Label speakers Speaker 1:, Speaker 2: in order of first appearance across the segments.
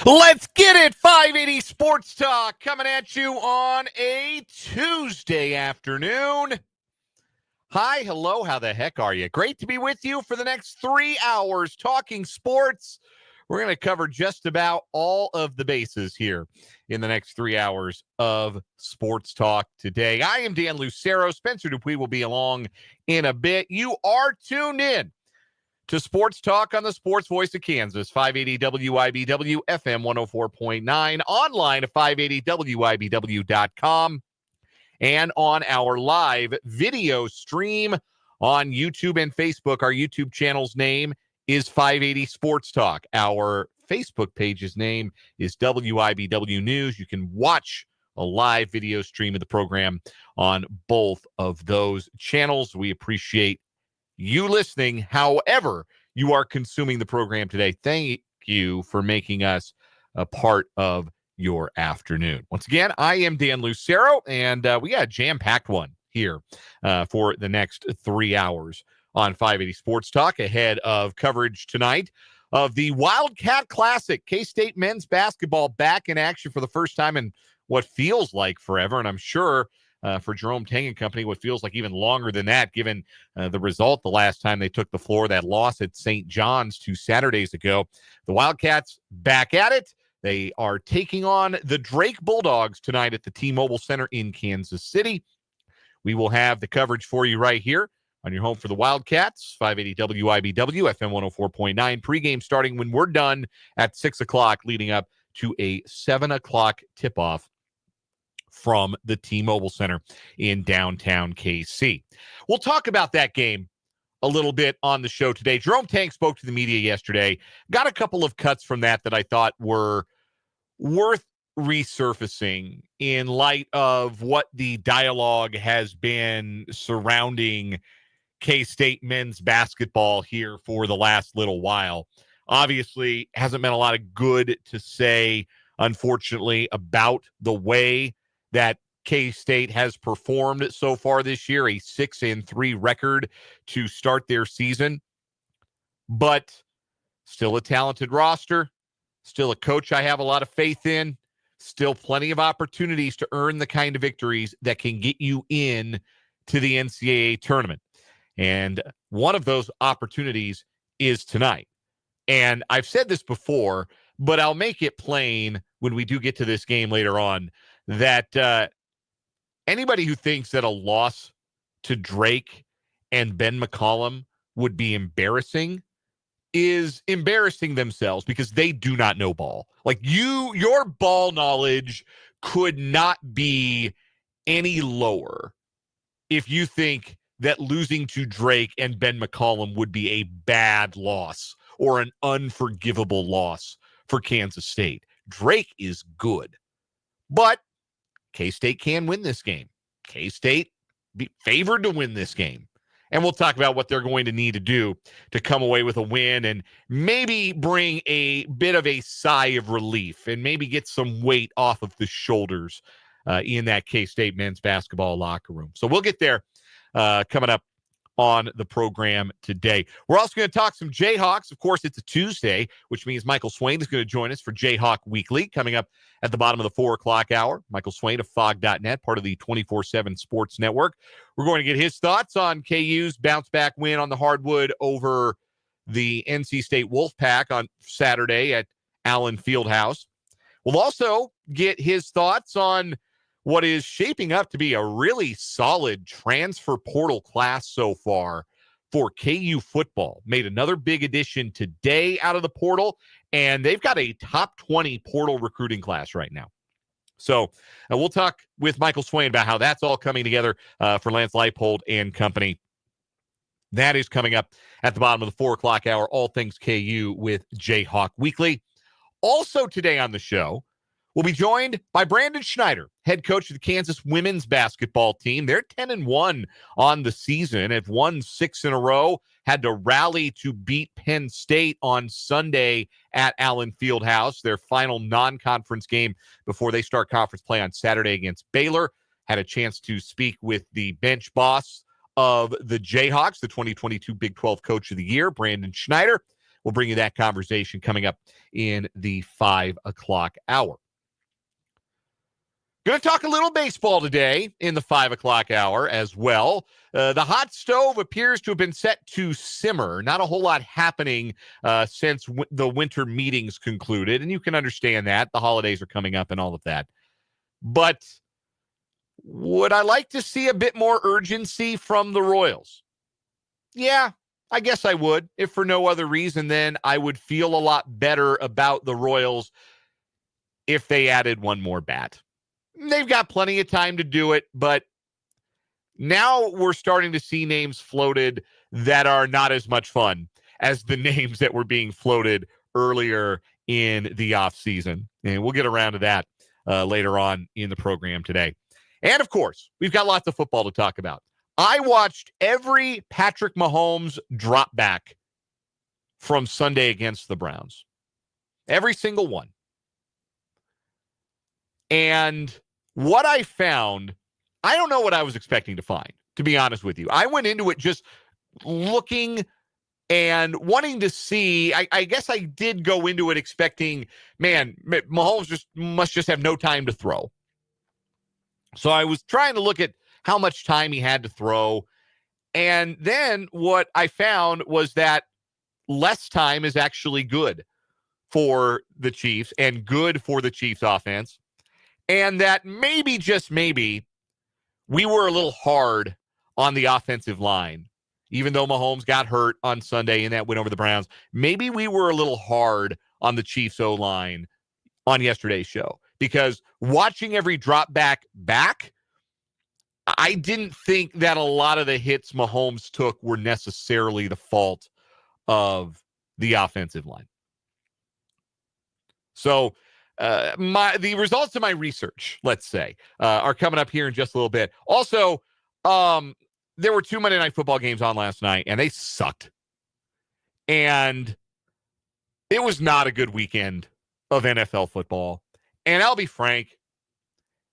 Speaker 1: Let's get it. 580 Sports Talk coming at you on a Tuesday afternoon. Hi, hello, how the heck are you? Great to be with you for the next 3 hours talking sports. We're going to cover just about all of the bases here in the next 3 hours of Sports Talk today. I am Dan Lucero. Spencer Dupuis will be along in a bit. You are tuned in to Sports Talk on the Sports Voice of Kansas, 580 WIBW, FM 104.9, online at 580WIBW.com, and on our live video stream on YouTube and Facebook. Our YouTube channel's name is 580 Sports Talk. Our Facebook page's name is WIBW News. You can watch a live video stream of the program on both of those channels. We appreciate you listening, however you are consuming the program today. Thank you for making us a part of your afternoon. Once again, I am Dan Lucero, and we got a jam-packed one here for the next 3 hours on 580 Sports Talk ahead of coverage tonight of the Wildcat Classic. K-State men's basketball back in action for the first time in what feels like forever, and I'm sure for Jerome Tang and company, what feels like even longer than that, given the result the last time they took the floor, that loss at St. John's 2 Saturdays ago. The Wildcats back at it. They are taking on the Drake Bulldogs tonight at the T-Mobile Center in Kansas City. We will have the coverage for you right here on your home for the Wildcats, 580 WIBW, FM 104.9. Pregame starting when we're done at 6 o'clock, leading up to a 7 o'clock tip-off from the T-Mobile Center in downtown KC. We'll talk about that game a little bit on the show today. Jerome Tang spoke to the media yesterday. Got a couple of cuts from that I thought were worth resurfacing in light of what the dialogue has been surrounding K-State men's basketball here for the last little while. Obviously, hasn't been a lot of good to say, unfortunately, about the way that K-State has performed so far this year, a 6-3 record to start their season. But still a talented roster, still a coach I have a lot of faith in, still plenty of opportunities to earn the kind of victories that can get you in to the NCAA tournament. And one of those opportunities is tonight. And I've said this before, but I'll make it plain when we do get to this game later on, that anybody who thinks that a loss to Drake and Ben McCollum would be embarrassing is embarrassing themselves, because they do not know ball. Like your ball knowledge could not be any lower if you think that losing to Drake and Ben McCollum would be a bad loss or an unforgivable loss for Kansas State. Drake is good, but K-State can win this game. K-State be favored to win this game. And we'll talk about what they're going to need to do to come away with a win and maybe bring a bit of a sigh of relief and maybe get some weight off of the shoulders in that K-State men's basketball locker room. So we'll get there coming up on the program today. We're also going to talk some Jayhawks. Of course, it's a Tuesday, which means Michael Swain is going to join us for Jayhawk Weekly coming up at the bottom of the 4 o'clock hour. Michael Swain of Fog.net, part of the 24/7 Sports Network. We're going to get his thoughts on KU's bounce-back win on the hardwood over the NC State Wolfpack on Saturday at Allen Fieldhouse. We'll also get his thoughts on what is shaping up to be a really solid transfer portal class so far for KU football. Made another big addition today out of the portal, and they've got a top 20 portal recruiting class right now. So we'll talk with Michael Swain about how that's all coming together for Lance Leipold and company. That is coming up at the bottom of the 4 o'clock hour, all things KU with Jayhawk Weekly. Also today on the show, we'll be joined by Brandon Schneider, head coach of the Kansas women's basketball team. They're 10-1 on the season, have won 6 in a row, had to rally to beat Penn State on Sunday at Allen Fieldhouse, their final non-conference game before they start conference play on Saturday against Baylor. Had a chance to speak with the bench boss of the Jayhawks, the 2022 Big 12 Coach of the Year, Brandon Schneider. We'll bring you that conversation coming up in the 5 o'clock hour. Going to talk a little baseball today in the 5 o'clock hour as well. The hot stove appears to have been set to simmer. Not a whole lot happening since the winter meetings concluded, and you can understand that. The holidays are coming up and all of that. But would I like to see a bit more urgency from the Royals? Yeah, I guess I would. If for no other reason, then I would feel a lot better about the Royals if they added one more bat. They've got plenty of time to do it, but now we're starting to see names floated that are not as much fun as the names that were being floated earlier in the offseason. And we'll get around to that later on in the program today. And, of course, we've got lots of football to talk about. I watched every Patrick Mahomes drop back from Sunday against the Browns. Every single one. And what I found, I don't know what I was expecting to find, to be honest with you. I went into it just looking and wanting to see. I guess I did go into it expecting, man, Mahomes must have no time to throw. So I was trying to look at how much time he had to throw. And then what I found was that less time is actually good for the Chiefs and good for the Chiefs offense. And that maybe, just maybe, we were a little hard on the offensive line. Even though Mahomes got hurt on Sunday and that went over the Browns, maybe we were a little hard on the Chiefs O-line on yesterday's show. Because watching every drop back, I didn't think that a lot of the hits Mahomes took were necessarily the fault of the offensive line. So, the results of my research, let's say, are coming up here in just a little bit. Also, there were 2 Monday Night Football games on last night, and they sucked. And it was not a good weekend of NFL football. And I'll be frank,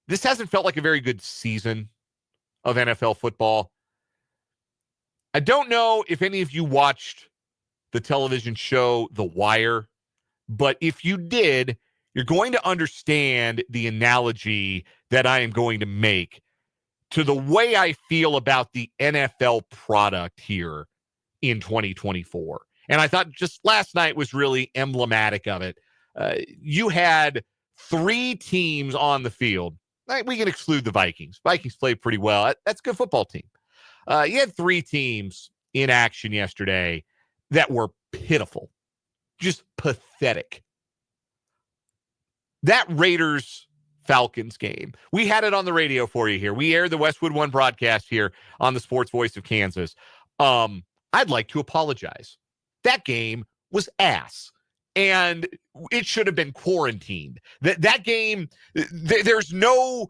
Speaker 1: this hasn't felt like a very good season of NFL football. I don't know if any of you watched the television show The Wire, but if you did, you're going to understand the analogy that I am going to make to the way I feel about the NFL product here in 2024. And I thought just last night was really emblematic of it. You had 3 teams on the field. We can exclude the Vikings. Vikings played pretty well. That's a good football team. You had 3 teams in action yesterday that were pitiful, just pathetic. That Raiders-Falcons game, we had it on the radio for you here. We aired the Westwood One broadcast here on the Sports Voice of Kansas. I'd like to apologize. That game was ass, and it should have been quarantined. That game, there's no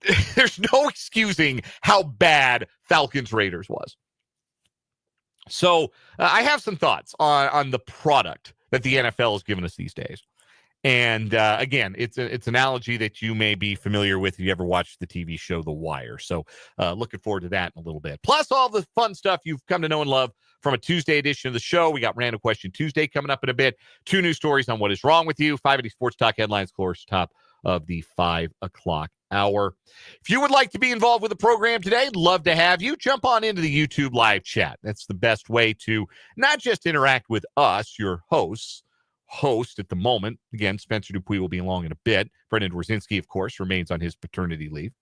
Speaker 1: excusing how bad Falcons-Raiders was. So I have some thoughts on the product that the NFL has given us these days. And again, it's an analogy that you may be familiar with if you ever watched the TV show The Wire. So looking forward to that in a little bit. Plus all the fun stuff you've come to know and love from a Tuesday edition of the show. We got Random Question Tuesday coming up in a bit. 2 new stories on what is wrong with you. 580 Sports Talk headlines, of course, top of the 5 o'clock hour. If you would like to be involved with the program today, love to have you. Jump on into the YouTube live chat. That's the best way to not just interact with us, your host at the moment. Again, Spencer Dupuis will be along in a bit. Brendan Dworzinski, of course, remains on his paternity leave.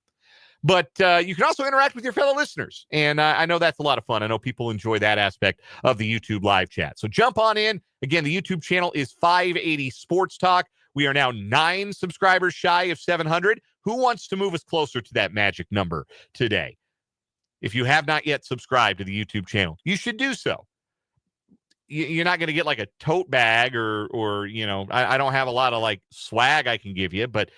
Speaker 1: But you can also interact with your fellow listeners. And I know that's a lot of fun. I know people enjoy that aspect of the YouTube live chat. So jump on in. Again, the YouTube channel is 580 Sports Talk. We are now 9 subscribers shy of 700. Who wants to move us closer to that magic number today? If you have not yet subscribed to the YouTube channel, you should do so. You're not going to get like a tote bag or you know, I don't have a lot of like swag I can give you, but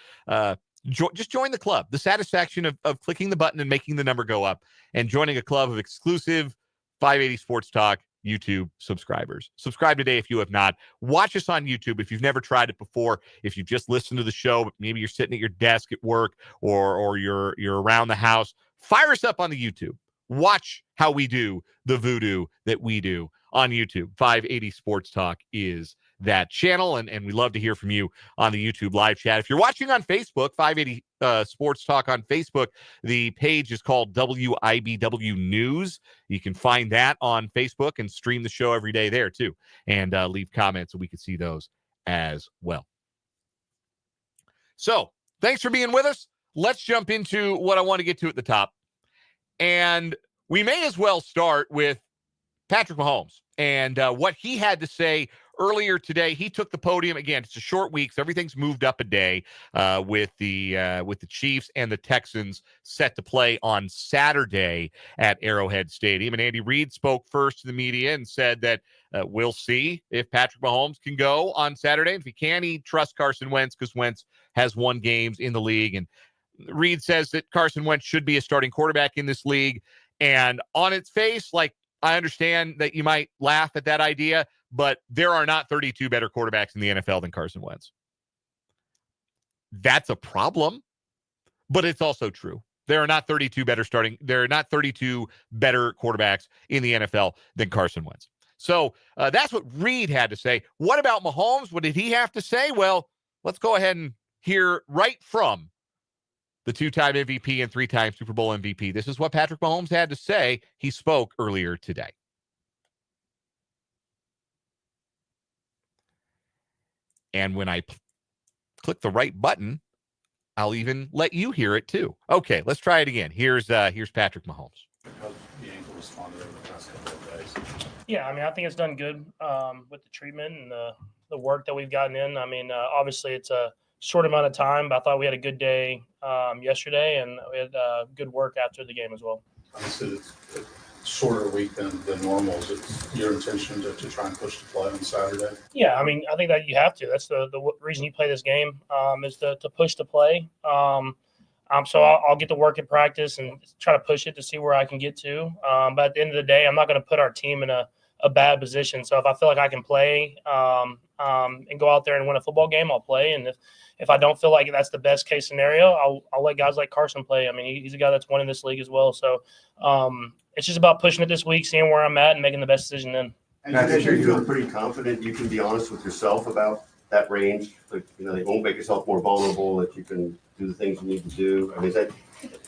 Speaker 1: just join the club. The satisfaction of clicking the button and making the number go up and joining a club of exclusive 580 Sports Talk YouTube subscribers. Subscribe today if you have not. Watch us on YouTube if you've never tried it before. If you've just listened to the show, but maybe you're sitting at your desk at work or you're around the house, fire us up on the YouTube. Watch how we do the voodoo that we do on YouTube. 580 Sports Talk is that channel, and we love to hear from you on the YouTube live chat. If you're watching on Facebook, 580 Sports Talk on Facebook, the page is called WIBW News. You can find that on Facebook and stream the show every day there too, and leave comments so we can see those as well. So thanks for being with us. Let's jump into what I want to get to at the top. And we may as well start with Patrick Mahomes and what he had to say earlier today. He took the podium again. It's a short week, so everything's moved up a day with the Chiefs and the Texans set to play on Saturday at Arrowhead Stadium. And Andy Reid spoke first to the media and said that we'll see if Patrick Mahomes can go on Saturday. If he can, he trusts Carson Wentz because Wentz has won games in the league. And Reid says that Carson Wentz should be a starting quarterback in this league. And on its face, like, I understand that you might laugh at that idea, but there are not 32 better quarterbacks in the NFL than Carson Wentz. That's a problem, but it's also true. There are not 32 better quarterbacks in the NFL than Carson Wentz. So that's what Reid had to say. What about Mahomes? What did he have to say? Well, let's go ahead and hear right from the two-time MVP and three-time Super Bowl MVP. This is what Patrick Mahomes had to say. He spoke earlier today. And when I click the right button, I'll even let you hear it too. Okay, let's try it again. Here's Patrick Mahomes.
Speaker 2: How's the ankle responded over the past couple of days?
Speaker 3: Yeah, I mean, I think it's done good with the treatment and the work that we've gotten in. I mean, obviously it's a short amount of time, but I thought we had a good day yesterday, and we had good work after the game as well.
Speaker 2: Obviously, it's a shorter week than normal. Is it your intention to try and push the play on Saturday?
Speaker 3: Yeah, I mean, I think that you have to. That's the reason you play this game is to push the play. So I'll get to work in practice and try to push it to see where I can get to. But at the end of the day, I'm not going to put our team in a bad position. So if I feel like I can play and go out there and win a football game, I'll play. And if I don't feel like that's the best case scenario, I'll let guys like Carson play. I mean, he's a guy that's won in this league as well. So it's just about pushing it this week, seeing where I'm at, and making the best decision then.
Speaker 4: And I think you're feeling pretty confident. You can be honest with yourself about that range. Like, you won't make yourself more vulnerable, that you can do the things you need to do. I mean, is that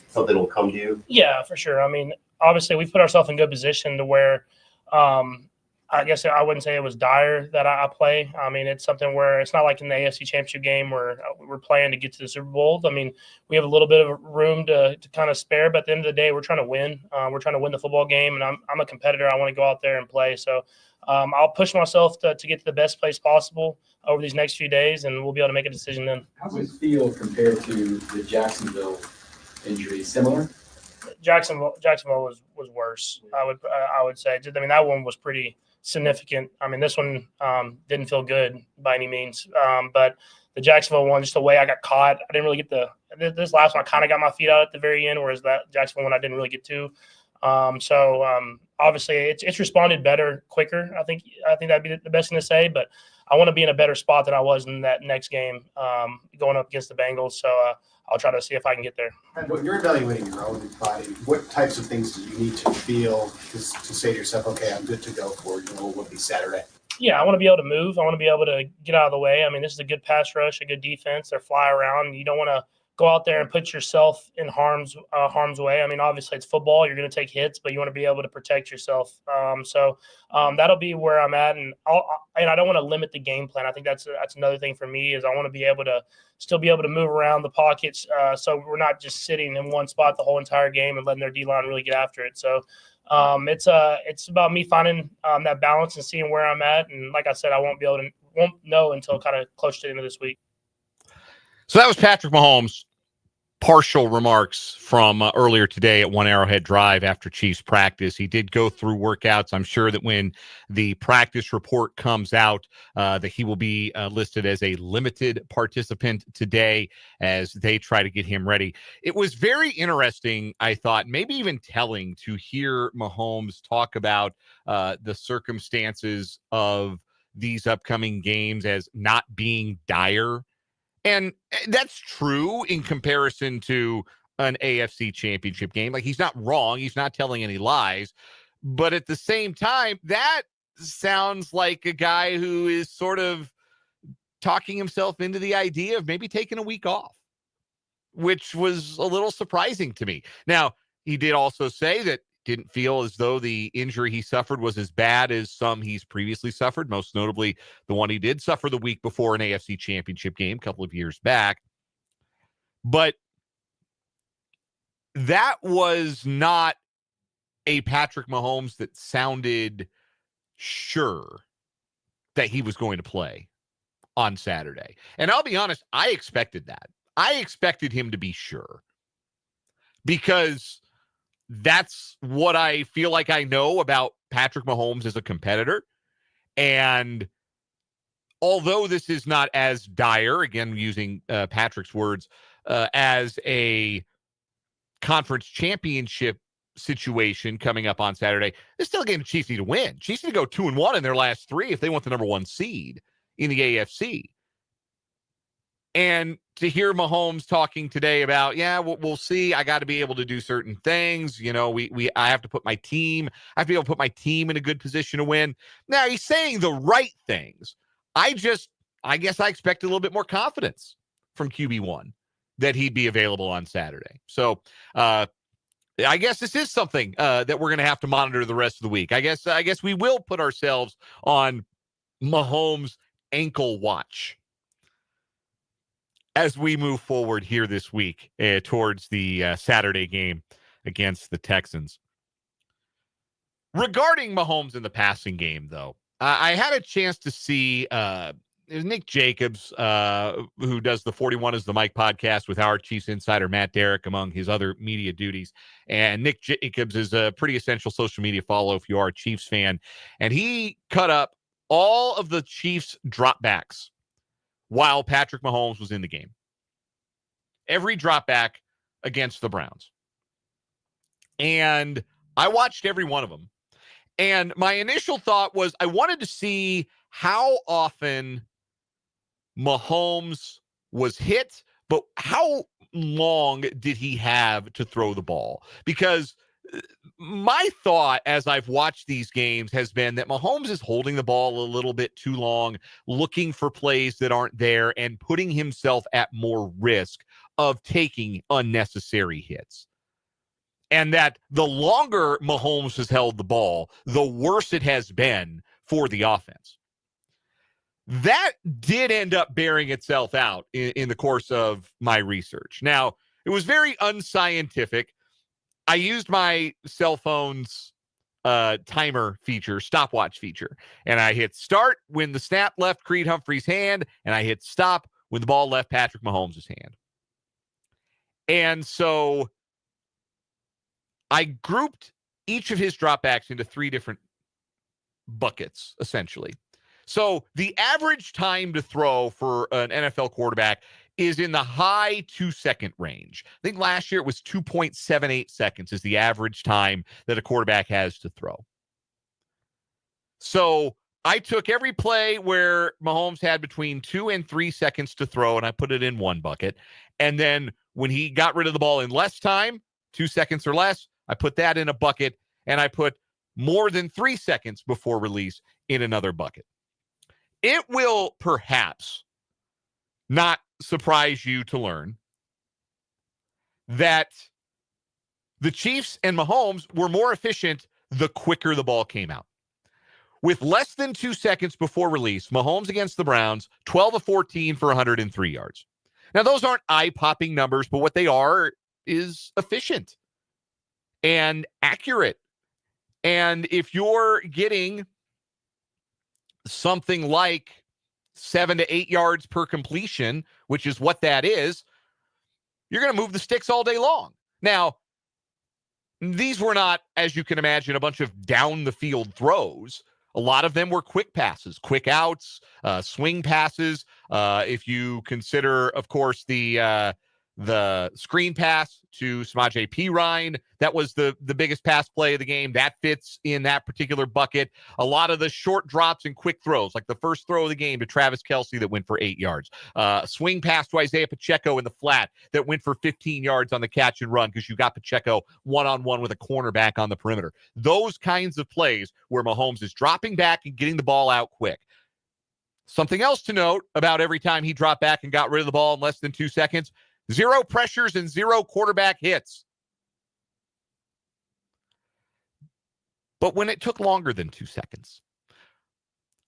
Speaker 4: something that will come to you?
Speaker 3: Yeah, for sure. I mean, obviously we've put ourselves in good position to where I guess I wouldn't say it was dire that I play. I mean, it's something where it's not like in the AFC Championship game where we're playing to get to the Super Bowl. I mean, we have a little bit of room to kind of spare, but at the end of the day, we're trying to win. We're trying to win the football game, and I'm a competitor. I want to go out there and play. So I'll push myself to get to the best place possible over these next few days, and we'll be able to make a decision then.
Speaker 5: How does it feel compared to the Jacksonville injury? Similar?
Speaker 3: Jacksonville was worse. I would say. I mean, that one was pretty significant. I mean, this one didn't feel good by any means. But the Jacksonville one, just the way I got caught, I didn't really get this last one. I kind of got my feet out at the very end, whereas that Jacksonville one I didn't really get to. Obviously it's responded better, quicker. I think that'd be the best thing to say. But I want to be in a better spot than I was in that next game going up against the Bengals. So I'll try to see if I can get there.
Speaker 6: And when you're evaluating your own body, what types of things do you need to feel to say to yourself, okay, I'm good to go for, what would be Saturday?
Speaker 3: Yeah, I want to be able to move. I want to be able to get out of the way. I mean, this is a good pass rush, a good defense. They're fly around. You don't want to go out there and put yourself in harm's way. I mean, obviously it's football. You're going to take hits, but you want to be able to protect yourself. That'll be where I'm at. And I don't want to limit the game plan. I think that's another thing for me is I want to be able to still be able to move around the pockets. So we're not just sitting in one spot the whole entire game and letting their D-line really get after it. So it's about me finding that balance and seeing where I'm at. And like I said, I won't know until kind of close to the end of this week.
Speaker 1: So that was Patrick Mahomes' partial remarks from earlier today at One Arrowhead Drive after Chiefs practice. He did go through workouts. I'm sure that when the practice report comes out, that he will be listed as a limited participant today as they try to get him ready. It was very interesting, I thought, maybe even telling to hear Mahomes talk about the circumstances of these upcoming games as not being dire. And that's true in comparison to an AFC Championship game. Like, he's not wrong. He's not telling any lies. But at the same time, that sounds like a guy who is sort of talking himself into the idea of maybe taking a week off, which was a little surprising to me. Now, he did also say that didn't feel as though the injury he suffered was as bad as some he's previously suffered, most notably the one he did suffer the week before an AFC championship game a couple of years back. But that was not a Patrick Mahomes that sounded sure that he was going to play on Saturday. And I'll be honest, I expected that. I expected him to be sure, because that's what I feel like I know about Patrick Mahomes as a competitor. And although this is not as dire, again, using Patrick's words, as a conference championship situation coming up on Saturday, it's still a game the Chiefs need to win. Chiefs need to go 2-1 in their last 3 if they want the number 1 seed in the AFC. And to hear Mahomes talking today about, we'll see. I got to be able to do certain things. You know, I have to put my team. I have to be able to put my team in a good position to win. Now, he's saying the right things. I guess I expected a little bit more confidence from QB1 that he'd be available on Saturday. So, I guess this is something that we're going to have to monitor the rest of the week. I guess we will put ourselves on Mahomes' ankle watch as we move forward here this week towards the Saturday game against the Texans. Regarding Mahomes in the passing game, though, I had a chance to see Nick Jacobs, who does the 41 is the Mike podcast with our Chiefs insider, Matt Derrick, among his other media duties. And Nick Jacobs is a pretty essential social media follow if you are a Chiefs fan. And he cut up all of the Chiefs dropbacks while Patrick Mahomes was in the game. Every dropback against the Browns. And I watched every one of them. And my initial thought was I wanted to see how often Mahomes was hit, but how long did he have to throw the ball? Because my thought as I've watched these games has been that Mahomes is holding the ball a little bit too long, looking for plays that aren't there, and putting himself at more risk of taking unnecessary hits. And that the longer Mahomes has held the ball, the worse it has been for the offense. That did end up bearing itself out in the course of my research. Now, it was very unscientific. I used my cell phone's timer feature, stopwatch feature, and I hit start when the snap left Creed Humphrey's hand, and I hit stop when the ball left Patrick Mahomes' hand. And so I grouped each of his dropbacks into 3 different buckets, essentially. So the average time to throw for an NFL quarterback is in the high 2-second range. I think last year it was 2.78 seconds is the average time that a quarterback has to throw. So I took every play where Mahomes had between 2 and 3 seconds to throw, and I put it in one bucket. And then when he got rid of the ball in less time, 2 seconds or less, I put that in a bucket, and I put more than 3 seconds before release in another bucket. It will perhaps not surprise you to learn that the Chiefs and Mahomes were more efficient the quicker the ball came out. With less than 2 seconds before release, Mahomes against the Browns, 12 of 14 for 103 yards. Now, those aren't eye-popping numbers, but what they are is efficient and accurate. And if you're getting something like 7 to 8 yards per completion, which is what that is, you're going to move the sticks all day long. Now, these were not, as you can imagine, a bunch of down-the-field throws. A lot of them were quick passes, quick outs, swing passes. If you consider, of course, the The screen pass to Samaje Perine, that was the biggest pass play of the game. That fits in that particular bucket. A lot of the short drops and quick throws, like the first throw of the game to Travis Kelce that went for 8 yards. Swing pass to Isaiah Pacheco in the flat that went for 15 yards on the catch and run because you got Pacheco one-on-one with a cornerback on the perimeter. Those kinds of plays where Mahomes is dropping back and getting the ball out quick. Something else to note about every time he dropped back and got rid of the ball in less than 2 seconds, 0 pressures and 0 quarterback hits. But when it took longer than 2 seconds,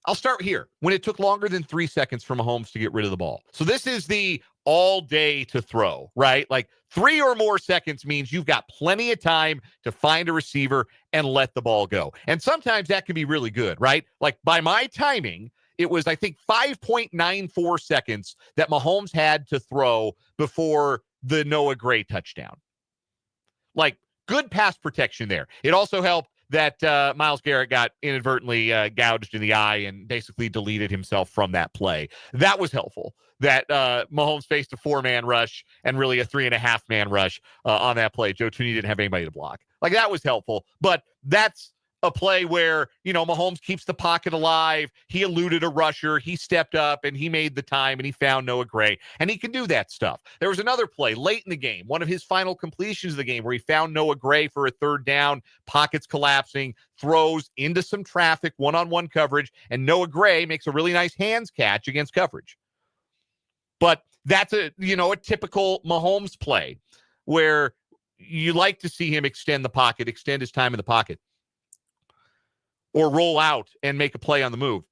Speaker 1: I'll start here. When it took longer than 3 seconds for Mahomes to get rid of the ball. So this is the all day to throw, right? Like 3 or more seconds means you've got plenty of time to find a receiver and let the ball go. And sometimes that can be really good, right? Like by my timing, it was, I think, 5.94 seconds that Mahomes had to throw before the Noah Gray touchdown. Like, good pass protection there. It also helped that Myles Garrett got inadvertently gouged in the eye and basically deleted himself from that play. That was helpful. That Mahomes faced a 4-man rush and really a 3.5-man rush on that play. Joe Tooney didn't have anybody to block. Like, that was helpful. But that's a play where, Mahomes keeps the pocket alive. He eluded a rusher. He stepped up and he made the time and he found Noah Gray. And he can do that stuff. There was another play late in the game, one of his final completions of the game where he found Noah Gray for a 3rd down, pockets collapsing, throws into some traffic, one-on-one coverage, and Noah Gray makes a really nice hands catch against coverage. But that's a typical Mahomes play where you like to see him extend the pocket, extend his time in the pocket, or roll out and make a play on the move.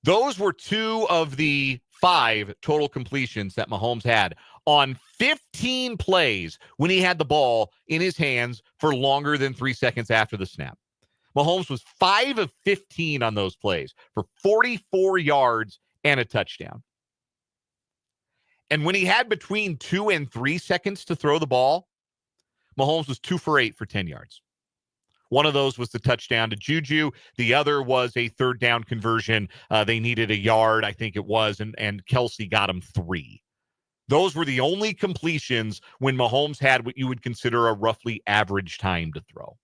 Speaker 1: Those were 2 of the 5 total completions that Mahomes had on 15 plays when he had the ball in his hands for longer than 3 seconds after the snap. Mahomes was 5 of 15 on those plays for 44 yards and a touchdown. And when he had between 2 and 3 seconds to throw the ball, Mahomes was 2 for 8 for 10 yards. One of those was the touchdown to Juju. The other was a 3rd down conversion. They needed a yard, I think it was, and Kelce got him 3. Those were the only completions when Mahomes had what you would consider a roughly average time to throw.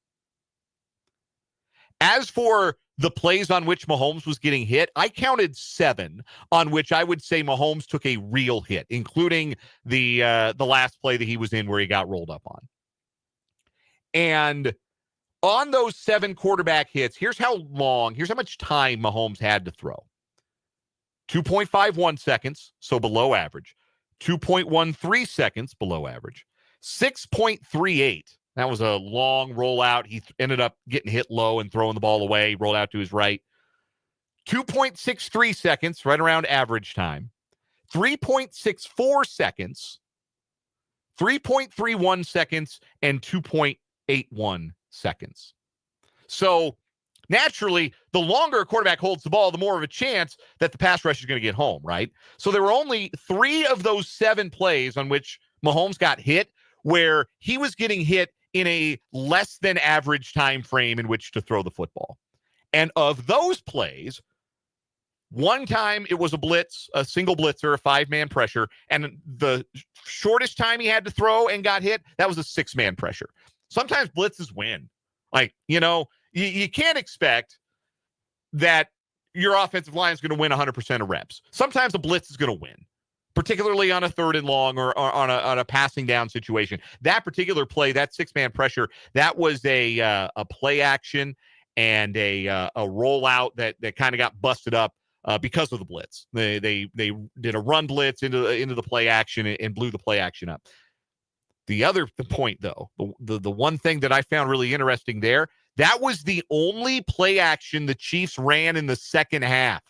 Speaker 1: As for the plays on which Mahomes was getting hit, I counted 7 on which I would say Mahomes took a real hit, including the last play that he was in where he got rolled up on. And on those 7 quarterback hits, here's how much time Mahomes had to throw. 2.51 seconds, so below average. 2.13 seconds, below average. 6.38. That was a long rollout. He ended up getting hit low and throwing the ball away, rolled out to his right. 2.63 seconds, right around average time. 3.64 seconds. 3.31 seconds, and 2.81 seconds. So naturally, the longer a quarterback holds the ball, the more of a chance that the pass rush is going to get home, right? So there were only 3 of those 7 plays on which Mahomes got hit where he was getting hit in a less than average time frame in which to throw the football. And of those plays, one time it was a blitz, a single blitzer, a 5-man pressure, and the shortest time he had to throw and got hit, that was a 6-man pressure. Sometimes blitzes win. Like, you can't expect that your offensive line is going to win 100% of reps. Sometimes a blitz is going to win, particularly on a 3rd and long or on a passing down situation. That particular play, that 6-man pressure, that was a play action and a rollout that kind of got busted up because of the blitz. They did a run blitz into the play action and blew the play action up. The point, though, the one thing that I found really interesting there, that was the only play action the Chiefs ran in the second half.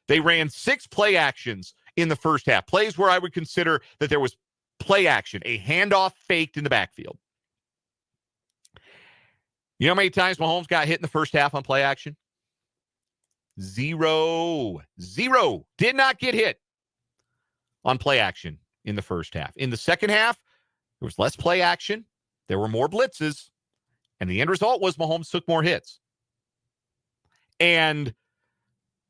Speaker 1: They ran 6 play actions in the first half, plays where I would consider that there was play action, a handoff faked in the backfield. You know how many times Mahomes got hit in the first half on play action? 0. Did not get hit on play action in the first half. In the second half, there was less play action. There were more blitzes. And the end result was Mahomes took more hits. And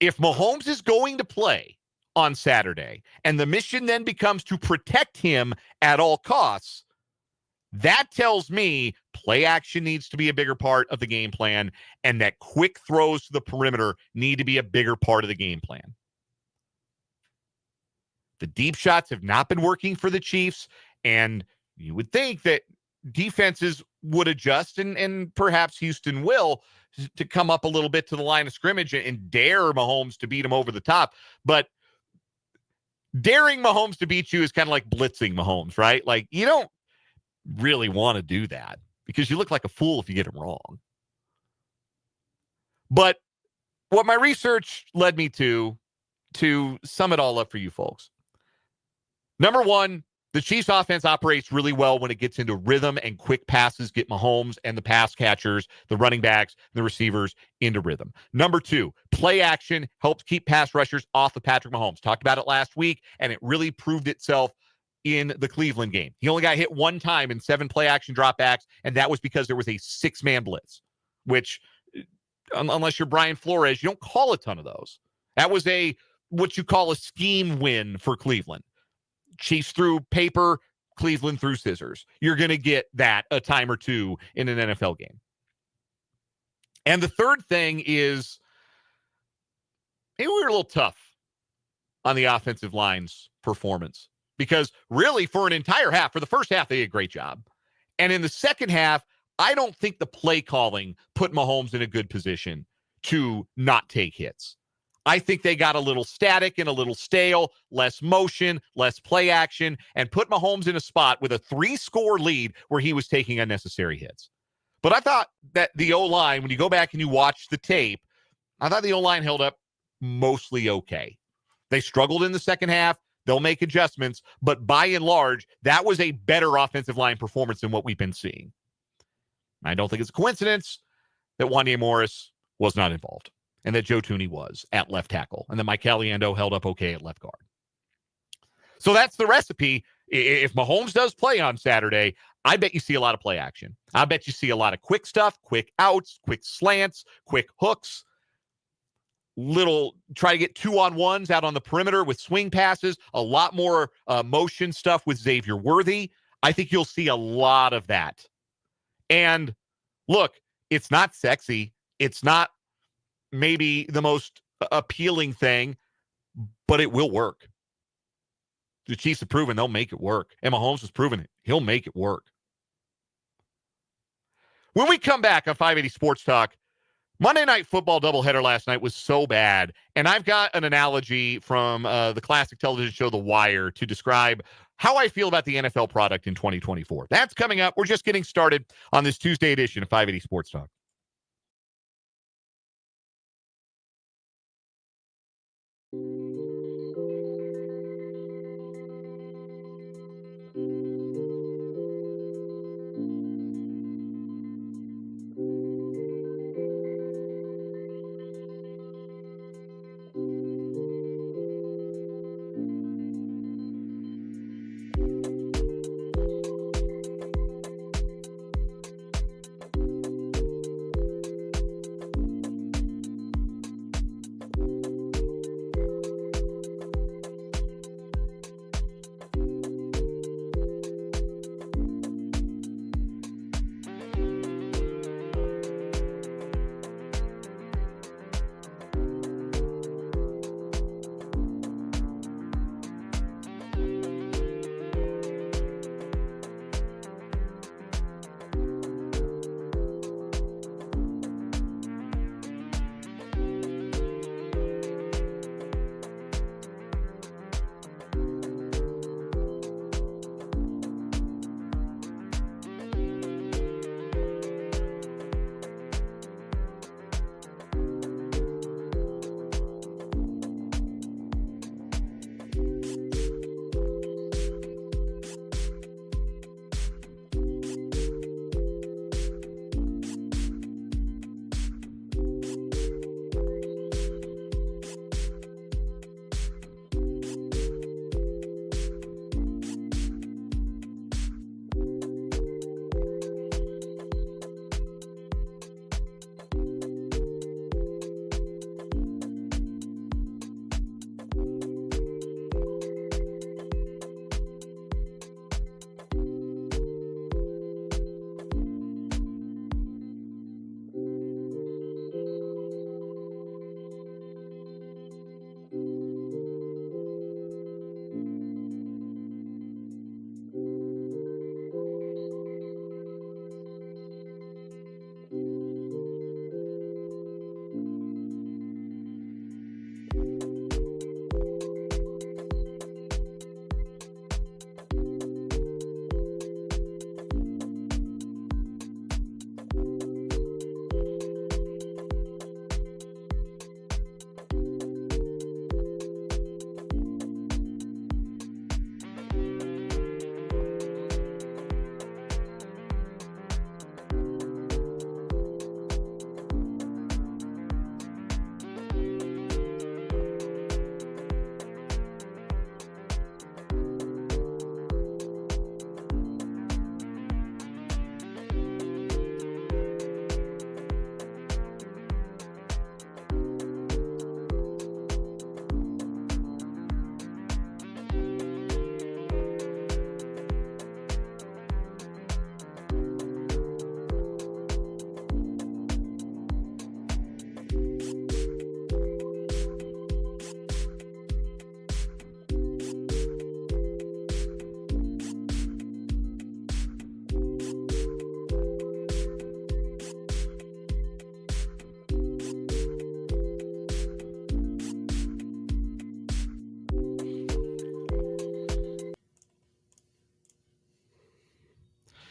Speaker 1: if Mahomes is going to play on Saturday, and the mission then becomes to protect him at all costs, that tells me play action needs to be a bigger part of the game plan, and that quick throws to the perimeter need to be a bigger part of the game plan. The deep shots have not been working for the Chiefs, and you would think that defenses would adjust, and perhaps Houston will, to come up a little bit to the line of scrimmage and dare Mahomes to beat him over the top. But daring Mahomes to beat you is kind of like blitzing Mahomes, right? Like, you don't really want to do that because you look like a fool if you get him wrong. But what my research led me to sum it all up for you folks. Number one, the Chiefs offense operates really well when it gets into rhythm, and quick passes get Mahomes and the pass catchers, the running backs, the receivers into rhythm. Number two, play action helps keep pass rushers off of Patrick Mahomes. Talked about it last week, and it really proved itself in the Cleveland game. He only got hit one time in 7 play action dropbacks, and that was because there was a 6-man blitz, which, unless you're Brian Flores, you don't call a ton of those. That was what you call a scheme win for Cleveland. Chiefs threw paper, Cleveland threw scissors. You're going to get that a time or two in an NFL game. And the third thing is, maybe we were a little tough on the offensive line's performance, because really for an entire half, for the first half, they did a great job. And in the second half, I don't think the play calling put Mahomes in a good position to not take hits. I think they got a little static and a little stale, less motion, less play action, and put Mahomes in a spot with a 3-score lead where he was taking unnecessary hits. But I thought that the O-line, when you go back and you watch the tape, I thought the O-line held up mostly okay. They struggled in the second half. They'll make adjustments, but by and large, that was a better offensive line performance than what we've been seeing. I don't think it's a coincidence that Wanya Morris was not involved, and that Joe Thuney was at left tackle, and that Mike Caliendo held up okay at left guard. So that's the recipe. If Mahomes does play on Saturday, I bet you see a lot of play action. I bet you see a lot of quick stuff, quick outs, quick slants, quick hooks, try to get 2-on-1s out on the perimeter with swing passes, a lot more motion stuff with Xavier Worthy. I think you'll see a lot of that. And look, it's not sexy. It's not maybe the most appealing thing, but it will work. The Chiefs have proven they'll make it work. And Mahomes has proven it. He'll make it work. When we come back on 580 Sports Talk, Monday Night Football doubleheader last night was so bad. And I've got an analogy from the classic television show The Wire to describe how I feel about the NFL product in 2024. That's coming up. We're just getting started on this Tuesday edition of 580 Sports Talk.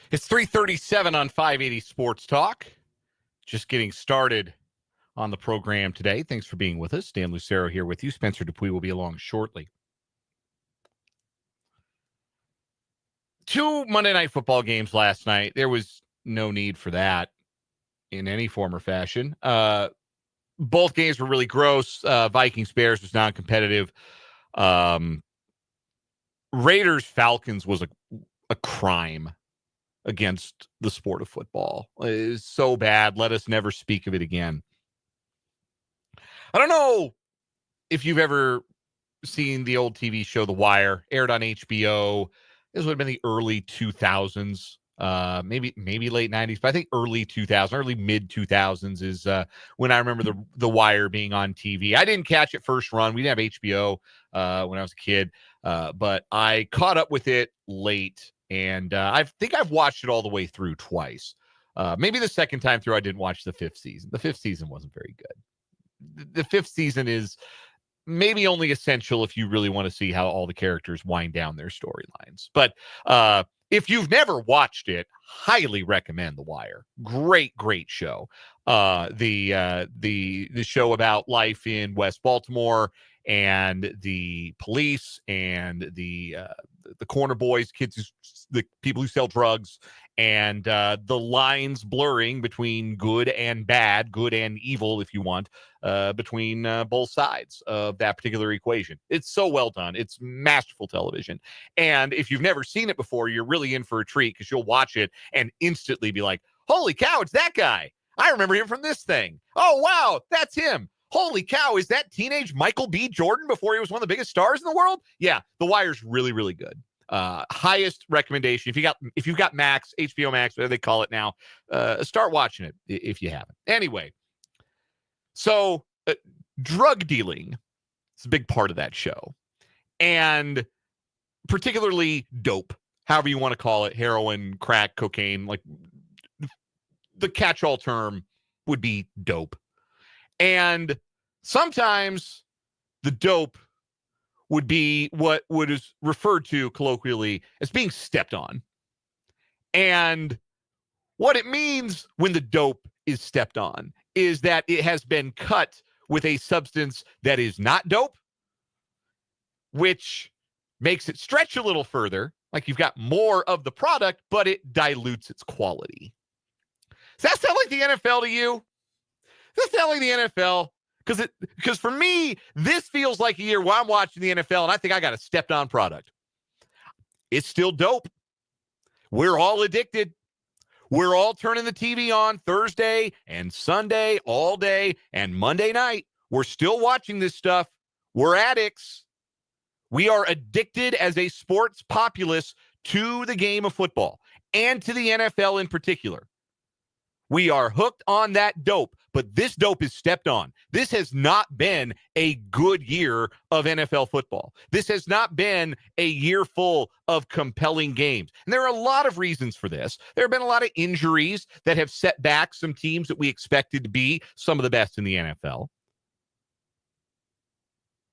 Speaker 1: It's 3:37 on 580 Sports Talk. Just getting started on the program today. Thanks for being with us. Dan Lucero here with you. Spencer Dupuis will be along shortly. 2 Monday Night Football games last night. There was no need for that in any form or fashion. Both games were really gross. Vikings-Bears was non-competitive. Raiders-Falcons was a crime against the sport of football. It is so bad. Let us never speak of it again. I don't know if you've ever seen the old TV show The Wire, aired on HBO. This would have been the early 2000s, maybe late 90s, but I think early 2000s, early mid 2000s is when I remember the Wire being on TV. I didn't catch it first run. We didn't have HBO when I was a kid, but I caught up with it late, and I think I've watched it all the way through twice. Maybe the second time through, I didn't watch the fifth season. The fifth season wasn't very good. The fifth season is maybe only essential if you really want to see how all the characters wind down their storylines. But if you've never watched it, highly recommend The Wire. Great show. The show about life in West Baltimore and the police and the corner boys, the people who sell drugs, and the lines blurring between good and bad, good and evil, if you want, between both sides of that particular equation. It's so well done. It's masterful television. And if you've never seen it before, you're really in for a treat, because you'll watch it and instantly be like, holy cow, it's that guy. I remember him from this thing. Oh, wow, that's him. Holy cow, is that teenage Michael B. Jordan before he was one of the biggest stars in the world? Yeah, The Wire's really good. Highest recommendation. If you've got Max, HBO Max, whatever they call it now, start watching it if you haven't. Anyway, so drug dealing is a big part of that show, and particularly dope, however you want to call it, heroin, crack, cocaine, like the catch-all term would be dope. And sometimes the dope would be what is referred to colloquially as being stepped on. And what it means when the dope is stepped on is that it has been cut with a substance that is not dope, which makes it stretch a little further, like you've got more of the product, but it dilutes its quality. Does that sound like the NFL to you? Does that sound like the NFL? Because for me, this feels like a year where I'm watching the NFL and I think I got a stepped-on product. It's still dope. We're all addicted. We're all turning the TV on Thursday and Sunday all day and Monday night. We're still watching this stuff. We're addicts. We are addicted as a sports populace to the game of football and to the NFL in particular. We are hooked on that dope, but this dope is stepped on. This has not been a good year of NFL football. This has not been a year full of compelling games. And there are a lot of reasons for this. There have been a lot of injuries that have set back some teams that we expected to be some of the best in the NFL.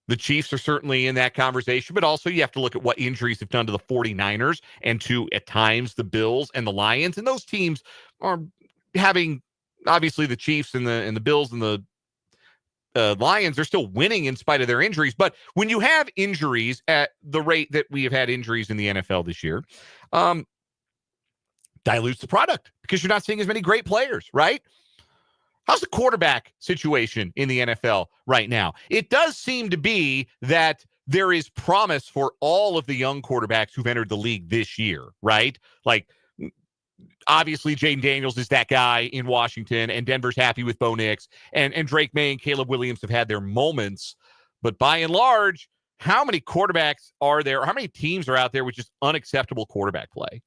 Speaker 1: The Chiefs are certainly in that conversation, but also you have to look at what injuries have done to the 49ers and to, at times, the Bills and the Lions. And those teams are having, obviously, the Chiefs and the Bills and the Lions are still winning in spite of their injuries. But when you have injuries at the rate that we have had injuries in the NFL this year, dilutes the product because you're not seeing as many great players, right? How's the quarterback situation in the NFL right now? It does seem to be that there is promise for all of the young quarterbacks who've entered the league this year, right? Like, obviously, Jaden Daniels is that guy in Washington, and Denver's happy with Bo Nix, and Drake May and Caleb Williams have had their moments. But by and large, how many quarterbacks are there, or how many teams are out there with just unacceptable quarterback play?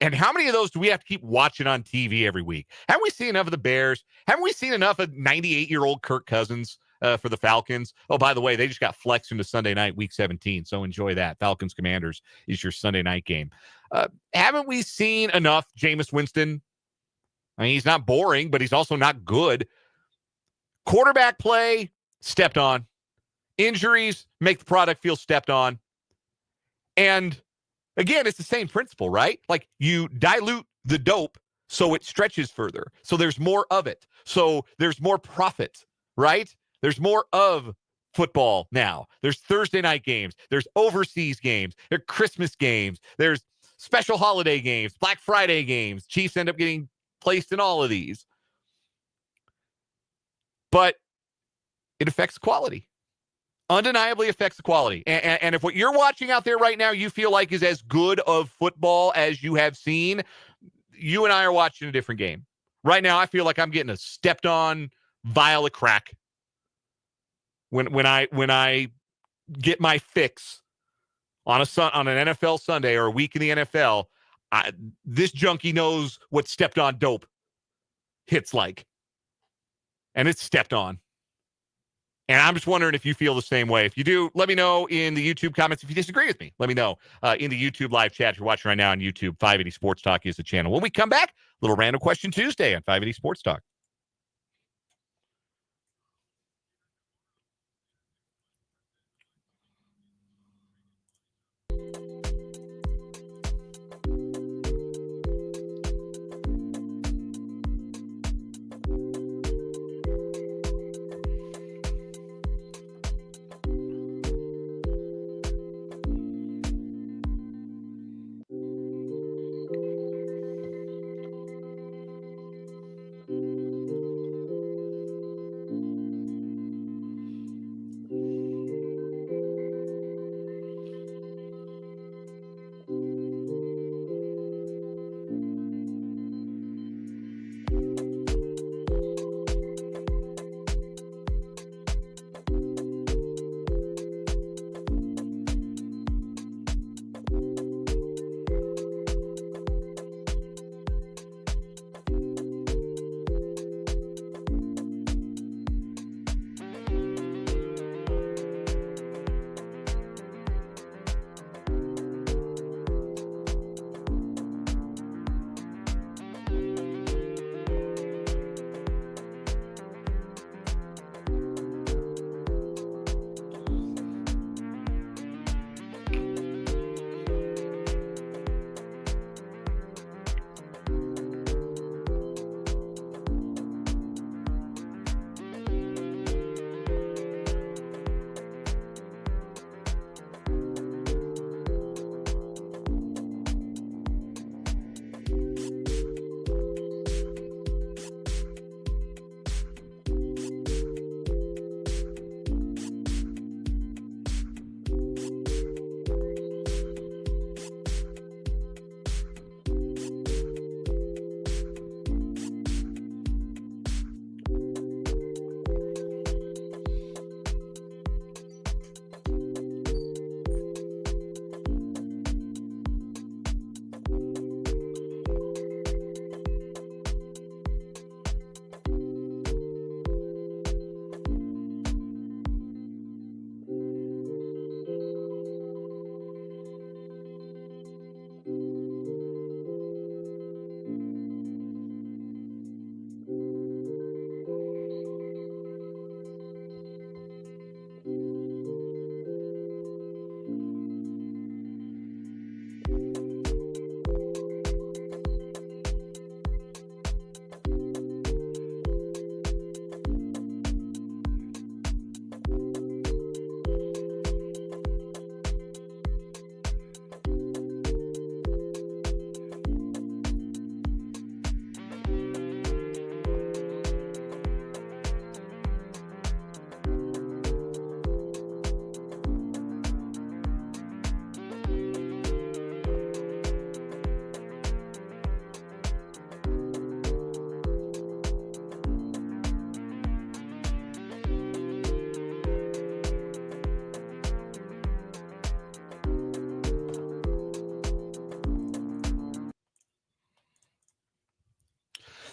Speaker 1: And how many of those do we have to keep watching on TV every week? Haven't we seen enough of the Bears? Haven't we seen enough of 98-year-old Kirk Cousins for the Falcons? Oh, by the way, they just got flexed into Sunday night, Week 17, so enjoy that. Falcons Commanders is your Sunday night game. Haven't we seen enough Jameis Winston? I mean, he's not boring, but he's also not good. Quarterback play, stepped on. Injuries make the product feel stepped on. And Again, it's the same principle, right? Like you dilute the dope so it stretches further. So there's more of it. So there's more profit, right? There's more of football now. There's Thursday night games. There's overseas games. There's Christmas games. There's special holiday games, Black Friday games. Chiefs end up getting placed in all of these. But it affects quality. Undeniably affects the quality. And if what you're watching out there right now you feel like is as good of football as you have seen, you and I are watching a different game. Right now, I feel like I'm getting a stepped on vial of crack when I get my fix on an NFL Sunday or a week in the NFL. This junkie knows what stepped on dope hits like. And it's stepped on. And I'm just wondering if you feel the same way. If you do, let me know in the YouTube comments. If you disagree with me, let me know in the YouTube live chat. If you're watching right now on YouTube, 580 Sports Talk is the channel. When we come back, a little Random Question Tuesday on 580 Sports Talk.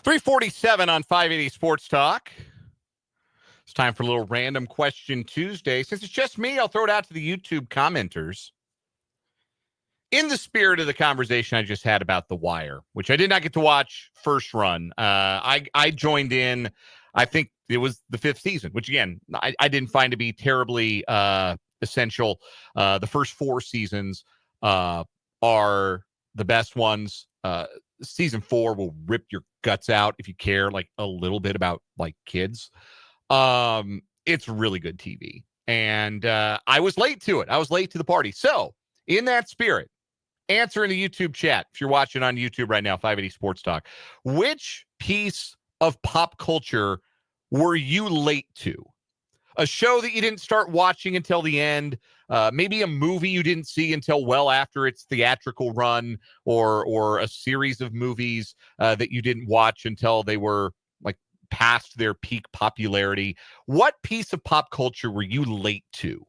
Speaker 1: .347 on 580 Sports Talk. It's time for a little Random Question Tuesday. Since it's just me, I'll throw it out to the YouTube commenters. In the spirit of the conversation I just had about The Wire, which I did not get to watch first run, I joined in, I think it was the 5th season, which, again, I didn't find to be terribly essential. The first 4 seasons are the best ones. Season 4 will rip your guts out if you care like a little bit about like kids. It's really good TV. And I was late to it. I was late to the party. So in that spirit, answer in the YouTube chat, if you're watching on YouTube right now, 580 Sports Talk, which piece of pop culture were you late to? A show that you didn't start watching until the end, maybe a movie you didn't see until well after its theatrical run, or a series of movies that you didn't watch until they were like past their peak popularity. What piece of pop culture were you late to?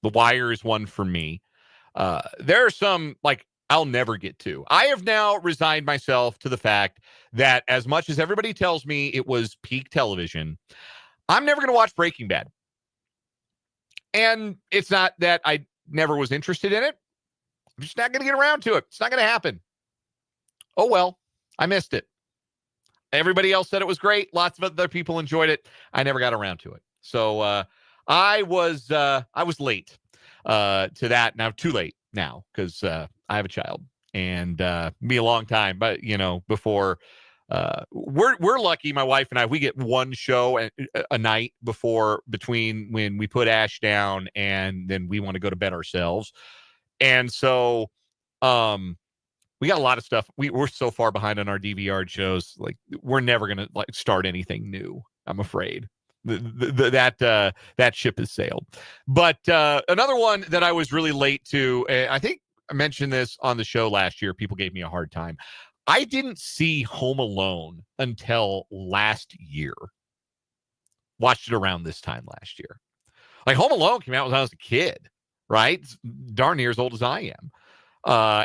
Speaker 1: The Wire is one for me. There are some like I'll never get to. I have now resigned myself to the fact that as much as everybody tells me it was peak television, I'm never going to watch Breaking Bad. And it's not that I never was interested in it. I'm just not going to get around to it. It's not going to happen. Oh, well, I missed it. Everybody else said it was great. Lots of other people enjoyed it. I never got around to it. So I was late to that. Now, too late now because I have a child and be a long time. But, before we're lucky, my wife and I, we get one show a night between when we put Ash down and then we want to go to bed ourselves. And so we got a lot of stuff. We're so far behind on our DVR shows. Like we're never going to like start anything new, I'm afraid. That ship has sailed. But another one that I was really late to, I think I mentioned this on the show last year. People gave me a hard time. I didn't see Home Alone until last year. Watched it around this time last year. Like Home Alone came out when I was a kid, right? It's darn near as old as I am.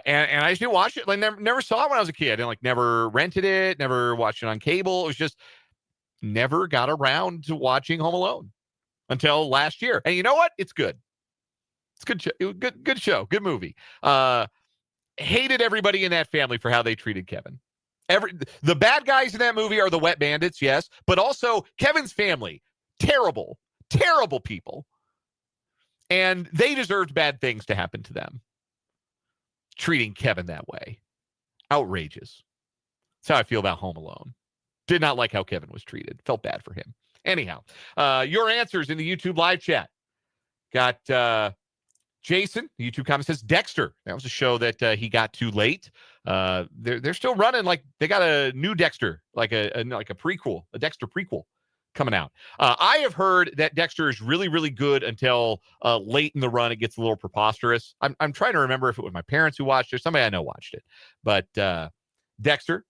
Speaker 1: And I just didn't watch it. Like never saw it when I was a kid. And never rented it, never watched it on cable. It was just never got around to watching Home Alone until last year. And you know what? It's good. It's good show. Good show. Good movie. Hated everybody in that family for how they treated Kevin. The bad guys in that movie are the wet bandits, yes, but also Kevin's family. Terrible people. And they deserved bad things to happen to them. Treating Kevin that way. Outrageous. That's how I feel about Home Alone. Did not like how Kevin was treated. Felt bad for him. Anyhow, your answers in the YouTube live chat. Got Jason, the YouTube comment says Dexter. That was a show that he got too late. They're still running. Like they got a new Dexter, like a prequel, a Dexter prequel coming out. I have heard that Dexter is really, really good until late in the run. It gets a little preposterous. I'm trying to remember if it was my parents who watched it or somebody I know watched it. But Dexter.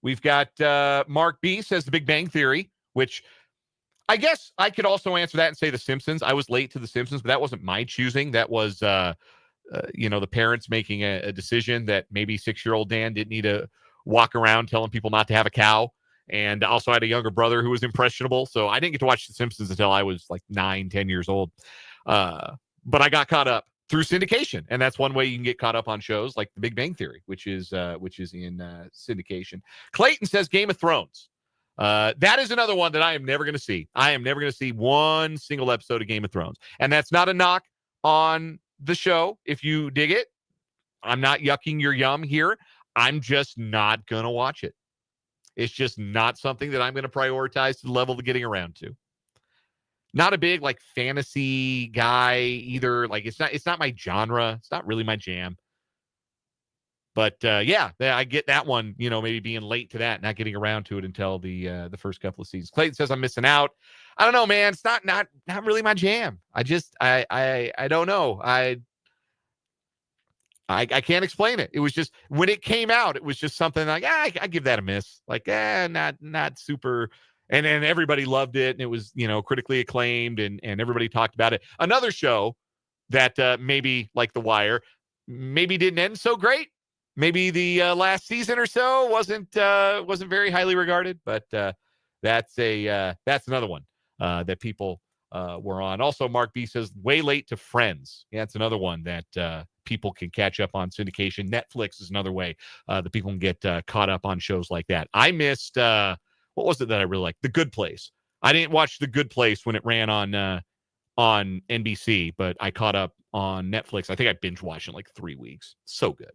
Speaker 1: We've got Mark B says The Big Bang Theory, which I guess I could also answer that and say The Simpsons. I was late to The Simpsons, but that wasn't my choosing. That was, the parents making a decision that maybe 6-year-old Dan didn't need to walk around telling people not to have a cow. And also I had a younger brother who was impressionable. So I didn't get to watch The Simpsons until I was like 9, 10 years old. But I got caught up through syndication. And that's one way you can get caught up on shows like The Big Bang Theory, which is in syndication. Clayton says Game of Thrones. That is another one that I am never going to see. I am never going to see one single episode of Game of Thrones. And that's not a knock on the show. If you dig it, I'm not yucking your yum here. I'm just not going to watch it. It's just not something that I'm going to prioritize to the level of getting around to. Not a big like fantasy guy either. Like it's not my genre. It's not really my jam. But yeah, I get that one, maybe being late to that, not getting around to it until the first couple of seasons. Clayton says I'm missing out. I don't know, man. It's not really my jam. I don't know. I can't explain it. It was just when it came out, it was just something like I give that a miss. Like not super. And everybody loved it, and it was critically acclaimed, and everybody talked about it. Another show that maybe like The Wire, maybe didn't end so great. Maybe the last season or so wasn't very highly regarded, but that's another one that people were on. Also, Mark B says way late to Friends. Yeah, it's another one that people can catch up on syndication. Netflix is another way that people can get caught up on shows like that. I missed what was it that I really liked? The Good Place. I didn't watch The Good Place when it ran on on NBC, but I caught up on Netflix. I think I binge watched in like 3 weeks. So good.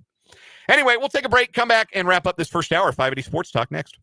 Speaker 1: Anyway, we'll take a break, come back, and wrap up this first hour of 580 Sports Talk next.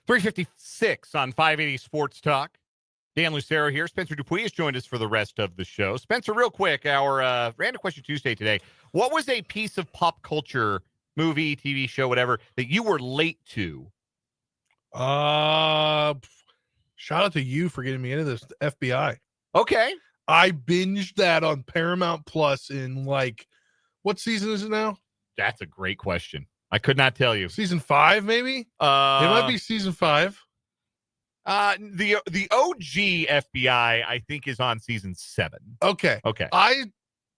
Speaker 1: .356 on 580 Sports Talk. Dan Lucero here. Spencer Dupuis has joined us for the rest of the show. Spencer, real quick, our Random Question Tuesday today. What was a piece of pop culture, movie, TV show, whatever, that you were late to?
Speaker 7: Shout out to you for getting me into this, the FBI.
Speaker 1: Okay.
Speaker 7: I binged that on Paramount Plus in like, what season is it now?
Speaker 1: That's a great question. I could not tell you.
Speaker 7: Season 5, maybe? It might be season 5.
Speaker 1: The OG FBI, I think, is on season 7.
Speaker 7: Okay.
Speaker 1: Okay.
Speaker 7: I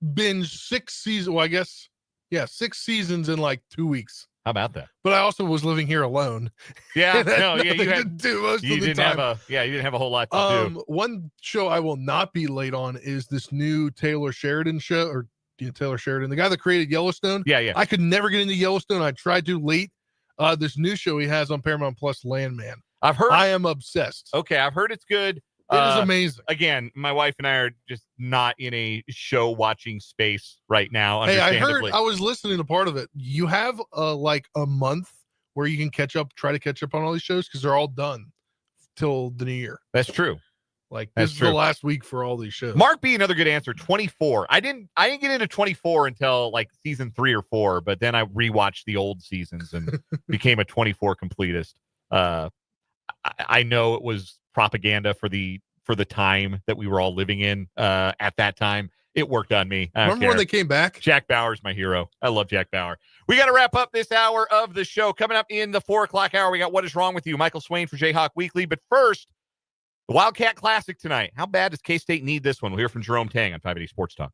Speaker 7: binged 6 seasons. Well, I guess, 6 seasons in like 2 weeks.
Speaker 1: How about that?
Speaker 7: But I also was living here alone.
Speaker 1: Yeah. No. Yeah. You
Speaker 7: had to do most
Speaker 1: you
Speaker 7: of the
Speaker 1: didn't
Speaker 7: time.
Speaker 1: have you didn't have a whole lot to do.
Speaker 7: One show I will not be late on is this new Taylor Sheridan show, or Taylor Sheridan, the guy that created Yellowstone.
Speaker 1: Yeah.
Speaker 7: I could never get into Yellowstone. I tried to late. This new show he has on Paramount Plus, Landman.
Speaker 1: I've heard.
Speaker 7: I am obsessed.
Speaker 1: Okay, I've heard it's good.
Speaker 7: It is amazing.
Speaker 1: Again, my wife and I are just not in a show watching space right now.
Speaker 7: Hey, I heard,
Speaker 1: understandably.
Speaker 7: I was listening to part of it. You have like a month where you can try to catch up on all these shows because they're all done till the new year.
Speaker 1: That's true.
Speaker 7: Like
Speaker 1: That's
Speaker 7: this
Speaker 1: true.
Speaker 7: is the last week for all these shows.
Speaker 1: Mark B, another good answer. 24. I didn't get into 24 until like season 3 or 4, but then I rewatched the old seasons and became a 24 completist. I know it was propaganda for the time that we were all living in at that time, It worked on me. I don't
Speaker 7: Remember when
Speaker 1: care.
Speaker 7: they came back?
Speaker 1: Jack Bauer's my hero. I love Jack Bauer. We got to wrap up this hour of the show. Coming up in the 4 o'clock hour, we got What Is Wrong With You? Michael Swain for Jayhawk Weekly. But first, the Wildcat Classic tonight. How bad does K-State need this one? We'll hear from Jerome Tang on 580 Sports Talk.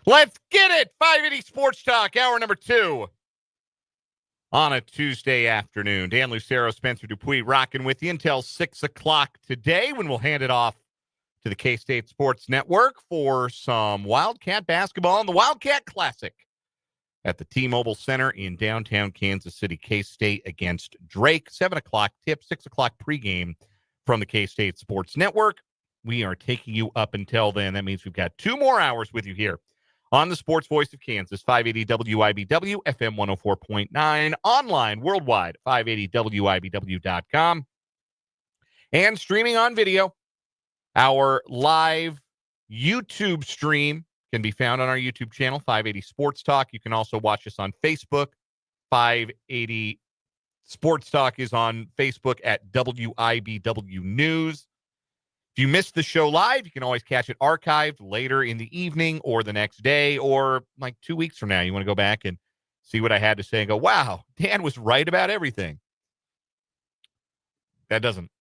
Speaker 1: Let's get it. 580 Sports Talk, hour number 2 on a Tuesday afternoon. Dan Lucero, Spencer Dupuis rocking with you until 6 o'clock today when we'll hand it off to the K-State Sports Network for some Wildcat basketball and the Wildcat Classic at the T-Mobile Center in downtown Kansas City. K-State against Drake. 7 o'clock tip, 6 o'clock pregame from the K-State Sports Network. We are taking you up until then. That means we've got 2 more hours with you here on the Sports Voice of Kansas, 580 WIBW, FM 104.9, online, worldwide, 580WIBW.com, and streaming on video. Our live YouTube stream can be found on our YouTube channel, 580 Sports Talk. You can also watch us on Facebook. 580 Sports Talk is on Facebook at WIBW News. If you missed the show live, you can always catch it archived later in the evening or the next day or like 2 weeks from now. You want to go back and see what I had to say and go, wow, Dan was right about everything. That doesn't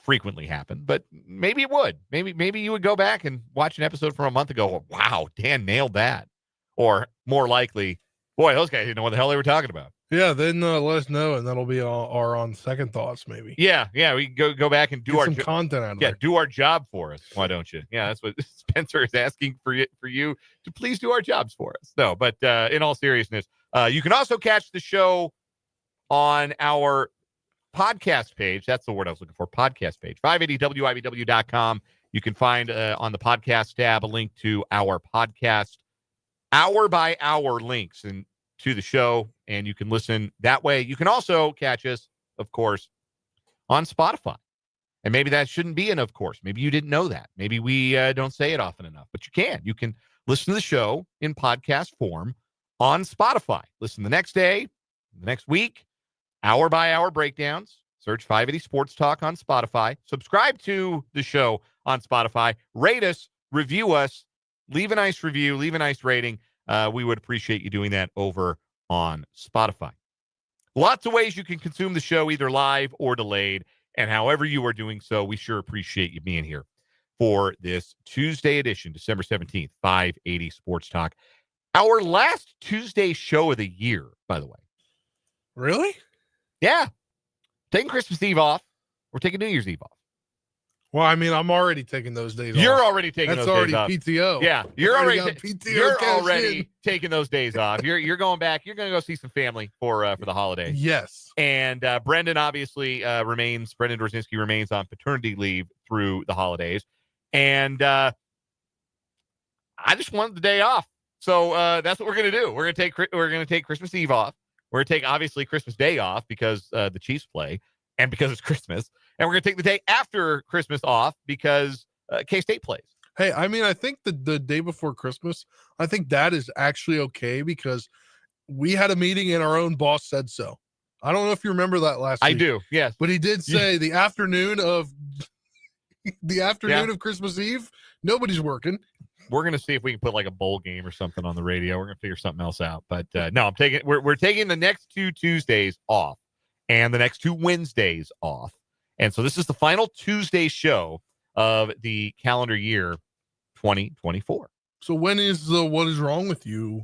Speaker 1: frequently happen, but maybe it would. Maybe you would go back and watch an episode from a month ago. Wow, Dan nailed that. Or more likely, boy, those guys didn't know what the hell they were talking about.
Speaker 7: Yeah, then let us know, and that'll be our on second thoughts, maybe.
Speaker 1: Yeah, we go back and do
Speaker 7: Get
Speaker 1: our
Speaker 7: some content out of there.
Speaker 1: do our job for us. Why don't you? Yeah, that's what Spencer is asking for you to please do our jobs for us. No, but in all seriousness, you can also catch the show on our podcast page. That's the word I was looking for. Podcast page. 580WIBW.com. You can find on the podcast tab a link to our podcast hour by hour links and to the show, and you can listen that way. You can also catch us, of course, on Spotify. And maybe that shouldn't be an of course. Maybe you didn't know that. Maybe we don't say it often enough, but you can. You can listen to the show in podcast form on Spotify. Listen the next day, the next week, hour by hour breakdowns. Search 580 Sports Talk on Spotify. Subscribe to the show on Spotify. Rate us, review us, leave a nice review, leave a nice rating. We would appreciate you doing that over on Spotify. Lots of ways you can consume the show, either live or delayed. And however you are doing so, we sure appreciate you being here for this Tuesday edition, December 17th, 580 Sports Talk. Our last Tuesday show of the year, by the way.
Speaker 7: Really?
Speaker 1: Yeah. Taking Christmas Eve off. We're taking New Year's Eve off.
Speaker 7: Well, I mean, I'm already taking those days
Speaker 1: You're
Speaker 7: off.
Speaker 1: already taking
Speaker 7: That's
Speaker 1: those days off.
Speaker 7: already PTO.
Speaker 1: Yeah, you're already
Speaker 7: PTO
Speaker 1: you're
Speaker 7: cash
Speaker 1: already
Speaker 7: in.
Speaker 1: taking those days off. You're going back. You're going to go see some family for the holiday.
Speaker 7: Yes.
Speaker 1: And Brendan obviously Brendan Dorzinski remains on paternity leave through the holidays. And I just wanted the day off. So that's what we're going to do. We're going to take Christmas Eve off. We're going to take obviously Christmas Day off because the Chiefs play and because it's Christmas. And we're going to take the day after Christmas off because K-State plays.
Speaker 7: Hey, I mean, I think the day before Christmas, I think that is actually okay because we had a meeting and our own boss said so. I don't know if you remember that last week.
Speaker 1: I do, yes.
Speaker 7: But he did say the afternoon of Christmas Eve, nobody's working.
Speaker 1: We're going to see if we can put like a bowl game or something on the radio. We're going to figure something else out. But no, we're taking the next 2 Tuesdays off and the next 2 Wednesdays off. And so this is the final Tuesday show of the calendar year 2024.
Speaker 7: So when is the What Is Wrong With You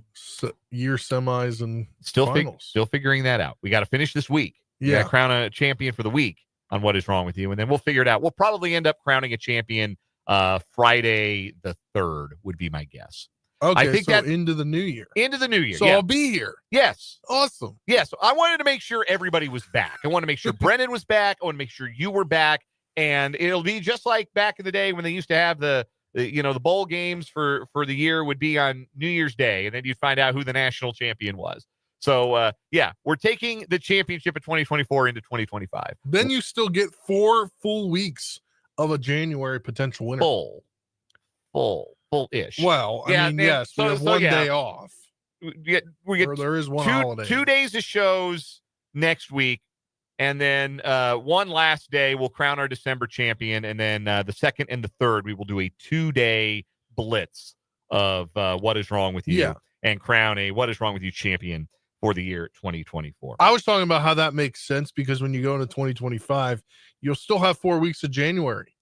Speaker 7: year semis and finals?
Speaker 1: Still figuring that out. We got to finish this week. We got to crown a champion for the week on What Is Wrong With You. And then we'll figure it out. We'll probably end up crowning a champion Friday the 3rd would be my guess.
Speaker 7: Okay,
Speaker 1: I think
Speaker 7: so
Speaker 1: that
Speaker 7: into the new year.
Speaker 1: Into the new year.
Speaker 7: So
Speaker 1: yeah.
Speaker 7: I'll be here.
Speaker 1: Yes.
Speaker 7: Awesome.
Speaker 1: Yes. I wanted to make sure everybody was back. I want to make sure Brendan was back. I want to make sure you were back. And it'll be just like back in the day when they used to have the bowl games for the year would be on New Year's Day. And then you'd find out who the national champion was. So, we're taking the championship of 2024 into 2025.
Speaker 7: Then you still get 4 full weeks of a January potential winner.
Speaker 1: Full-ish.
Speaker 7: Well, I mean, yes, we have one day off.
Speaker 1: We get
Speaker 7: or there is one holiday.
Speaker 1: 2 days of shows next week, and then one last day we'll crown our December champion, and then the 2nd and the 3rd we will do a 2-day blitz of What Is Wrong With You and crown a What Is Wrong With You champion for the year 2024.
Speaker 7: I was talking about how that makes sense because when you go into 2025, you'll still have 4 weeks of January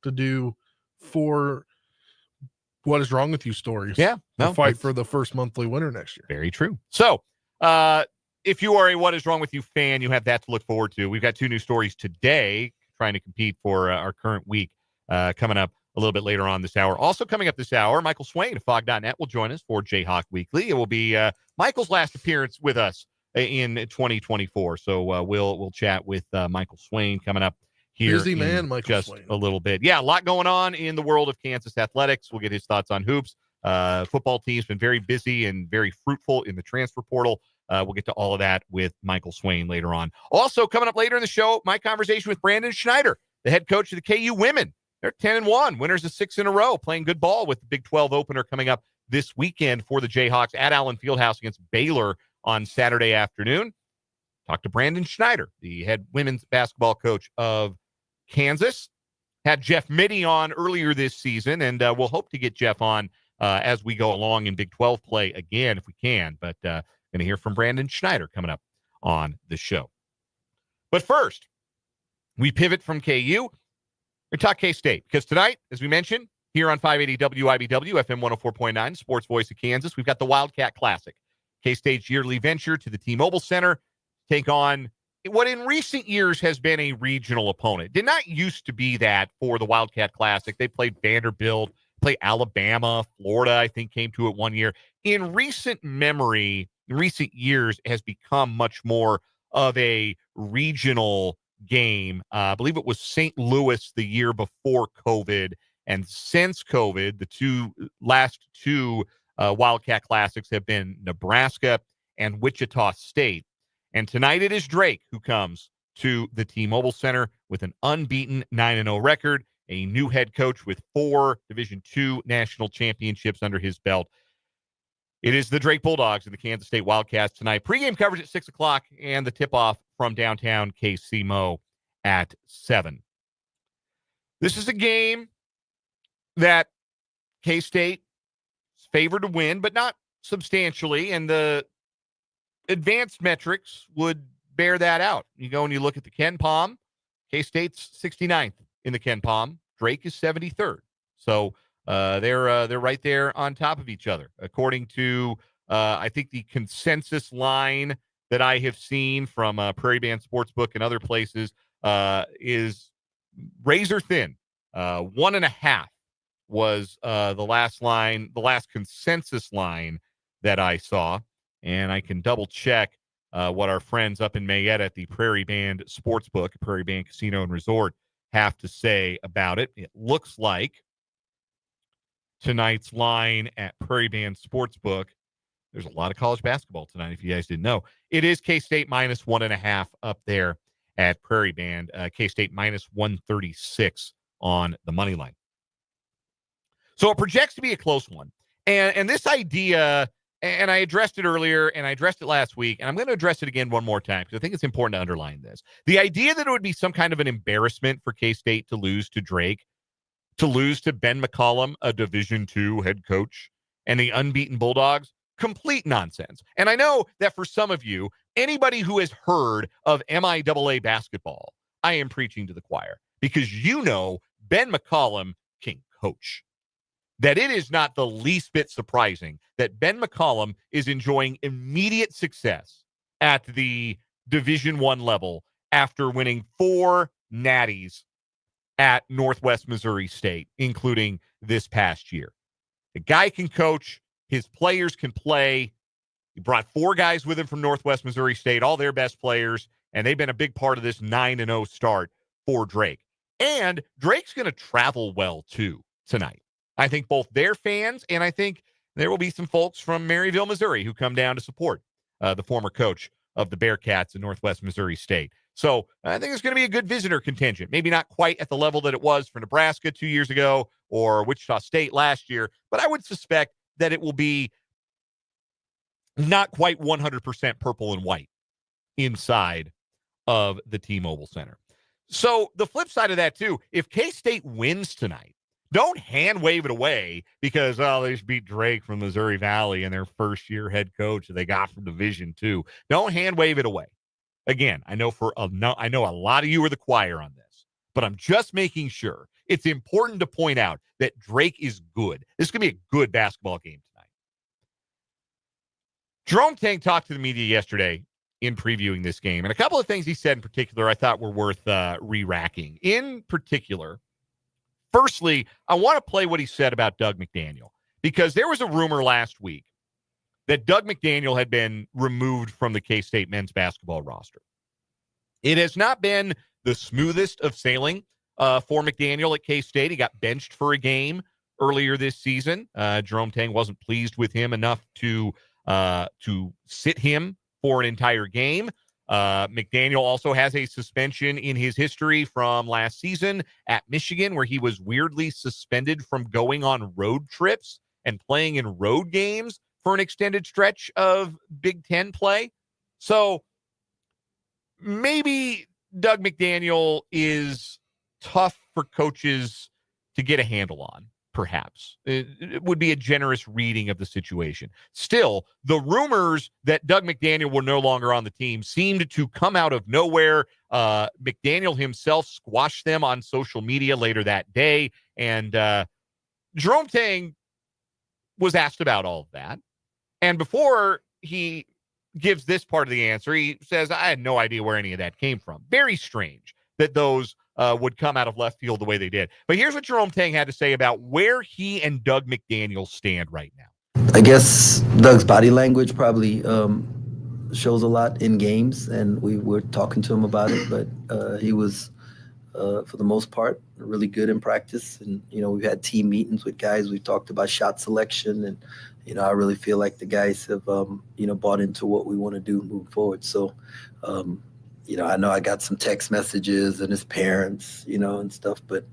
Speaker 7: to do 4 what is wrong with you stories.
Speaker 1: Yeah,
Speaker 7: We'll
Speaker 1: no,
Speaker 7: fight
Speaker 1: that's
Speaker 7: for the first monthly winner next year.
Speaker 1: very true. So, if you are a What Is Wrong With You fan, you have that to look forward to. We've got 2 new stories today trying to compete for our current week coming up a little bit later on this hour. Also coming up this hour, Michael Swain of Fog.net will join us for Jayhawk Weekly. It will be Michael's last appearance with us in 2024. So we'll chat with Michael Swain coming up here.
Speaker 7: Busy man, Michael
Speaker 1: just
Speaker 7: Swain.
Speaker 1: a little bit. Yeah, a lot going on in the world of Kansas athletics. We'll get his thoughts on hoops. Football team's been very busy and very fruitful in the transfer portal. We'll get to all of that with Michael Swain later on. Also, coming up later in the show, my conversation with Brandon Schneider, the head coach of the KU women. They're 10-1, winners of 6 in a row, playing good ball with the Big 12 opener coming up this weekend for the Jayhawks at Allen Fieldhouse against Baylor on Saturday afternoon. Talked to Brandon Schneider, the head women's basketball coach of Kansas. Had Jeff Mitty on earlier this season, and we'll hope to get Jeff on as we go along in Big 12 play again if we can. But going to hear from Brandon Schneider coming up on the show. But first, we pivot from KU. We talk K-State because tonight, as we mentioned, here on 580 WIBW, FM 104.9, Sports Voice of Kansas, we've got the Wildcat Classic, K-State's yearly venture to the T-Mobile Center, take on what in recent years has been a regional opponent. Did not used to be that for the Wildcat Classic. They played Vanderbilt, played Alabama, Florida, I think came to it one year. In recent memory, in recent years, it has become much more of a regional game. I believe it was St. Louis the year before COVID. And since COVID, the last two Wildcat Classics have been Nebraska and Wichita State. And tonight it is Drake who comes to the T-Mobile Center with an unbeaten 9-0 record, a new head coach with 4 Division II national championships under his belt. It is the Drake Bulldogs and the Kansas State Wildcats tonight. Pre-game coverage at 6 o'clock and the tip-off from downtown KC-Mo at 7. This is a game that K-State is favored to win, but not substantially, and the advanced metrics would bear that out. You go and you look at the Ken Palm. K-State's 69th in the Ken Palm. Drake is 73rd. So they're right there on top of each other. According to, I think, the consensus line that I have seen from Prairie Band Sportsbook and other places is razor thin. 1.5 was the last line, the last consensus line that I saw. And I can double check what our friends up in Mayette at the Prairie Band Sportsbook, Prairie Band Casino and Resort, have to say about it. It looks like tonight's line at Prairie Band Sportsbook, there's a lot of college basketball tonight, if you guys didn't know. It is K-State minus 1.5 up there at Prairie Band. K-State minus 136 on the money line. So it projects to be a close one. And this idea, and I addressed it earlier, and I addressed it last week, and I'm going to address it again one more time because I think it's important to underline this. The idea that it would be some kind of an embarrassment for K-State to lose to Drake, to lose to Ben McCollum, a Division II head coach, and the unbeaten Bulldogs, complete nonsense. And I know that for some of you, anybody who has heard of MIAA basketball, I am preaching to the choir because you know Ben McCollum can coach. That it is not the least bit surprising that Ben McCollum is enjoying immediate success at the Division I level after winning 4 natties at Northwest Missouri State, including this past year. The guy can coach. His players can play. He brought 4 guys with him from Northwest Missouri State, all their best players, and they've been a big part of this 9-0 start for Drake. And Drake's going to travel well, too, tonight. I think both their fans, and I think there will be some folks from Maryville, Missouri, who come down to support the former coach of the Bearcats in Northwest Missouri State. So I think it's going to be a good visitor contingent. Maybe not quite at the level that it was for Nebraska 2 years ago or Wichita State last year, but I would suspect that it will be not quite 100% purple and white inside of the T-Mobile Center. So the flip side of that, too, if K-State wins tonight, don't hand wave it away because, they just beat Drake from Missouri Valley and their first-year head coach that they got from Division II. Don't hand wave it away. Again, I know a lot of you are the choir on this, but I'm just making sure it's important to point out that Drake is good. This is going to be a good basketball game tonight. Jerome Tang talked to the media yesterday in previewing this game, and a couple of things he said in particular I thought were worth re-racking. In particular, firstly, I want to play what he said about Doug McDaniel, because there was a rumor last week that Doug McDaniel had been removed from the K-State men's basketball roster. It has not been the smoothest of sailing for McDaniel at K-State. He got benched for a game earlier this season. Jerome Tang wasn't pleased with him enough to sit him for an entire game. McDaniel also has a suspension in his history from last season at Michigan, where he was weirdly suspended from going on road trips and playing in road games for an extended stretch of Big Ten play. So maybe Doug McDaniel is tough for coaches to get a handle on, perhaps. It would be a generous reading of the situation. Still, the rumors that Doug McDaniel were no longer on the team seemed to come out of nowhere. McDaniel himself squashed them on social media later that day, and Jerome Tang was asked about all of that. And before he gives this part of the answer, he says, I had no idea where any of that came from. Very strange that those would come out of left field the way they did. But here's what Jerome Tang had to say about where he and Doug McDaniel stand right now.
Speaker 8: I guess Doug's body language probably shows a lot in games, and we were talking to him about it, but he was, for the most part, really good in practice. And, we've had team meetings with guys. We've talked about shot selection, and, I really feel like the guys have, bought into what we want to do moving forward. So, I know I got some text messages and his parents, and stuff, but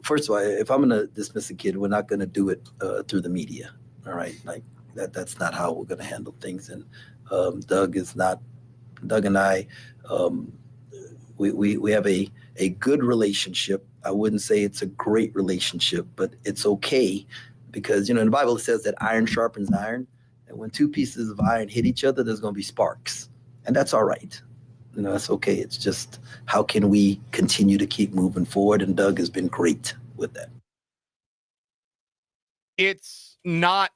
Speaker 8: first of all, if I'm going to dismiss a kid, we're not going to do it through the media. All right. Like that's not how we're going to handle things. And Doug and I, we have a good relationship. I wouldn't say it's a great relationship, but it's okay because, in the Bible it says that iron sharpens iron. And when two pieces of iron hit each other, there's going to be sparks. And that's all right. That's okay. It's just how can we continue to keep moving forward? And Doug has been great with that.
Speaker 1: It's not,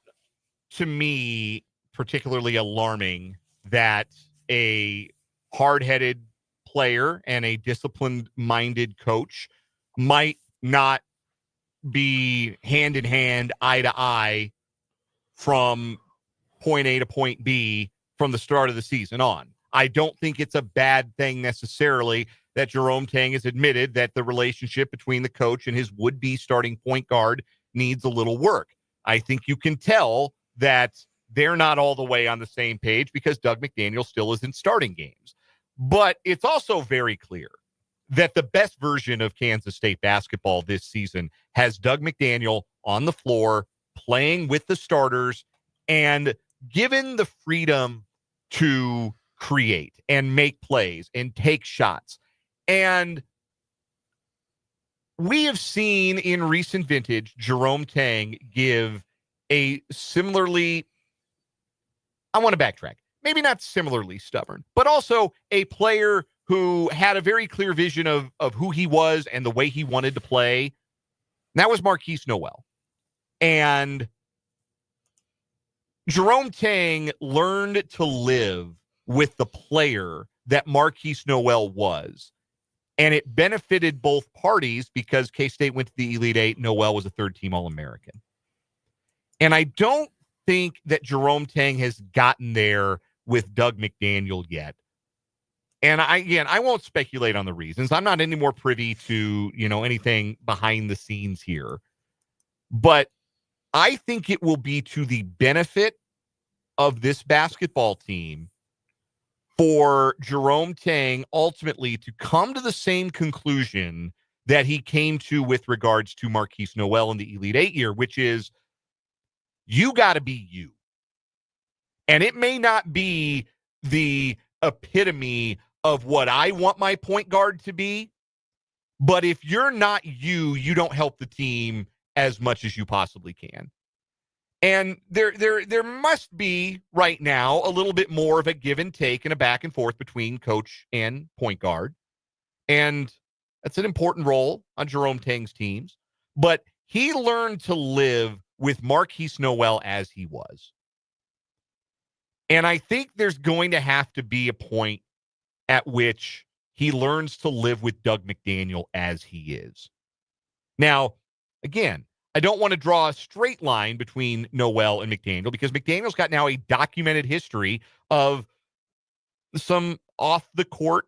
Speaker 1: to me, particularly alarming that a hard-headed player and a disciplined-minded coach might not be hand-in-hand, eye-to-eye from point A to point B from the start of the season on. I don't think it's a bad thing necessarily that Jerome Tang has admitted that the relationship between the coach and his would-be starting point guard needs a little work. I think you can tell that they're not all the way on the same page because Doug McDaniel still isn't starting games. But it's also very clear that the best version of Kansas State basketball this season has Doug McDaniel on the floor, playing with the starters, and given the freedom to create and make plays and take shots. And we have seen in recent vintage Jerome Tang give a similarly, I want to backtrack, maybe not similarly stubborn, but also a player who had a very clear vision of who he was and the way he wanted to play. And that was Marquise Noel. And Jerome Tang learned to live with the player that Marquise Noel was. And it benefited both parties because K-State went to the Elite Eight. Noel was a third-team All-American. And I don't think that Jerome Tang has gotten there with Doug McDaniel yet. And I won't speculate on the reasons. I'm not any more privy to, anything behind the scenes here. But I think it will be to the benefit of this basketball team for Jerome Tang ultimately to come to the same conclusion that he came to with regards to Marquise Noel in the Elite Eight year, which is you got to be you. And it may not be the epitome of what I want my point guard to be, but if you're not you, you don't help the team as much as you possibly can. And there must be right now a little bit more of a give and take and a back and forth between coach and point guard. And That's an important role on Jerome Tang's teams. But he learned to live with Marquise Noel as he was. And I think there's going to have to be a point at which he learns to live with Doug McDaniel as he is. Now, again, I don't want to draw a straight line between Noel and McDaniel because McDaniel's got now a documented history of some off-the-court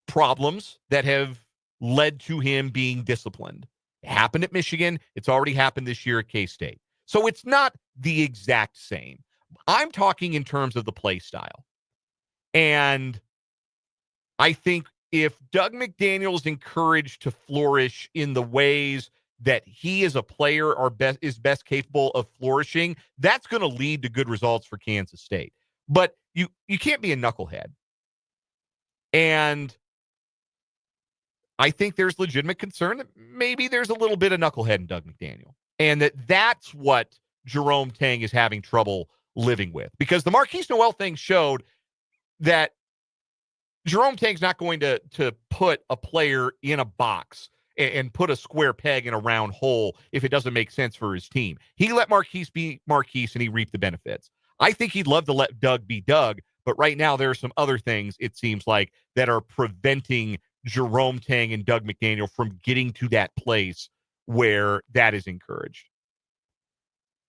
Speaker 1: problems that have led to him being disciplined. It happened at Michigan. It's already happened this year at K-State. So it's not the exact same. I'm talking in terms of the play style. And I think if Doug McDaniel is encouraged to flourish in the ways that he as a player is best capable of flourishing, that's going to lead to good results for Kansas State. But you can't be a knucklehead. And I think there's legitimate concern that maybe there's a little bit of knucklehead in Doug McDaniel. And that's what Jerome Tang is having trouble living with. Because the Marquise Noel thing showed that Jerome Tang's not going to put a player in a box and put a square peg in a round hole if it doesn't make sense for his team. He let Marquise be Marquise and he reaped the benefits. I think he'd love to let Doug be Doug, but right now there are some other things, it seems like, that are preventing Jerome Tang and Doug McDaniel from getting to that place where that is encouraged.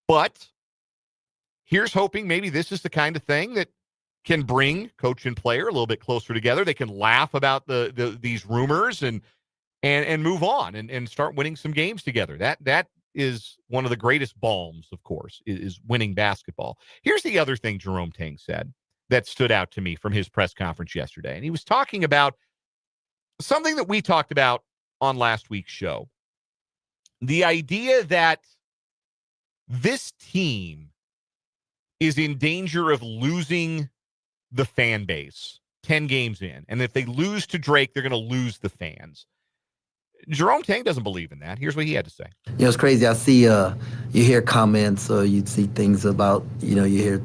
Speaker 1: But here's hoping maybe this is the kind of thing that can bring coach and player a little bit closer together. They can laugh about these rumors and move on and start winning some games together. That is one of the greatest balms, of course, is winning basketball. Here's the other thing Jerome Tang said that stood out to me from his press conference yesterday. And he was talking about something that we talked about on last week's show. The idea that this team is in danger of losing the fan base 10 games in. And if they lose to Drake, they're going to lose the fans. Jerome Tang doesn't believe in that. Here's what he had to say.
Speaker 8: It's crazy. I see, you hear comments or you'd see things about, you hear,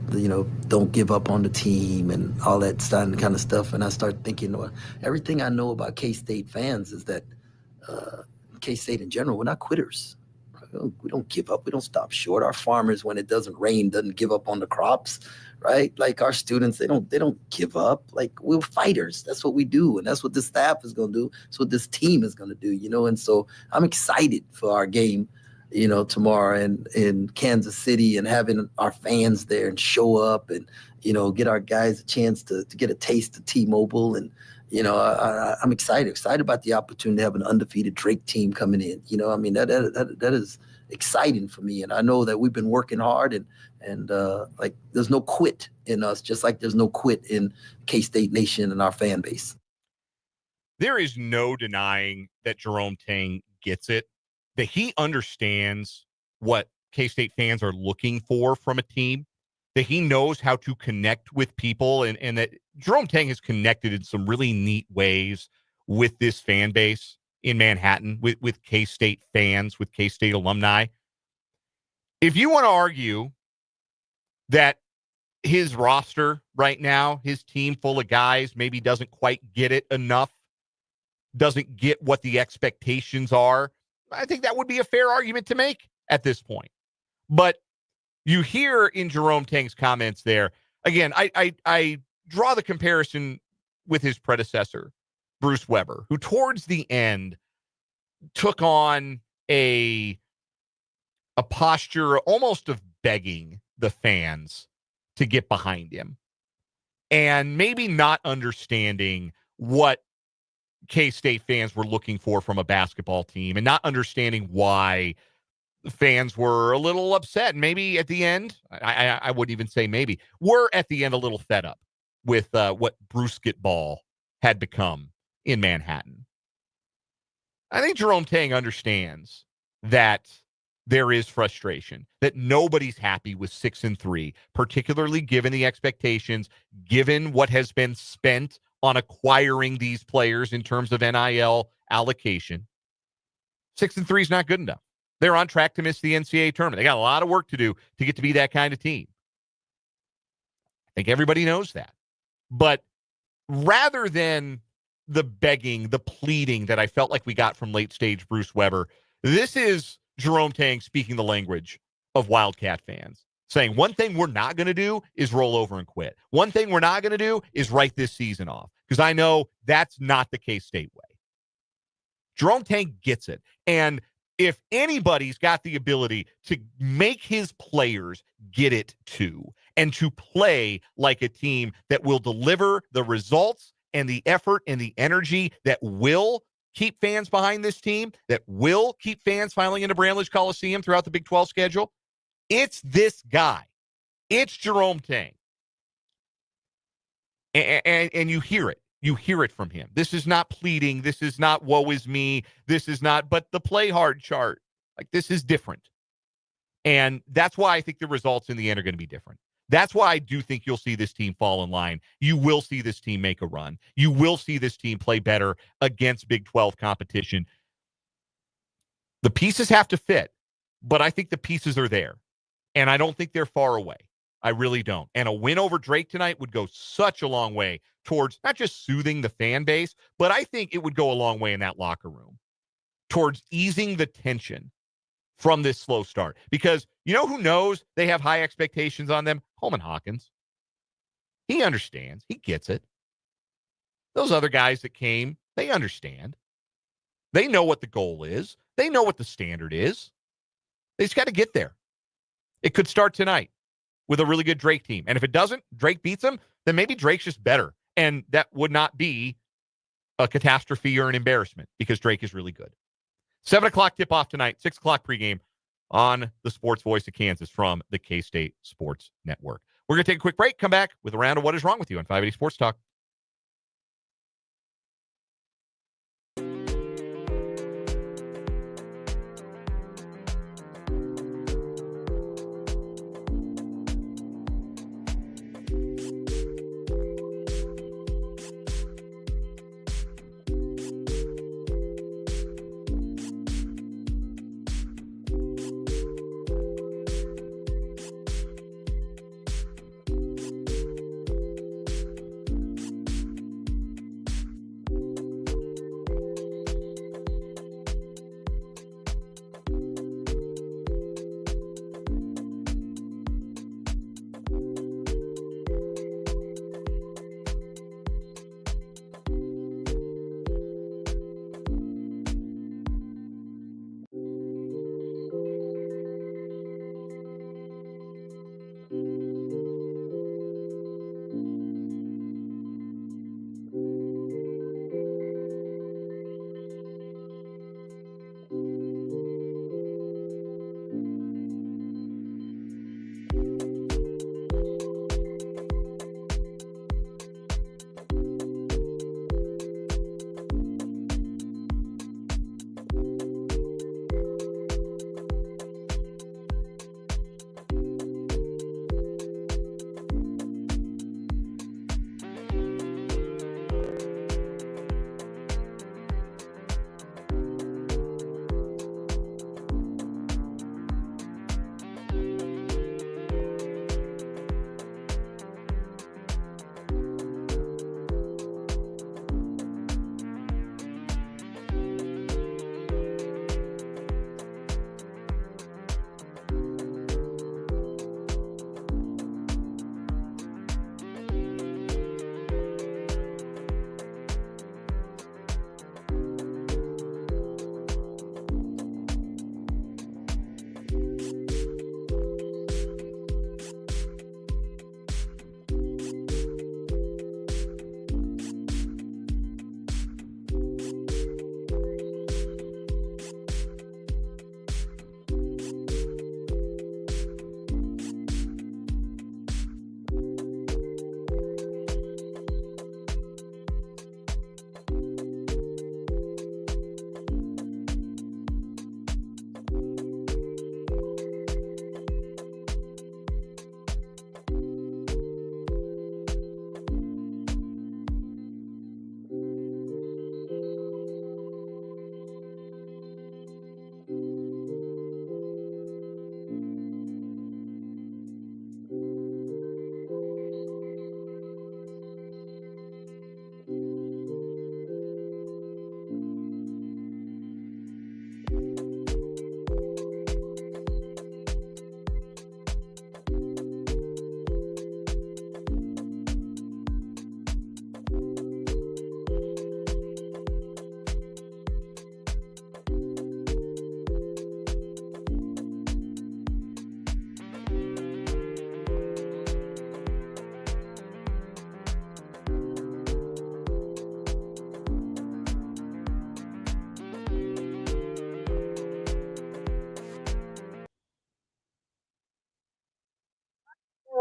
Speaker 8: don't give up on the team and all that kind of stuff. And I start thinking, well, everything I know about K-State fans is that K-State in general, we're not quitters. We don't give up. We don't stop short. Our farmers, when it doesn't rain, doesn't give up on the crops, right? Like our students, they don't give up. Like we're fighters. That's what we do. And that's what this staff is going to do. That's what this team is going to do, And so I'm excited for our game, tomorrow in Kansas City and having our fans there and show up and, get our guys a chance to get a taste of T-Mobile. And, I'm excited about the opportunity to have an undefeated Drake team coming in. That is exciting for me. And I know that we've been working hard and like there's no quit in us, just like there's no quit in K-State Nation and our fan base.
Speaker 1: There is no denying that Jerome Tang gets it, that he understands what K-State fans are looking for from a team, that he knows how to connect with people, and that Jerome Tang has connected in some really neat ways with this fan base in Manhattan, with K-State fans, with K-State alumni. If you want to argue that his roster right now, his team full of guys, maybe doesn't quite get it enough, doesn't get what the expectations are, I think that would be a fair argument to make at this point. But you hear in Jerome Tang's comments there, again, I draw the comparison with his predecessor, Bruce Weber, who towards the end took on a posture almost of begging the fans to get behind him and maybe not understanding what K-State fans were looking for from a basketball team and not understanding why fans were a little upset. And maybe at the end, I wouldn't even say maybe, were at the end a little fed up with what Brusketball had become in Manhattan. I think Jerome Tang understands that there is frustration, that nobody's happy with 6-3, particularly given the expectations, given what has been spent on acquiring these players in terms of NIL allocation. 6-3 is not good enough. They're on track to miss the NCAA tournament. They got a lot of work to do to get to be that kind of team. I think everybody knows that. But rather than the begging, the pleading that I felt like we got from late stage Bruce Weber. This is Jerome Tang speaking the language of Wildcat fans, saying one thing we're not going to do is roll over and quit. One thing we're not going to do is write this season off, because I know that's not the K-State way. Jerome Tang gets it. And if anybody's got the ability to make his players get it too, and to play like a team that will deliver the results and the effort and the energy that will keep fans behind this team, that will keep fans filing into Bramlage Coliseum throughout the Big 12 schedule, it's this guy. It's Jerome Tang. And you hear it. You hear it from him. This is not pleading. This is not woe is me. This is not, but the play hard chart. Like, this is different. And that's why I think the results in the end are going to be different. That's why I do think you'll see this team fall in line. You will see this team make a run. You will see this team play better against Big 12 competition. The pieces have to fit, but I think the pieces are there. And I don't think they're far away. I really don't. And a win over Drake tonight would go such a long way towards not just soothing the fan base, but I think it would go a long way in that locker room towards easing the tension from this slow start. Because you know who knows they have high expectations on them? Coleman Hawkins. He understands. He gets it. Those other guys that came, they understand. They know what the goal is. They know what the standard is. They just got to get there. It could start tonight with a really good Drake team. And if it doesn't, Drake beats them, then maybe Drake's just better. And that would not be a catastrophe or an embarrassment, because Drake is really good. 7 o'clock tip-off tonight, 6 o'clock pregame on the Sports Voice of Kansas from the K-State Sports Network. We're going to take a quick break, come back with a round of What Is Wrong With You on 580 Sports Talk.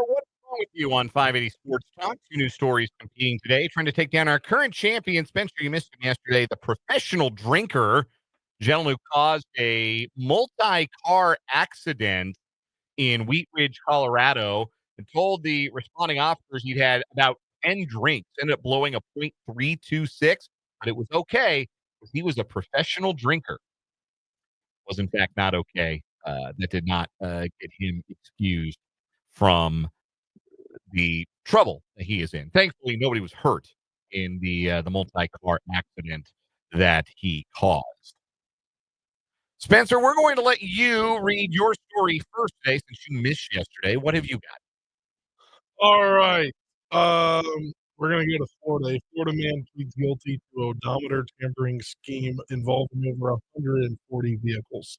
Speaker 1: What's wrong with you on 580 Sports Talk? Two new stories competing today, trying to take down our current champion. Spencer, you missed him yesterday. The professional drinker, gentleman who caused a multi-car accident in Wheat Ridge, Colorado, and told the responding officers he'd had about 10 drinks, ended up blowing a .326, but it was okay because he was a professional drinker. Was in fact not okay. That did not get him excused from the trouble that he is in. Thankfully, nobody was hurt in the multi-car accident that he caused. Spencer, we're going to let you read your story first today since you missed yesterday. What have you got?
Speaker 7: All right. We're going to go to Florida. A Florida man pleads guilty to odometer tampering scheme involving over 140 vehicles.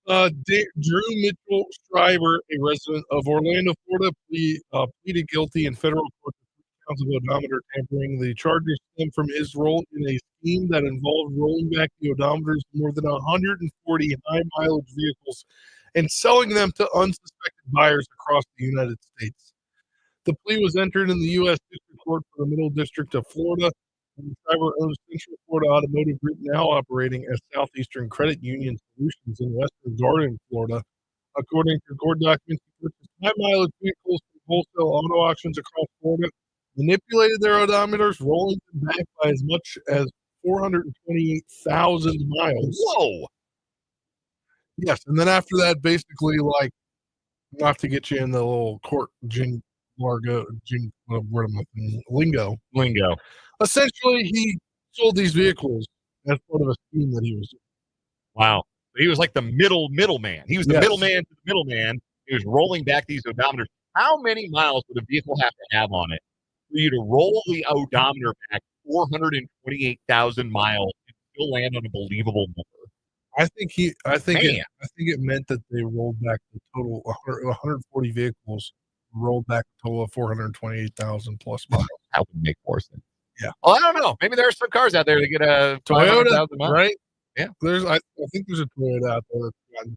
Speaker 7: Drew Mitchell Schreiber, a resident of Orlando, Florida, pleaded guilty in federal court to 3 counts of odometer tampering. The charges stem from his role in a scheme that involved rolling back the odometers of more than 140 high-mileage vehicles and selling them to unsuspected buyers across the United States. The plea was entered in the U.S. District Court for the Middle District of Florida. Schreiber owns Central Florida Automotive Group, now operating as Southeastern Credit Union Solutions in Western Garden, Florida. According to court documents, he purchased high-mileage vehicles from wholesale auto auctions across Florida, manipulated their odometers, rolling them back by as much as 428,000 miles.
Speaker 1: Whoa!
Speaker 7: Yes, and then after that, basically, like, not to get you in the little court lingo. Essentially, he sold these vehicles as part of a scheme that he was doing.
Speaker 1: Wow. He was like the middleman. He was the middleman to the middleman. He was rolling back these odometers. How many miles would a vehicle have to have on it for you to roll the odometer back 428,000 miles and still land on a believable number?
Speaker 7: I think it meant that they rolled back the total 140 vehicles, rolled back a total of 428,000 plus miles.
Speaker 1: That would make more sense.
Speaker 7: Yeah.
Speaker 1: Well, I don't know. Maybe there are some cars out there that get a
Speaker 7: Toyota,
Speaker 1: miles.
Speaker 7: right?
Speaker 1: Yeah.
Speaker 7: I think there's a Toyota out there that's gotten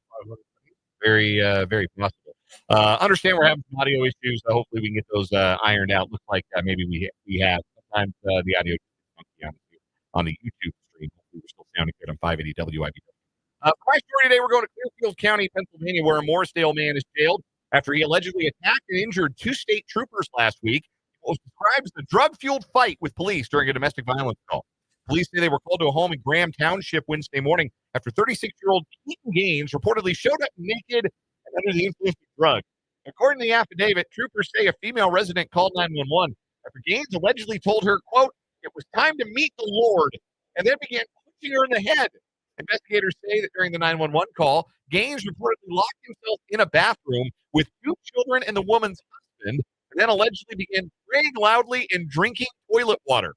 Speaker 7: 500.
Speaker 1: Very possible. Understand we're having some audio issues. Hopefully we can get those ironed out. Looks like maybe we have. Sometimes the audio on the YouTube stream. Hopefully we're still sounding good on 580 WIB. For my story today, we're going to Clearfield County, Pennsylvania, where a Morrisdale man is jailed after he allegedly attacked and injured 2 state troopers last week. It was described as a drug-fueled fight with police during a domestic violence call. Police say they were called to a home in Graham Township Wednesday morning after 36-year-old Keaton Gaines reportedly showed up naked and under the influence of drugs. According to the affidavit, troopers say a female resident called 911 after Gaines allegedly told her, quote, "It was time to meet the Lord," and then began punching her in the head. Investigators say that during the 911 call, Gaines reportedly locked himself in a bathroom with 2 children and the woman's husband, and then allegedly began praying loudly and drinking toilet water.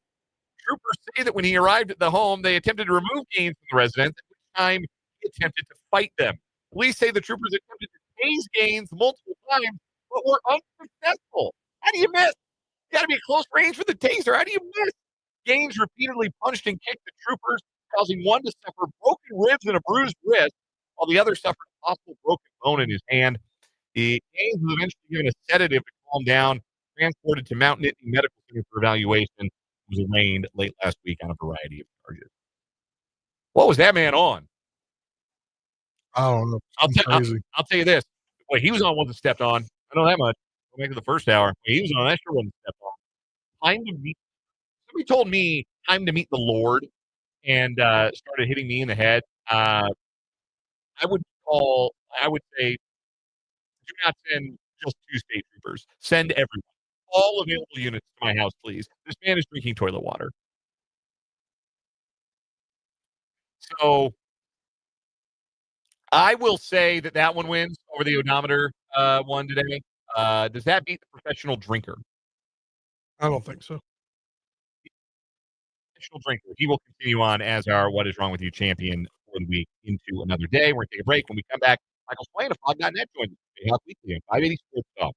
Speaker 1: Troopers say that when he arrived at the home, they attempted to remove Gaines from the residence, at which time he attempted to fight them. Police say the troopers attempted to tase Gaines multiple times, but were unsuccessful. How do you miss? You got to be close range for the taser. How do you miss? Gaines repeatedly punched and kicked the troopers, causing one to suffer broken ribs and a bruised wrist, while the other suffered a possible broken bone in his hand. Gaines was eventually given a sedative to calm down, transported to Mount Nittany Medical Center for evaluation. Was arraigned late last week on a variety of charges. What was that man on?
Speaker 7: I don't know.
Speaker 1: I'll tell you this. Wait, he was on one that stepped on. I know that much. Go back to the first hour. He was on that sure one that stepped on. Somebody told me time to meet the Lord and started hitting me in the head. I would say, do not send just 2 state troopers. Send everyone. All available units to my house, please. This man is drinking toilet water. So I will say that one wins over the odometer one today. Does that beat the professional drinker?
Speaker 7: I don't think so.
Speaker 1: Professional drinker. He will continue on as our What Is Wrong With You champion for the week into another day. We're going to take a break. When we come back, Michael Swain of Fog.net joins us. Jayhawk Weekly on 580 Sports Talk.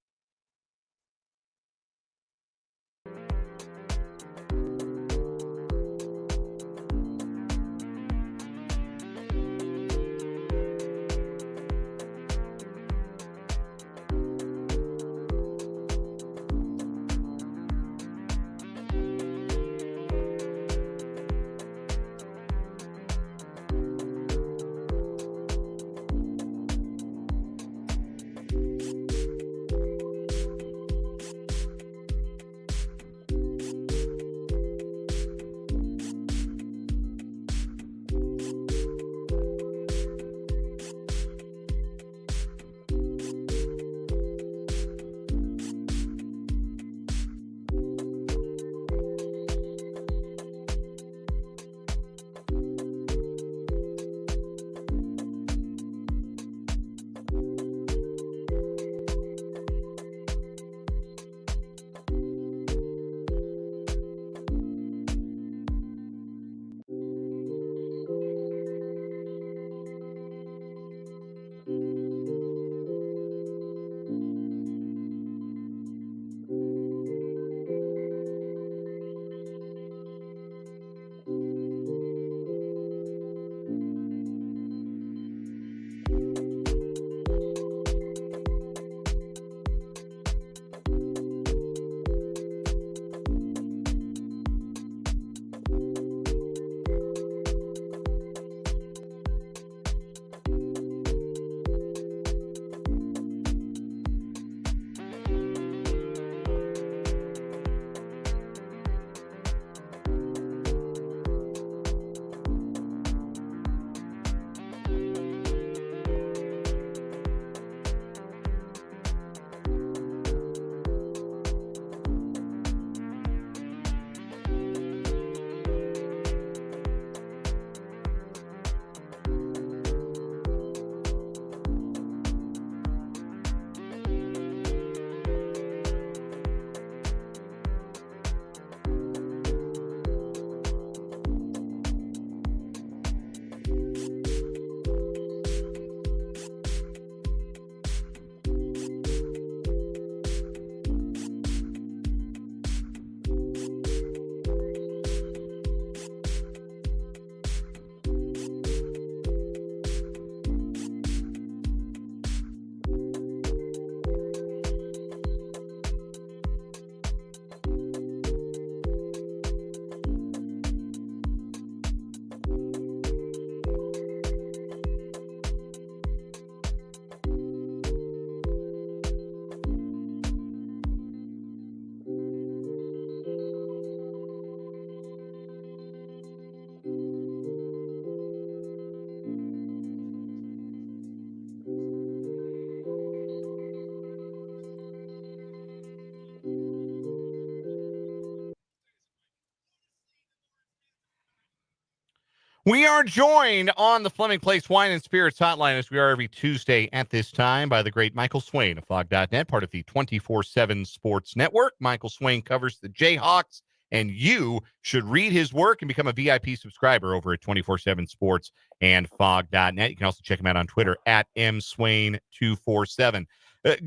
Speaker 1: We are joined on the Fleming Place Wine and Spirits Hotline, as we are every Tuesday at this time, by the great Michael Swain of Fog.net, part of the 24/7 Sports Network. Michael Swain covers the Jayhawks, and you should read his work and become a VIP subscriber over at 24/7 Sports and Fog.net. You can also check him out on Twitter at mswain247.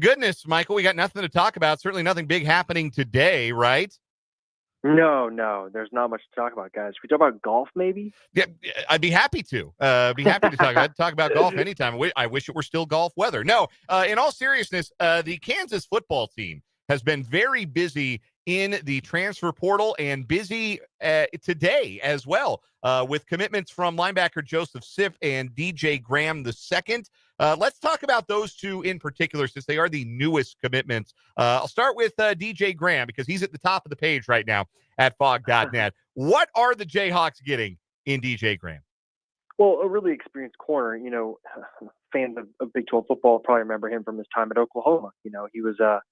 Speaker 1: Goodness, Michael, we got nothing to talk about. Certainly nothing big happening today, right?
Speaker 9: No, there's not much to talk about, guys. We talk about golf, maybe?
Speaker 1: Yeah, I'd be happy to. Talk about golf anytime. I wish it were still golf weather. No, in all seriousness, the Kansas football team has been very busy in the transfer portal and busy today as well with commitments from linebacker Joseph Sipp and DJ Graham II. Let's talk about those two in particular, since they are the newest commitments. I'll start with DJ Graham, because he's at the top of the page right now at Fog.net. What are the Jayhawks getting in DJ Graham?
Speaker 9: Well, a really experienced corner. Fans of Big 12 football probably remember him from his time at Oklahoma. He was a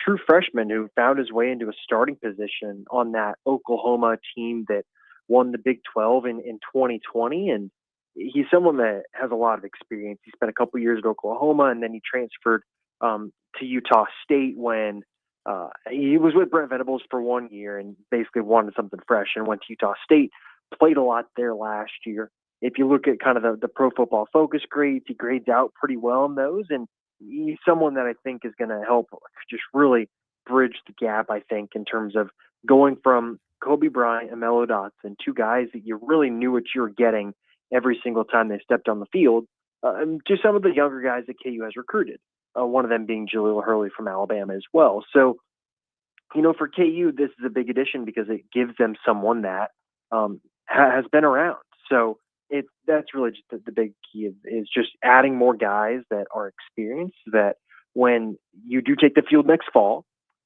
Speaker 9: true freshman who found his way into a starting position on that Oklahoma team that won the Big 12 in 2020. And he's someone that has a lot of experience. He spent a couple years at Oklahoma, and then he transferred to Utah State when he was with Brent Venables for 1 year and basically wanted something fresh, and went to Utah State, played a lot there last year. If you look at kind of the Pro Football Focus grades, he grades out pretty well in those, and he's someone that I think is going to help just really bridge the gap, I think, in terms of going from Kobe Bryant and Melo Dotson, two guys that you really knew what you were getting every single time they stepped on the field, to some of the younger guys that KU has recruited, one of them being Jaleel Hurley from Alabama as well. So, for KU, this is a big addition because it gives them someone that has been around. So that's really just the big key is just adding more guys that are experienced, that when you do take the field next fall,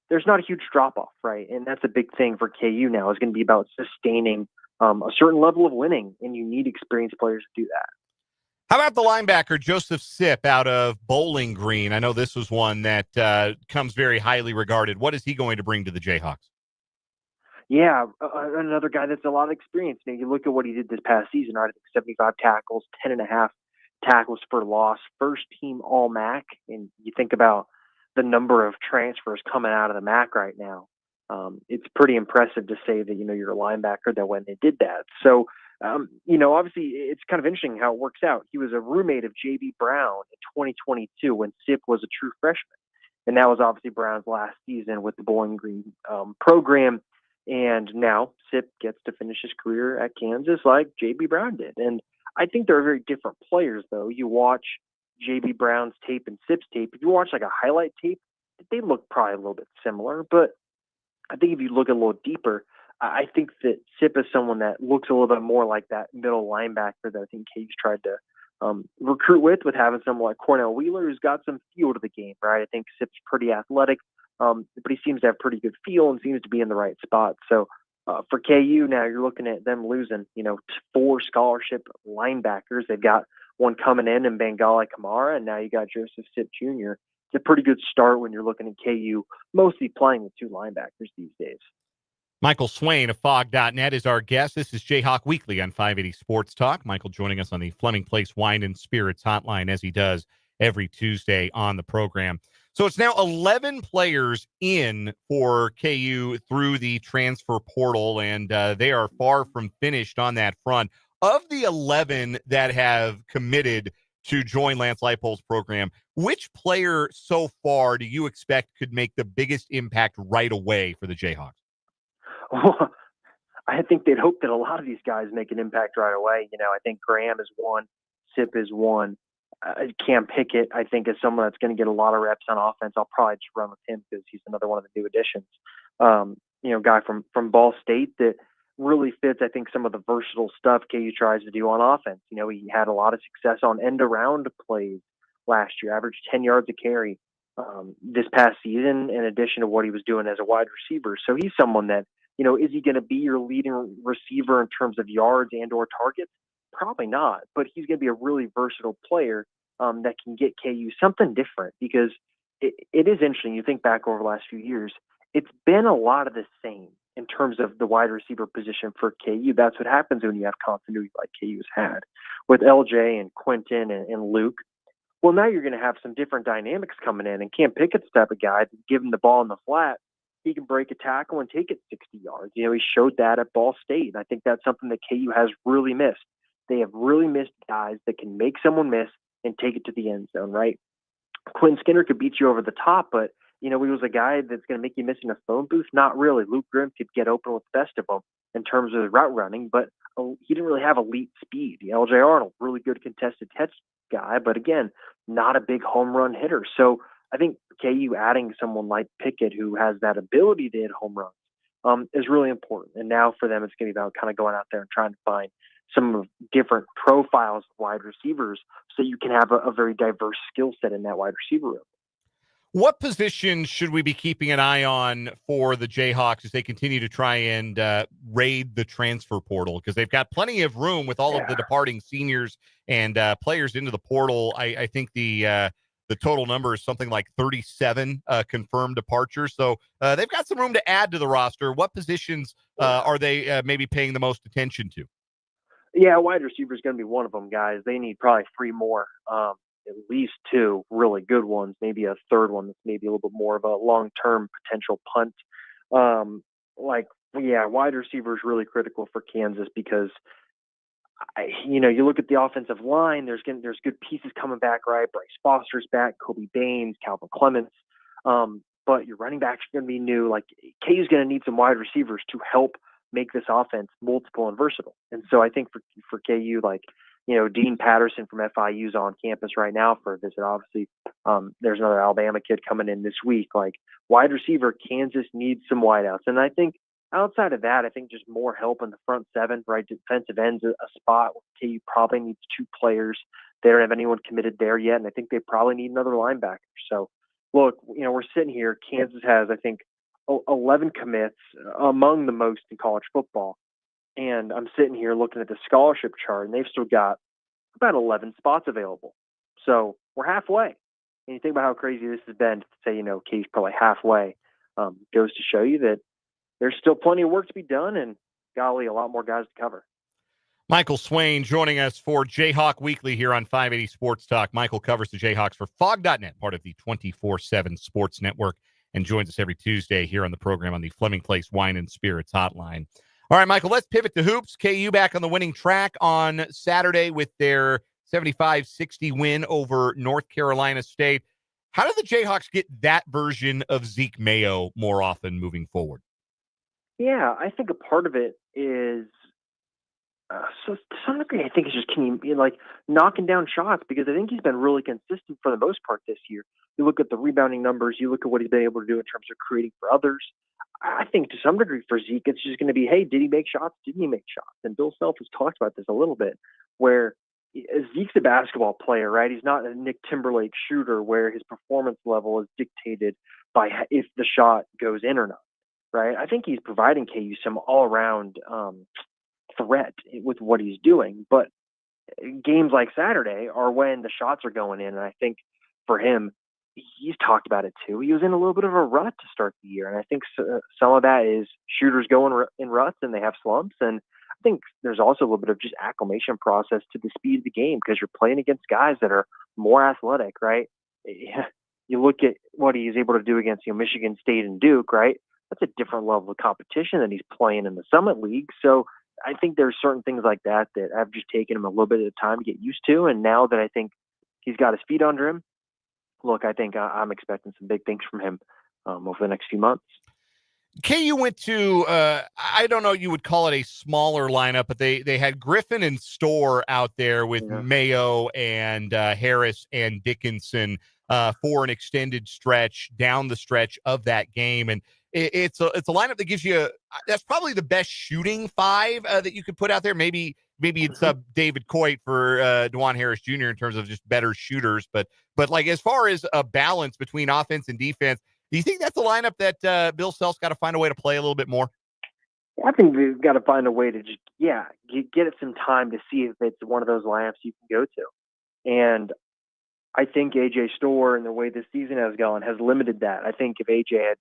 Speaker 9: there's not a huge drop-off, right? And that's a big thing for KU now, is going to be about sustaining a certain level of winning, and you need experienced players to do that.
Speaker 1: How about the linebacker Joseph Sipp out of Bowling Green? I know this was one that comes very highly regarded. What is he going to bring to the Jayhawks?
Speaker 9: Yeah, another guy that's a lot of experience. You look at what he did this past season, right? I think 75 tackles, 10.5 tackles for loss, first team All MAC. And you think about the number of transfers coming out of the MAC right now. It's pretty impressive to say that, you're a linebacker that when they did that. So, obviously it's kind of interesting how it works out. He was a roommate of J.B. Brown in 2022 when Sipp was a true freshman. And that was obviously Brown's last season with the Bowling Green program. And now Sipp gets to finish his career at Kansas like J.B. Brown did. And I think they're very different players, though. You watch J.B. Brown's tape and Sipp's tape. If you watch like a highlight tape, they look probably a little bit similar. But I think if you look a little deeper, I think that Sipp is someone that looks a little bit more like that middle linebacker that I think KU's tried to recruit with having someone like Cornell Wheeler, who's got some feel to the game, right? I think Sipp's pretty athletic. But he seems to have pretty good feel and seems to be in the right spot. So for KU now, you're looking at them losing, 4 scholarship linebackers. They've got one coming in Bengali Kamara, and now you got Joseph Sipp Jr. It's a pretty good start when you're looking at KU mostly playing with 2 linebackers these days.
Speaker 1: Michael Swain of Fog.net is our guest. This is Jayhawk Weekly on 580 Sports Talk. Michael joining us on the Fleming Place Wine and Spirits Hotline, as he does every Tuesday on the program. So it's now 11 players in for KU through the transfer portal, and they are far from finished on that front. Of the 11 that have committed to join Lance Leipold's program, which player so far do you expect could make the biggest impact right away for the Jayhawks?
Speaker 9: Well, I think they'd hope that a lot of these guys make an impact right away. I think Graham is one, Sipp is one. Cam Pickett, I think, is someone that's going to get a lot of reps on offense. I'll probably just run with him because he's another one of the new additions. Guy from Ball State that really fits, I think, some of the versatile stuff KU tries to do on offense. He had a lot of success on end-around plays last year, averaged 10 yards a carry this past season, in addition to what he was doing as a wide receiver. So he's someone that, is he going to be your leading receiver in terms of yards and or targets? Probably not, but he's going to be a really versatile player that can get KU something different, because it is interesting. You think back over the last few years, it's been a lot of the same in terms of the wide receiver position for KU. That's what happens when you have continuity like KU's had with LJ and Quentin and Luke. Well, now you're going to have some different dynamics coming in, and Cam Pickett's the type of guy that give him the ball in the flat, he can break a tackle and take it 60 yards. You know, he showed that at Ball State. And I think that's something that KU has really missed. They have really missed guys that can make someone miss and take it to the end zone, right? Quentin Skinner could beat you over the top, but, you know, he was a guy that's going to make you miss in a phone booth. Not really. Luke Grimm could get open with the best of them in terms of the route running, but he didn't really have elite speed. LJ Arnold, really good contested catch guy, but again, not a big home run hitter. So I think KU adding someone like Pickett who has that ability to hit home runs is really important. And now for them, it's going to be about kind of going out there and trying to find some of different profiles of wide receivers so you can have a very diverse skill set in that wide receiver room.
Speaker 1: What position should we be keeping an eye on for the Jayhawks as they continue to try and raid the transfer portal? Because they've got plenty of room with all of the departing seniors and players into the portal. I think the total number is something like 37 confirmed departures. So they've got some room to add to the roster. What positions are they maybe paying the most attention to?
Speaker 9: Yeah, wide receiver is going to be one of them, guys. They need probably 3 more. At least 2 really good ones, maybe a third one that's maybe a little bit more of a long-term potential punt. Wide receiver is really critical for Kansas because, you look at the offensive line, there's good pieces coming back, right? Bryce Foster's back, Kobe Baines, Calvin Clements. But your running backs are going to be new. Like, KU's going to need some wide receivers to help make this offense multiple and versatile. And so I think for KU, Dean Patterson from FIU is on campus right now for a visit. Obviously, there's another Alabama kid coming in this week. Like, wide receiver, Kansas needs some wideouts. And I think outside of that, I think just more help in the front 7, right? Defensive end's a spot where KU probably needs 2 players. They don't have anyone committed there yet, and I think they probably need another linebacker. So, look, we're sitting here. Kansas has, I think, 11 commits, among the most in college football. And I'm sitting here looking at the scholarship chart, and they've still got about 11 spots available. So we're halfway. And you think about how crazy this has been to say, KU's probably halfway. Goes to show you that there's still plenty of work to be done, and golly, a lot more guys to cover.
Speaker 1: Michael Swain joining us for Jayhawk Weekly here on 580 Sports Talk. Michael covers the Jayhawks for Fog.net, part of the 24/7 Sports Network, and joins us every Tuesday here on the program on the Fleming Place Wine and Spirits Hotline. All right, Michael, let's pivot to hoops. KU back on the winning track on Saturday with their 75-60 win over North Carolina State. How do the Jayhawks get that version of Zeke Mayo more often moving forward?
Speaker 9: Yeah, I think a part of it is, so to some degree, I think it's just knocking down shots, because I think he's been really consistent for the most part this year. You look at the rebounding numbers, you look at what he's been able to do in terms of creating for others. I think to some degree for Zeke, it's just going to be, hey, did he make shots? Didn't he make shots? And Bill Self has talked about this a little bit, where Zeke's a basketball player, right? He's not a Nick Timberlake shooter where his performance level is dictated by if the shot goes in or not, right? I think he's providing KU some all-around threat with what he's doing. But games like Saturday are when the shots are going in, and I think for him, he's talked about it too. He was in a little bit of a rut to start the year, and I think some of that is shooters going in ruts and they have slumps. And I think there's also a little bit of just acclimation process to the speed of the game, because you're playing against guys that are more athletic, right? You look at what he's able to do against Michigan State and Duke, right? That's a different level of competition than he's playing in the Summit League. So I think there's certain things like that have just taken him a little bit of time to get used to. And now that I think he's got his feet under him, look, I think I'm expecting some big things from him over the next few months.
Speaker 1: KU went to, I don't know, you would call it a smaller lineup, but they had Griffin and Storr out there with Mayo and Harris and Dickinson for an extended stretch down the stretch of that game. And it's a lineup that gives you that's probably the best shooting 5 that you could put out there. Maybe you'd sub David Coit for DeJuan Harris Jr. in terms of just better shooters. But like, as far as a balance between offense and defense, do you think that's a lineup that Bill Self's got to find a way to play a little bit more?
Speaker 9: I think we've got to find a way to just, get it some time to see if it's one of those lineups you can go to. And I think AJ Storr and the way this season has gone has limited that. I think if AJ had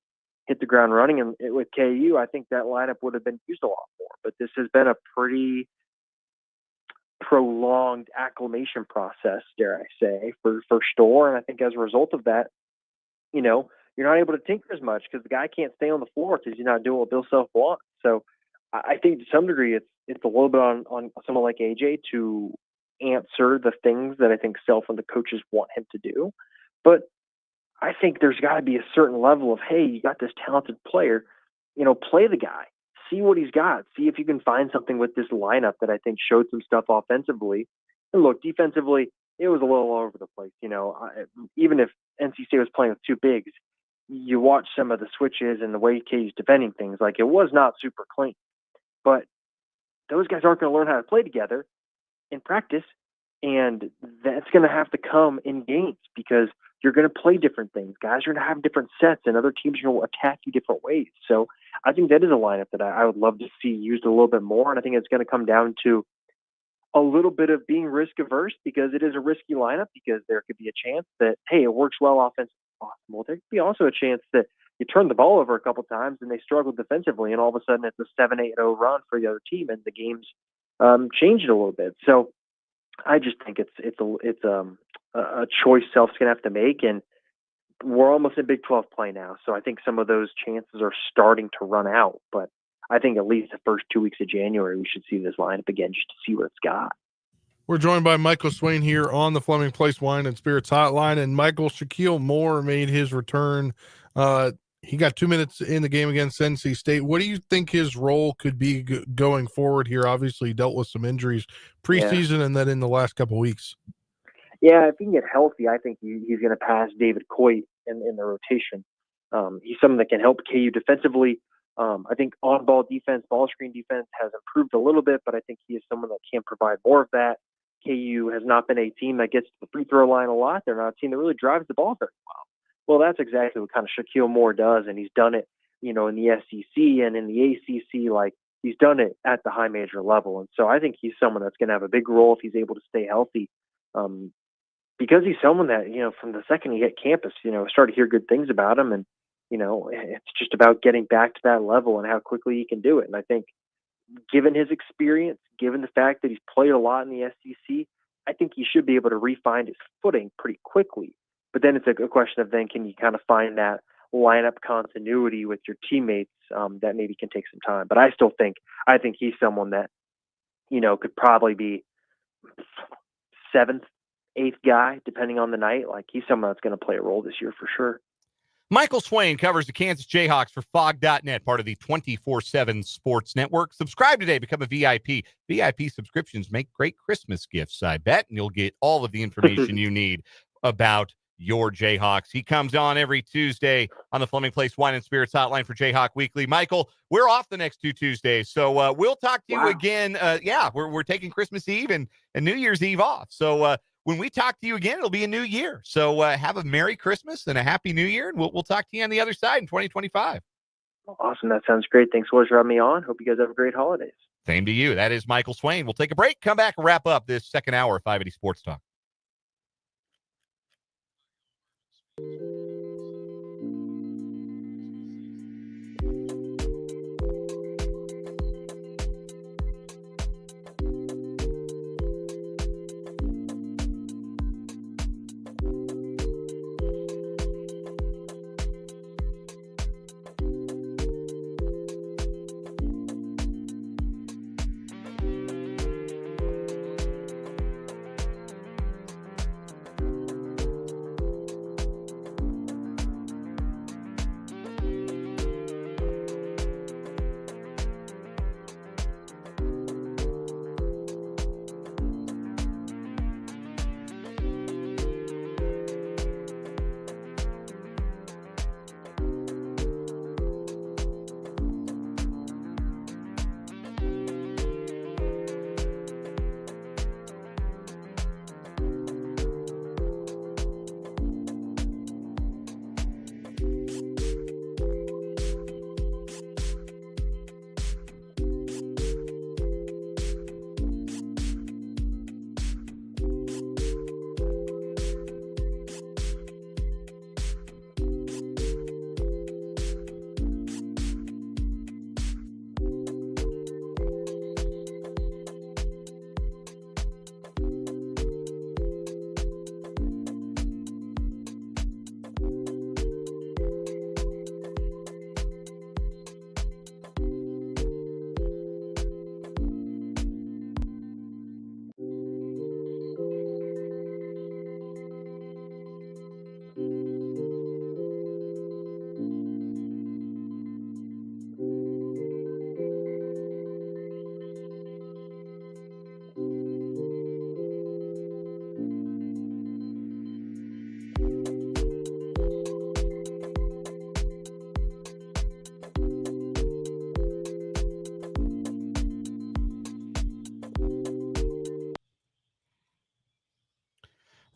Speaker 9: hit the ground running. And with KU, I think that lineup would have been used a lot more. But this has been a pretty prolonged acclimation process, dare I say, for Storr. And I think as a result of that, you know, you're not able to tinker as much because the guy can't stay on the floor because he's not doing what Bill Self wants. So I think to some degree it's a little bit on someone like AJ to answer the things that I think Self and the coaches want him to do. But I think there's got to be a certain level of, hey, you got this talented player, you know, play the guy, see what he's got, see if you can find something with this lineup that I think showed some stuff offensively. And look, defensively, it was a little all over the place. You know, even if NC State was playing with two bigs, you watch some of the switches and the way KU's defending things, like it was not super clean. But those guys aren't going to learn how to play together in practice, and that's going to have to come in games because you're going to play different things. Guys are going to have different sets, and other teams are going to attack you different ways. So I think that is a lineup that I would love to see used a little bit more, and I think it's going to come down to a little bit of being risk-averse because it is a risky lineup because there could be a chance that, hey, it works well offensively. Well, there could be also a chance that you turn the ball over a couple times and they struggle defensively, and all of a sudden it's a 7-8-0 run for the other team, and the game's changed a little bit. So I just think it's a choice Self's gonna have to make, and we're almost in Big 12 play now, so I think some of those chances are starting to run out. But I think at least the first 2 weeks of January we should see this lineup again just to see what it's got.
Speaker 7: We're joined by Michael Swain here on the Fleming Place Wine and Spirits Hotline, and Michael, Shaquille Moore made his return. He got 2 minutes in the game against NC State. What do you think his role could be going forward here? Obviously, he dealt with some injuries preseason and then in the last couple of weeks.
Speaker 9: Yeah, if he can get healthy, I think he's going to pass David Coit in the rotation. He's someone that can help KU defensively. I think on-ball defense, ball screen defense has improved a little bit, but I think he is someone that can provide more of that. KU has not been a team that gets to the free throw line a lot. They're not a team that really drives the ball very well. Well, that's exactly what kind of Shaquille Moore does, and he's done it, you know, in the SEC and in the ACC. Like, he's done it at the high major level, and so I think he's someone that's going to have a big role if he's able to stay healthy, because he's someone that, you know, from the second he hit campus, you know, started to hear good things about him, and you know, it's just about getting back to that level and how quickly he can do it. And I think, given his experience, given the fact that he's played a lot in the SEC, I think he should be able to re-find his footing pretty quickly. But then it's a question of then can you kind of find that lineup continuity with your teammates that maybe can take some time. But I think he's someone that, you know, could probably be 7th, 8th guy, depending on the night. Like, he's someone that's going to play a role this year for sure.
Speaker 1: Michael Swain covers the Kansas Jayhawks for Fog.net, part of the 24/7 Sports Network. Subscribe today, become a VIP. VIP subscriptions make great Christmas gifts, I bet, and you'll get all of the information you need about your Jayhawks. He comes on every Tuesday on the Fleming Place Wine and Spirits Hotline for Jayhawk Weekly. Michael, we're off the next 2 Tuesdays, so we'll talk to you again. We're taking Christmas Eve and New Year's Eve off, so when we talk to you again, it'll be a new year. So have a Merry Christmas and a Happy New Year, and we'll talk to you on the other side in 2025.
Speaker 9: Awesome. That sounds great. Thanks so much for having me on. Hope you guys have a great holidays.
Speaker 1: Same to you. That is Michael Swain. We'll take a break, come back, and wrap up this second hour of 580 Sports Talk.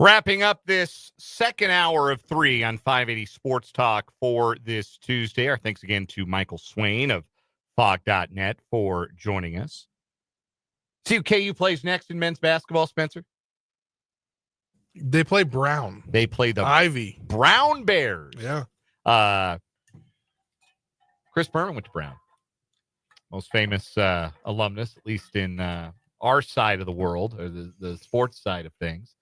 Speaker 1: Wrapping up this second hour of 3 on 580 Sports Talk for this Tuesday. Our thanks again to Michael Swain of Fog.net for joining us. See who KU plays next in men's basketball, Spencer?
Speaker 7: They play Brown.
Speaker 1: They play the
Speaker 7: Ivy.
Speaker 1: Brown Bears.
Speaker 7: Yeah.
Speaker 1: Chris Berman went to Brown. Most famous alumnus, at least in our side of the world, or the sports side of things.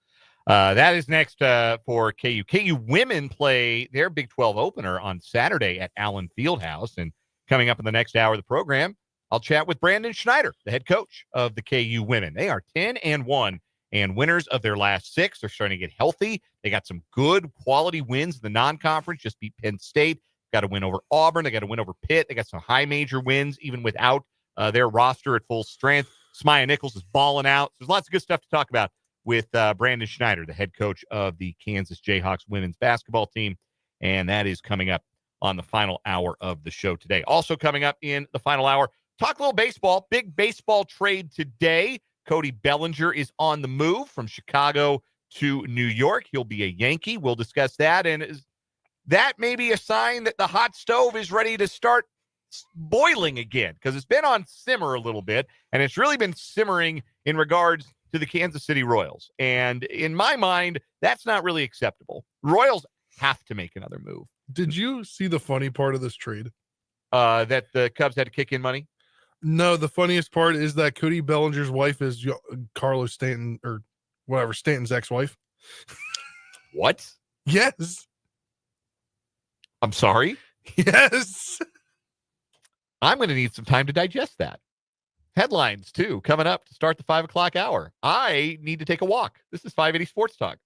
Speaker 1: That is next for KU. KU women play their Big 12 opener on Saturday at Allen Fieldhouse. And coming up in the next hour of the program, I'll chat with Brandon Schneider, the head coach of the KU women. They are 10-1 and winners of their last 6. They're starting to get healthy. They got some good quality wins in the non-conference, just beat Penn State. Got to win over Auburn. They got to win over Pitt. They got some high major wins, even without their roster at full strength. Smaya Nichols is balling out. There's lots of good stuff to talk about with Brandon Schneider, the head coach of the Kansas Jayhawks women's basketball team. And that is coming up on the final hour of the show today. Also coming up in the final hour, talk a little baseball. Big baseball trade today. Cody Bellinger is on the move from Chicago to New York. He'll be a Yankee. We'll discuss that. And is that may be a sign that the hot stove is ready to start boiling again, because it's been on simmer a little bit, and it's really been simmering in regards to the Kansas City Royals. And in my mind, that's not really acceptable. Royals have to make another move.
Speaker 7: Did you see the funny part of this trade?
Speaker 1: That the Cubs had to kick in money?
Speaker 7: No, the funniest part is that Cody Bellinger's wife is Carlos Stanton, or whatever, Stanton's ex-wife.
Speaker 1: What?
Speaker 7: Yes.
Speaker 1: I'm sorry?
Speaker 7: Yes.
Speaker 1: I'm going to need some time to digest that. Headlines, too, coming up to start the 5 o'clock hour. I need to take a walk. This is 580 Sports Talk.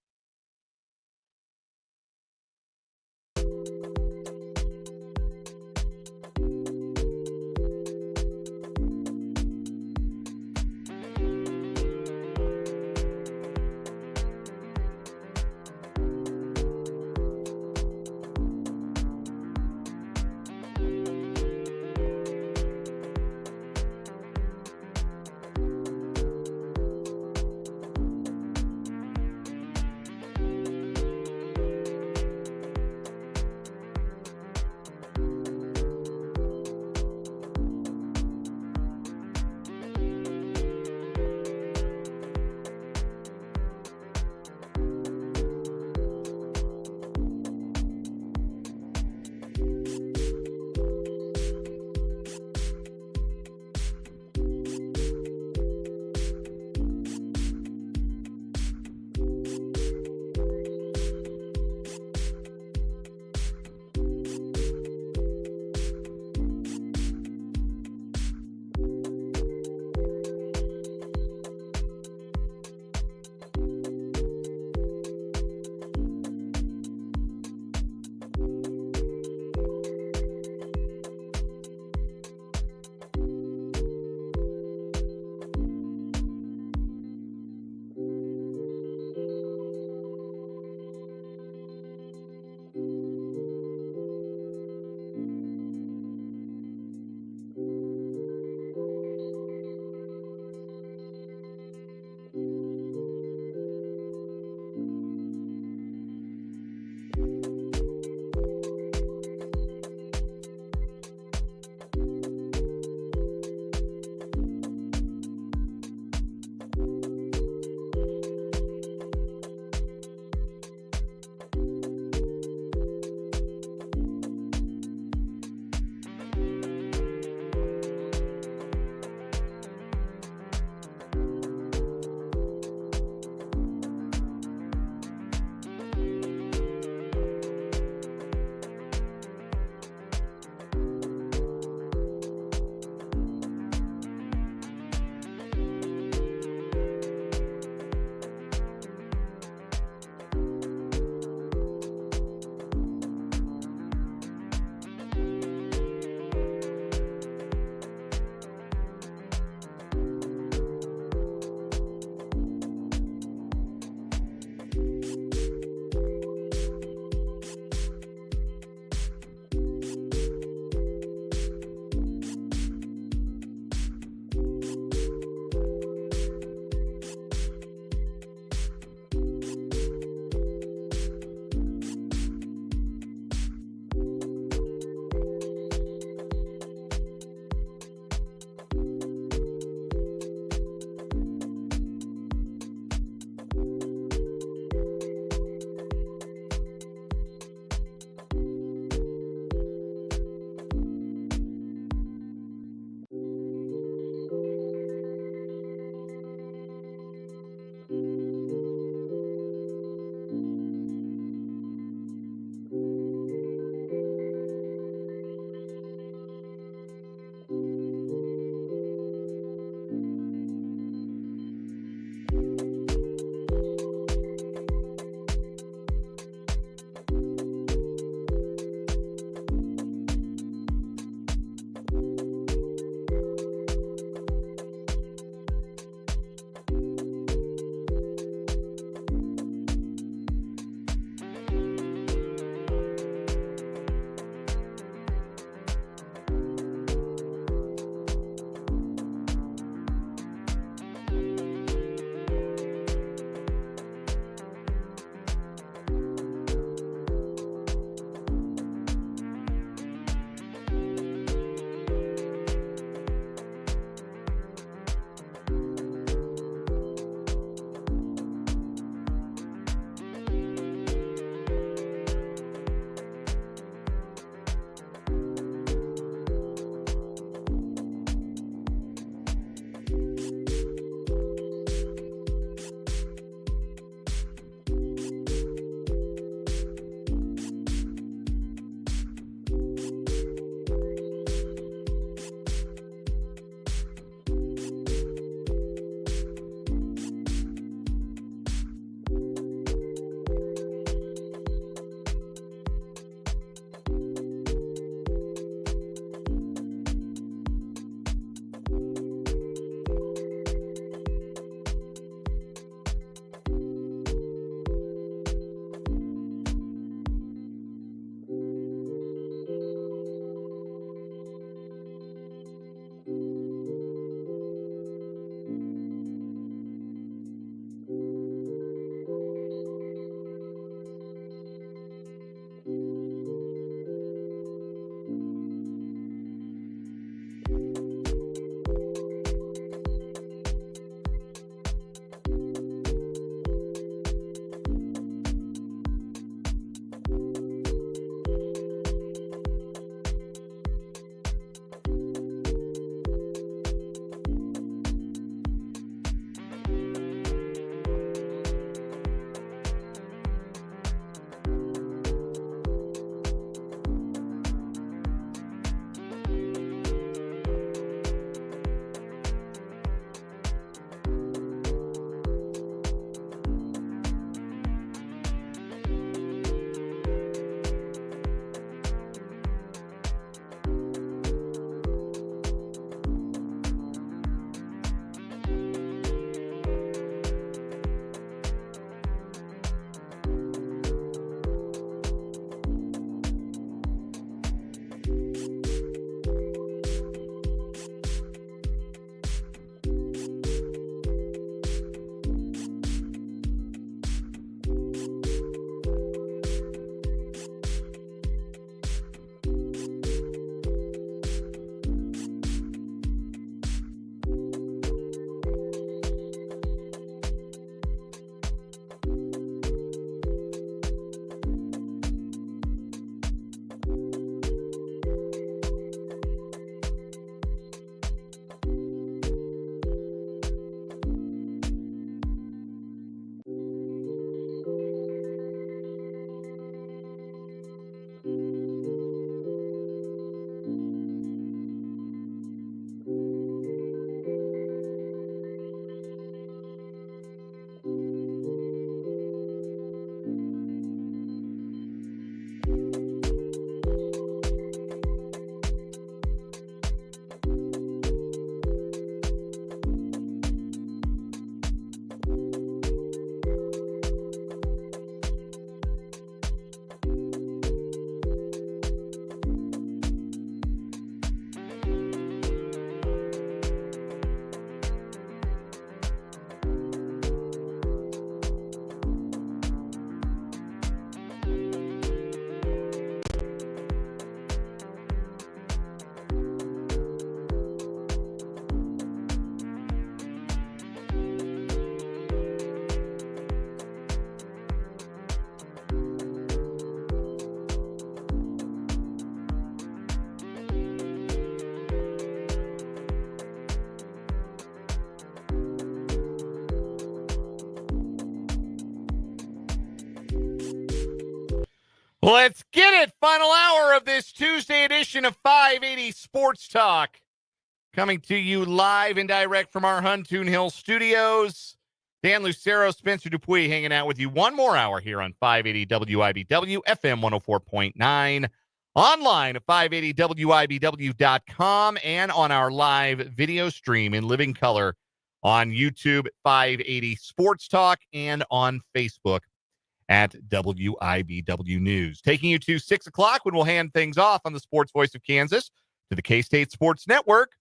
Speaker 1: Let's get it. Final hour of this Tuesday edition of 580 Sports Talk. Coming to you live and direct from our Huntoon Hill studios. Dan Lucero, Spencer Dupuis hanging out with you one more hour here on 580 WIBW, FM 104.9, online at 580WIBW.com, and on our live video stream in living color on YouTube at 580 Sports Talk and on Facebook at WIBW News. Taking you to 6 o'clock when we'll hand things off on the Sports Voice of Kansas to the K-State Sports Network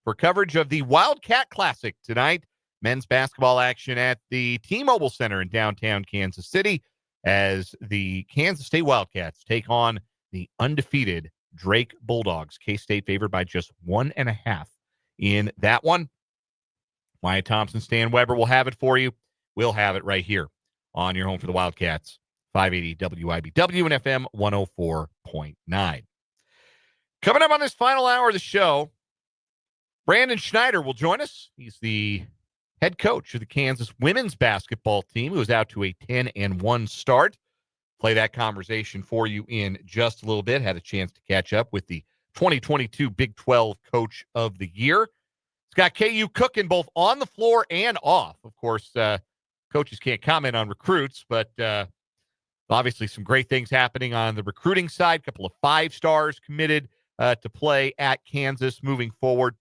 Speaker 1: for coverage of the Wildcat Classic tonight. Men's basketball action at the T-Mobile Center in downtown Kansas City as the Kansas State Wildcats take on the undefeated Drake Bulldogs. K-State favored by just 1.5 in that one. Wyatt Thompson, Stan Weber will have it for you. We'll have it right here on your home for the Wildcats, 580 WIBW and FM 104.9. Coming up on this final hour of the show, Brandon Schneider will join us. He's the head coach of the Kansas women's basketball team, who is out to a 10-1 start. Play that conversation for you in just a little bit. Had a chance to catch up with the 2022 Big 12 Coach of the Year. It's got KU cooking both on the floor and off. Of course, coaches can't comment on recruits, but obviously some great things happening on the recruiting side. A couple of 5-stars committed to play at Kansas moving forward.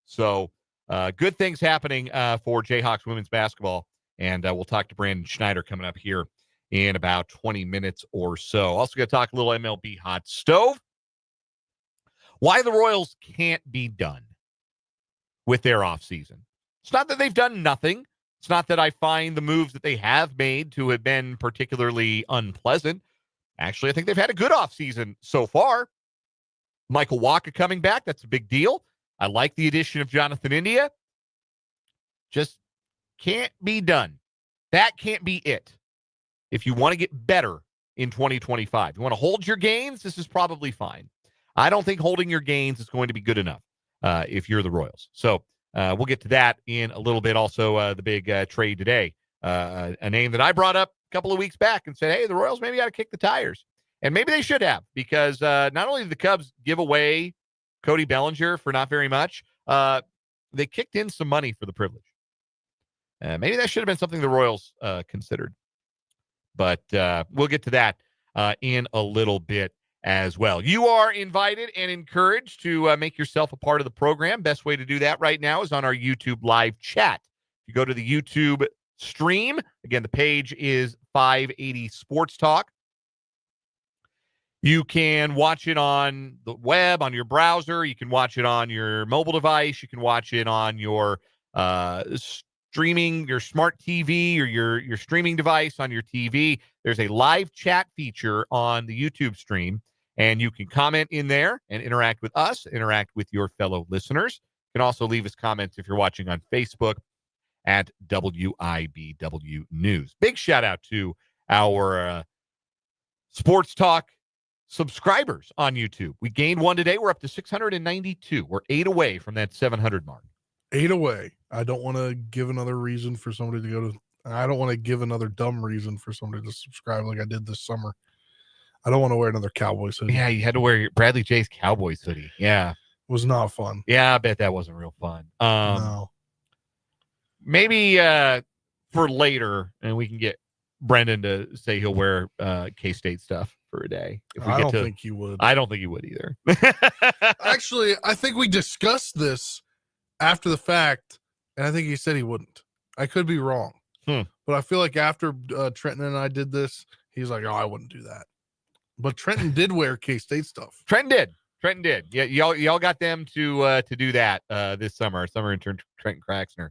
Speaker 1: So good things happening for Jayhawks women's basketball. And we'll talk to Brandon Schneider coming up here in about 20 minutes or so. Also going to talk a little MLB hot stove. Why the Royals can't be done with their offseason. It's not that they've done nothing. It's not that I find the moves that they have made to have been particularly unpleasant. Actually, I think they've had a good offseason so far. Michael Wacha coming back, that's a big deal. I like the addition of Jonathan India. Just can't be done. That can't be it. If you want to get better in 2025, you want to hold your gains, this is probably fine. I don't think holding your gains is going to be good enough if you're the Royals. So we'll get to that in a little bit. Also, the big trade today, a name that I brought up a couple of weeks back and said, hey, the Royals maybe got to kick the tires. And maybe they should have, because not only did the Cubs give away Cody Bellinger for not very much, they kicked in some money for the privilege. Maybe that should have been something the Royals considered. But we'll get to that in a little bit as well. You are invited and encouraged to make yourself a part of the program. Best way to do that right now is on our YouTube live chat. If you go to the YouTube stream, again, the page is 580 Sports Talk. You can watch it on the web, on your browser. You can watch it on your mobile device. You can watch it on your streaming, your smart TV, or your streaming device on your TV. There's a live chat feature on the YouTube stream, and you can comment in there and interact with us, interact with your fellow listeners. You can also leave us comments if you're watching on Facebook at WIBW News. Big shout out to our Sports Talk subscribers on YouTube. We gained one today. We're up to 692. We're 8 away from that 700 mark.
Speaker 7: 8 away. I don't want to give another reason for somebody to go to. I don't want to give another dumb reason for somebody to subscribe like I did this summer. I don't want to wear another Cowboys hoodie.
Speaker 1: Yeah, you had to wear your Bradley Jay's Cowboys hoodie. Yeah.
Speaker 7: It was not fun.
Speaker 1: Yeah, I bet that wasn't real fun.
Speaker 7: No.
Speaker 1: Maybe for later, and we can get Brendan to say he'll wear K-State stuff for a day.
Speaker 7: I don't think he would.
Speaker 1: I don't think he would either.
Speaker 7: Actually, I think we discussed this after the fact, and I think he said he wouldn't. I could be wrong. But I feel like after Trenton and I did this, he's like, oh, I wouldn't do that. But Trenton did wear K-State stuff.
Speaker 1: Trenton did. Yeah, y'all got them to do that this summer. Summer intern Trenton Craxner.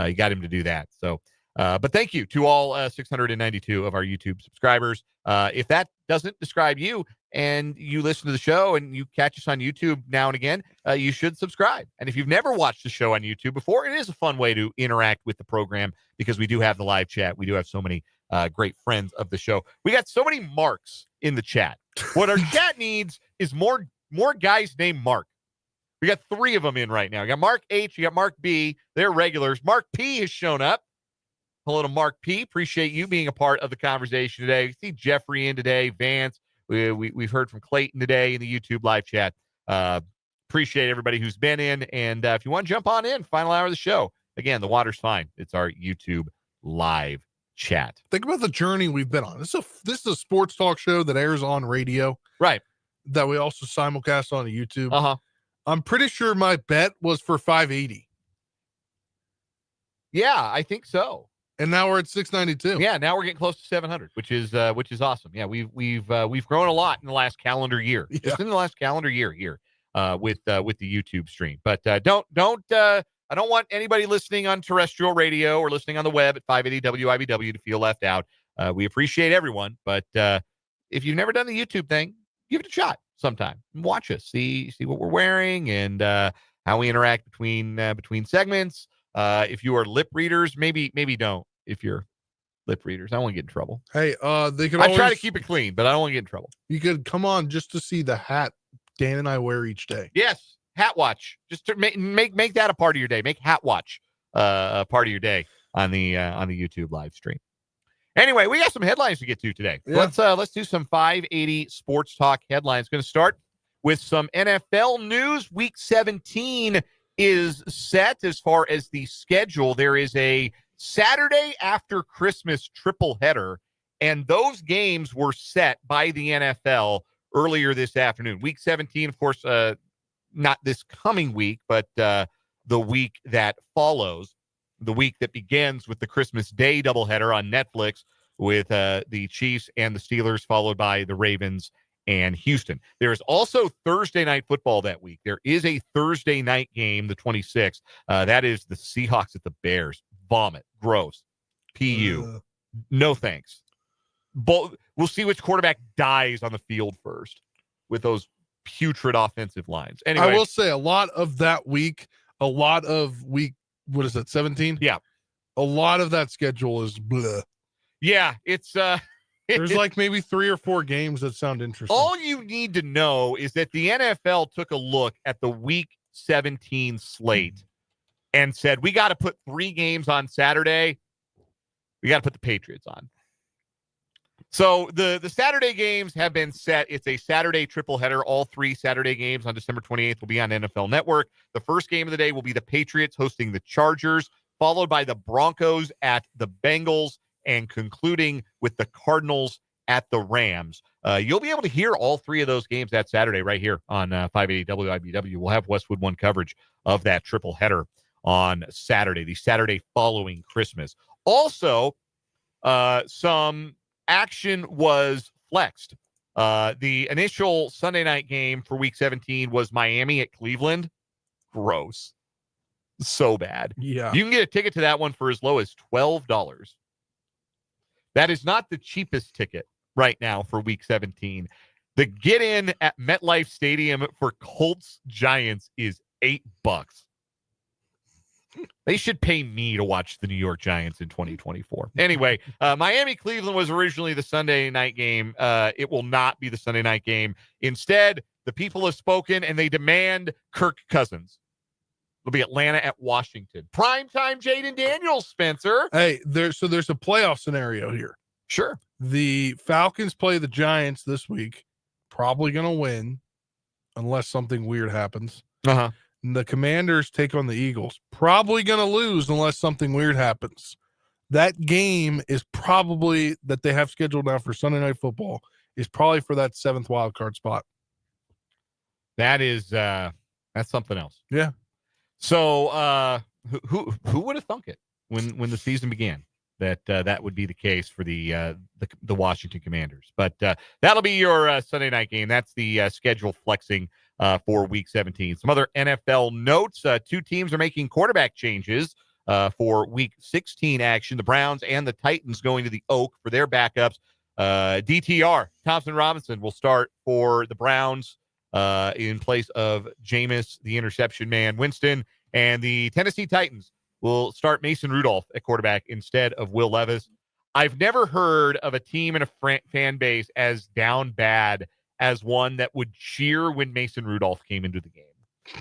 Speaker 1: You got him to do that. So, but thank you to all 692 of our YouTube subscribers. If that doesn't describe you and you listen to the show and you catch us on YouTube now and again, you should subscribe. And if you've never watched the show on YouTube before, it is a fun way to interact with the program because we do have the live chat. We do have so many great friends of the show. We got so many Marks in the chat. What our chat needs is more guys named Mark. We got 3 of them in right now. We got Mark H, you got Mark B. They're regulars. Mark P has shown up. Hello to Mark P. Appreciate you being a part of the conversation today. We see Jeffrey in today, Vance, We've heard from Clayton today in the YouTube live chat. Appreciate everybody who's been in. And if you want to jump on in, final hour of the show, again, the water's fine. It's our YouTube live chat.
Speaker 7: Think about the journey we've been on. This is a sports talk show that airs on radio,
Speaker 1: right?
Speaker 7: That we also simulcast on YouTube.
Speaker 1: Uh-huh.
Speaker 7: I'm pretty sure my bet was for 580.
Speaker 1: Yeah, I think so.
Speaker 7: And now we're at 692.
Speaker 1: Yeah, now we're getting close to 700, which is awesome. Yeah, we've grown a lot in the last calendar year.
Speaker 7: Yeah.
Speaker 1: Just in the last calendar year here with the YouTube stream. But I don't want anybody listening on terrestrial radio or listening on the web at 580 WIBW to feel left out. We appreciate everyone, but if you've never done the YouTube thing, give it a shot sometime. Watch us, see what we're wearing and how we interact between segments. If you are lip readers, maybe don't. If you're lip readers, I don't want to get in trouble.
Speaker 7: Hey, they could.
Speaker 1: I try to keep it clean, but I don't want to get in trouble.
Speaker 7: You could come on just to see the hat Dan and I wear each day.
Speaker 1: Yes, hat watch. Just to make that a part of your day. Make hat watch a part of your day on the YouTube live stream. Anyway, we got some headlines to get to today.
Speaker 7: Yeah.
Speaker 1: Let's do some 580 sports talk headlines. Going to start with some NFL news. Week 17 is set as far as the schedule. There is a Saturday after Christmas triple header, and those games were set by the NFL earlier this afternoon. Week 17, of course, not this coming week, but the week that follows, the week that begins with the Christmas Day doubleheader on Netflix with the Chiefs and the Steelers, followed by the Ravens and Houston. There is also Thursday night football that week. There is a Thursday night game, the 26th. That is the Seahawks at the Bears. Vomit. Gross. PU. No thanks. We'll see which quarterback dies on the field first with those putrid offensive lines. Anyway,
Speaker 7: I will say a lot of that week, what is it, 17?
Speaker 1: Yeah.
Speaker 7: A lot of that schedule is blah.
Speaker 1: Yeah, it's
Speaker 7: there's like maybe 3 or 4 games that sound interesting.
Speaker 1: All you need to know is that the NFL took a look at the week 17 slate and said, we got to put 3 games on Saturday. We got to put the Patriots on. So the Saturday games have been set. It's a Saturday triple header. All 3 Saturday games on December 28th will be on NFL Network. The first game of the day will be the Patriots hosting the Chargers, followed by the Broncos at the Bengals, and concluding with the Cardinals at the Rams. You'll be able to hear all 3 of those games that Saturday right here on 580 WIBW. We'll have Westwood One coverage of that triple header on Saturday, the Saturday following Christmas. Also, some action was flexed. The initial Sunday night game for week 17 was Miami at Cleveland. Gross. So bad.
Speaker 7: Yeah.
Speaker 1: You can get a ticket to that one for as low as $12. That is not the cheapest ticket right now for week 17. The get in at MetLife Stadium for Colts Giants is $8. They should pay me to watch the New York Giants in 2024. Anyway, Miami Cleveland was originally the Sunday night game. It will not be the Sunday night game. Instead, the people have spoken and they demand Kirk Cousins. It'll be Atlanta at Washington. Primetime Jaden Daniels, Spencer.
Speaker 7: Hey, there's a playoff scenario here.
Speaker 1: Sure.
Speaker 7: The Falcons play the Giants this week. Probably going to win unless something weird happens.
Speaker 1: Uh-huh.
Speaker 7: And the Commanders take on the Eagles. Probably going to lose unless something weird happens. That game is probably that they have scheduled now for Sunday Night Football is probably for that 7th wild card spot.
Speaker 1: That is that's something else.
Speaker 7: Yeah.
Speaker 1: So who would have thunk it when the season began that would be the case for the Washington Commanders? But that'll be your Sunday night game. That's the schedule flexing for week 17. Some other NFL notes. 2 teams are making quarterback changes for week 16 action. The Browns and the Titans going to the Oak for their backups. DTR, Thompson Robinson, will start for the Browns in place of Jameis, the interception man, Winston, and the Tennessee Titans will start Mason Rudolph at quarterback instead of Will Levis. I've never heard of a team and a fan base as down bad as one that would cheer when Mason Rudolph came into the game.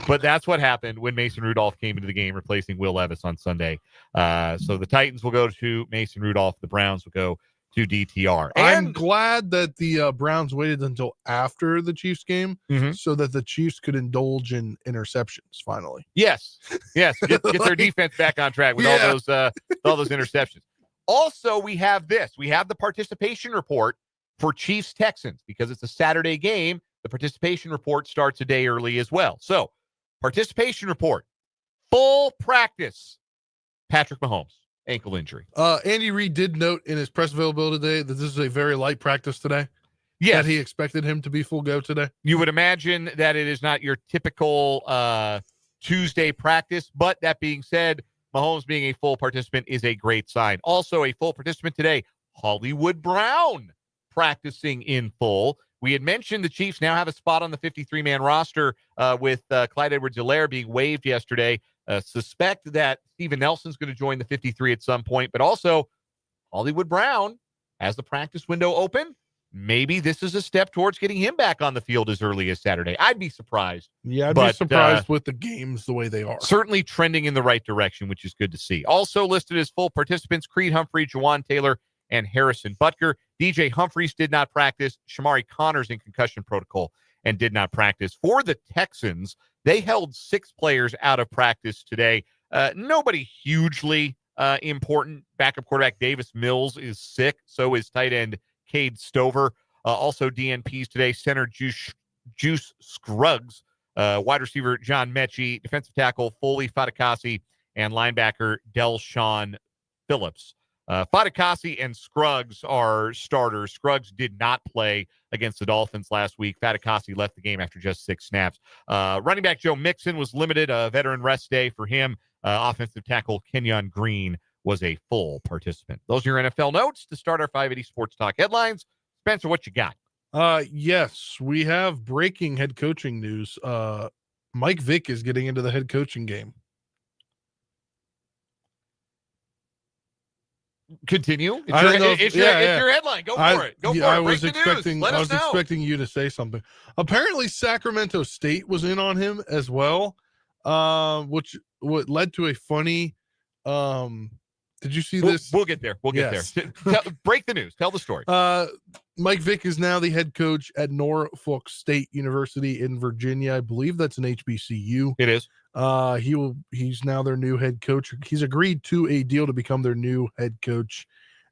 Speaker 1: But that's what happened when Mason Rudolph came into the game, replacing Will Levis on Sunday. So the Titans will go to Mason Rudolph. The Browns will go to DTR.
Speaker 7: I'm
Speaker 1: And
Speaker 7: glad that the Browns waited until after the Chiefs game
Speaker 1: Mhm.
Speaker 7: so that the Chiefs could indulge in interceptions finally.
Speaker 1: yes, get their defense back on track with
Speaker 7: Yeah.
Speaker 1: all those interceptions. Also, we have this. We have the participation report for Chiefs Texans because it's a Saturday game. The participation report starts a day early as well. So, participation report, full practice. Patrick Mahomes, ankle injury.
Speaker 7: Andy Reid did note in his press availability today that this is a very light practice today.
Speaker 1: Yes,
Speaker 7: That he expected him to be full go today.
Speaker 1: you would imagine that it is not your typical Tuesday practice, but that being said, Mahomes being a full participant is a great sign. Also, a full participant today, Hollywood Brown practicing in full. We had mentioned the Chiefs now have a spot on the 53-man roster with Clyde Edwards-Helaire being waived yesterday. Suspect that Steven Nelson's going to join the 53 at some point, but also Hollywood Brown has the practice window open. Maybe this is a step towards getting him back on the field as early as Saturday. I'd be surprised.
Speaker 7: Yeah, I'd
Speaker 1: But,
Speaker 7: be surprised with the games the way they are.
Speaker 1: Certainly trending in the right direction, which is good to see. Also listed as full participants, Creed Humphrey, Jawan Taylor, and Harrison Butker. DJ Humphreys did not practice. Shamari Connors in concussion protocol and did not practice. For the Texans, they held 6 players out of practice today. Nobody hugely important. Backup quarterback Davis Mills is sick. So is tight end Cade Stover. Also DNPs today, center Juice Scruggs, wide receiver John Mechie, defensive tackle Foley Fatukasi, and linebacker Delshawn Phillips. Fatukasi and Scruggs are starters. Scruggs did not play against the Dolphins last week. Fatukasi left the game after just 6 snaps. Running back Joe Mixon was limited, a veteran rest day for him. Offensive tackle Kenyon Green was a full participant. Those are your NFL notes to start our 580 Sports Talk headlines. Spencer, what you got?
Speaker 7: Yes, we have breaking head coaching news. Mike Vick is getting into the head coaching game.
Speaker 1: Continue. It's,
Speaker 7: I
Speaker 1: your,
Speaker 7: don't know if-
Speaker 1: it's
Speaker 7: yeah.
Speaker 1: your headline. Go for it. Go for
Speaker 7: I
Speaker 1: it. Break
Speaker 7: was
Speaker 1: the
Speaker 7: expecting.
Speaker 1: news. Let
Speaker 7: I
Speaker 1: us
Speaker 7: was
Speaker 1: know.
Speaker 7: expecting you to say something. Apparently, Sacramento State was in on him as well, which what led to a funny. Did you see this?
Speaker 1: We'll get there. We'll get
Speaker 7: Yes.
Speaker 1: there. Break the news. Tell the story.
Speaker 7: Mike Vick is now the head coach at Norfolk State University in Virginia. I believe that's an HBCU.
Speaker 1: It is.
Speaker 7: He's now their new head coach. He's agreed to a deal to become their new head coach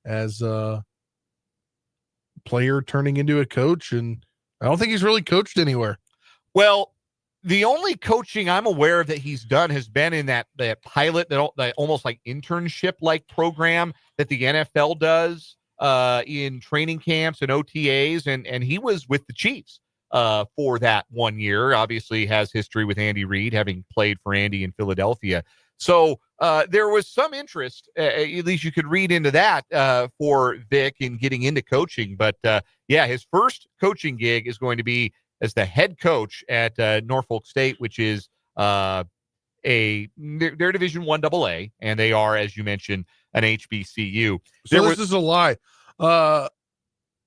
Speaker 7: as a player turning into a coach. And I don't think he's really coached anywhere.
Speaker 1: Well, the only coaching I'm aware of that he's done has been in that pilot, that almost like internship like program that the NFL does in training camps and OTAs. And he was with the Chiefs for that 1 year. Obviously has history with Andy Reid, having played for Andy in Philadelphia. So there was some interest, at least you could read into that for Vic in getting into coaching. But yeah, his first coaching gig is going to be as the head coach at Norfolk State, which is they're Division I AA, and they are, as you mentioned, an HBCU.
Speaker 7: So this is a lie.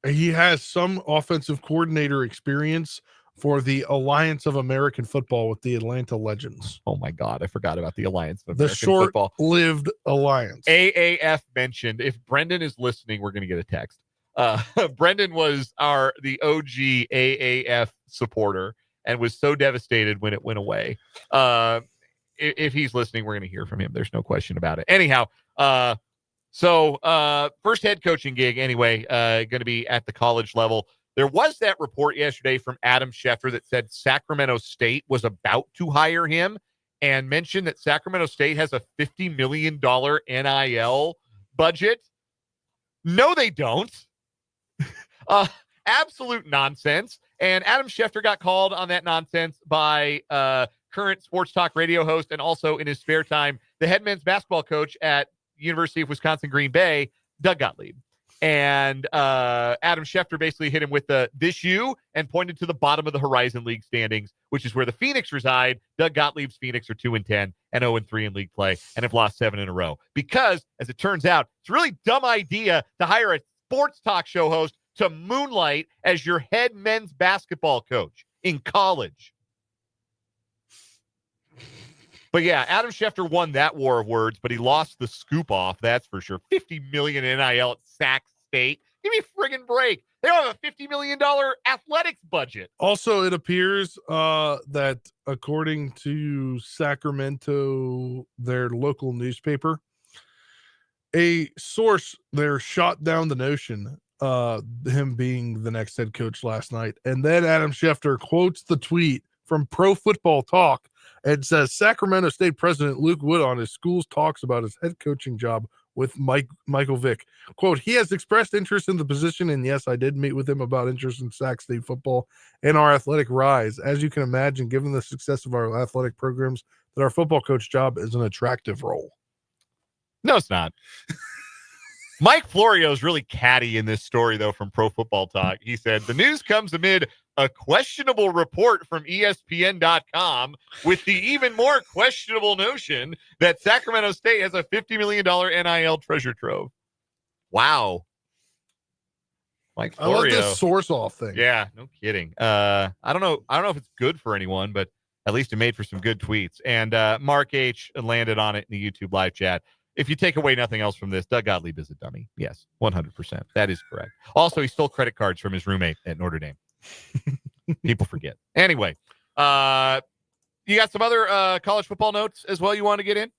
Speaker 7: He has some offensive coordinator experience for the Alliance of American Football with the Atlanta Legends.
Speaker 1: Oh my God, I forgot about the Alliance of American
Speaker 7: The
Speaker 1: Football.
Speaker 7: short-lived alliance.
Speaker 1: AAF mentioned. If Brendan is listening, we're going to get a text. Brendan was the OG AAF supporter and was so devastated when it went away. If he's listening, we're going to hear from him. There's no question about it. Anyhow, so first head coaching gig anyway, going to be at the college level. There was that report yesterday from Adam Schefter that said Sacramento State was about to hire him and mentioned that Sacramento State has a $50 million NIL budget. No, they don't. Absolute nonsense. And Adam Schefter got called on that nonsense by current sports talk radio host and also in his spare time, the head men's basketball coach at University of Wisconsin Green Bay, Doug Gottlieb. And Adam Schefter basically hit him with this you and pointed to the bottom of the Horizon League standings, which is where the Phoenix reside. Doug Gottlieb's Phoenix are 2-10 and 0-3 in league play and have lost 7 in a row. Because, as it turns out, it's a really dumb idea to hire a sports talk show host to moonlight as your head men's basketball coach in college. But yeah, Adam Schefter won that war of words, but he lost the scoop off, that's for sure. $50 million NIL at Sac State. Give me a friggin' break. They don't have a $50 million athletics budget.
Speaker 7: Also, it appears that according to Sacramento, their local newspaper, a source there shot down the notion him being the next head coach last night. And then Adam Schefter quotes the tweet from Pro Football Talk and says Sacramento State President Luke Wood on his school's talks about his head coaching job with Michael Vick. Quote, he has expressed interest in the position, and yes, I did meet with him about interest in Sac State football and our athletic rise. As you can imagine, given the success of our athletic programs, that our football coach job is an attractive role.
Speaker 1: No, it's not. Mike Florio is really catty in this story, though, from Pro Football Talk. He said, the news comes amid a questionable report from ESPN.com with the even more questionable notion that Sacramento State has a $50 million NIL treasure trove. Wow. Mike Florio.
Speaker 7: I love this source off thing.
Speaker 1: Yeah, no kidding. I don't know if it's good for anyone, but at least it made for some good tweets. And Mark H. landed on it in the YouTube live chat. If you take away nothing else from this, Doug Gottlieb is a dummy. Yes, 100%. That is correct. Also, he stole credit cards from his roommate at Notre Dame. People forget. Anyway, you got some other college football notes as well you want to get in?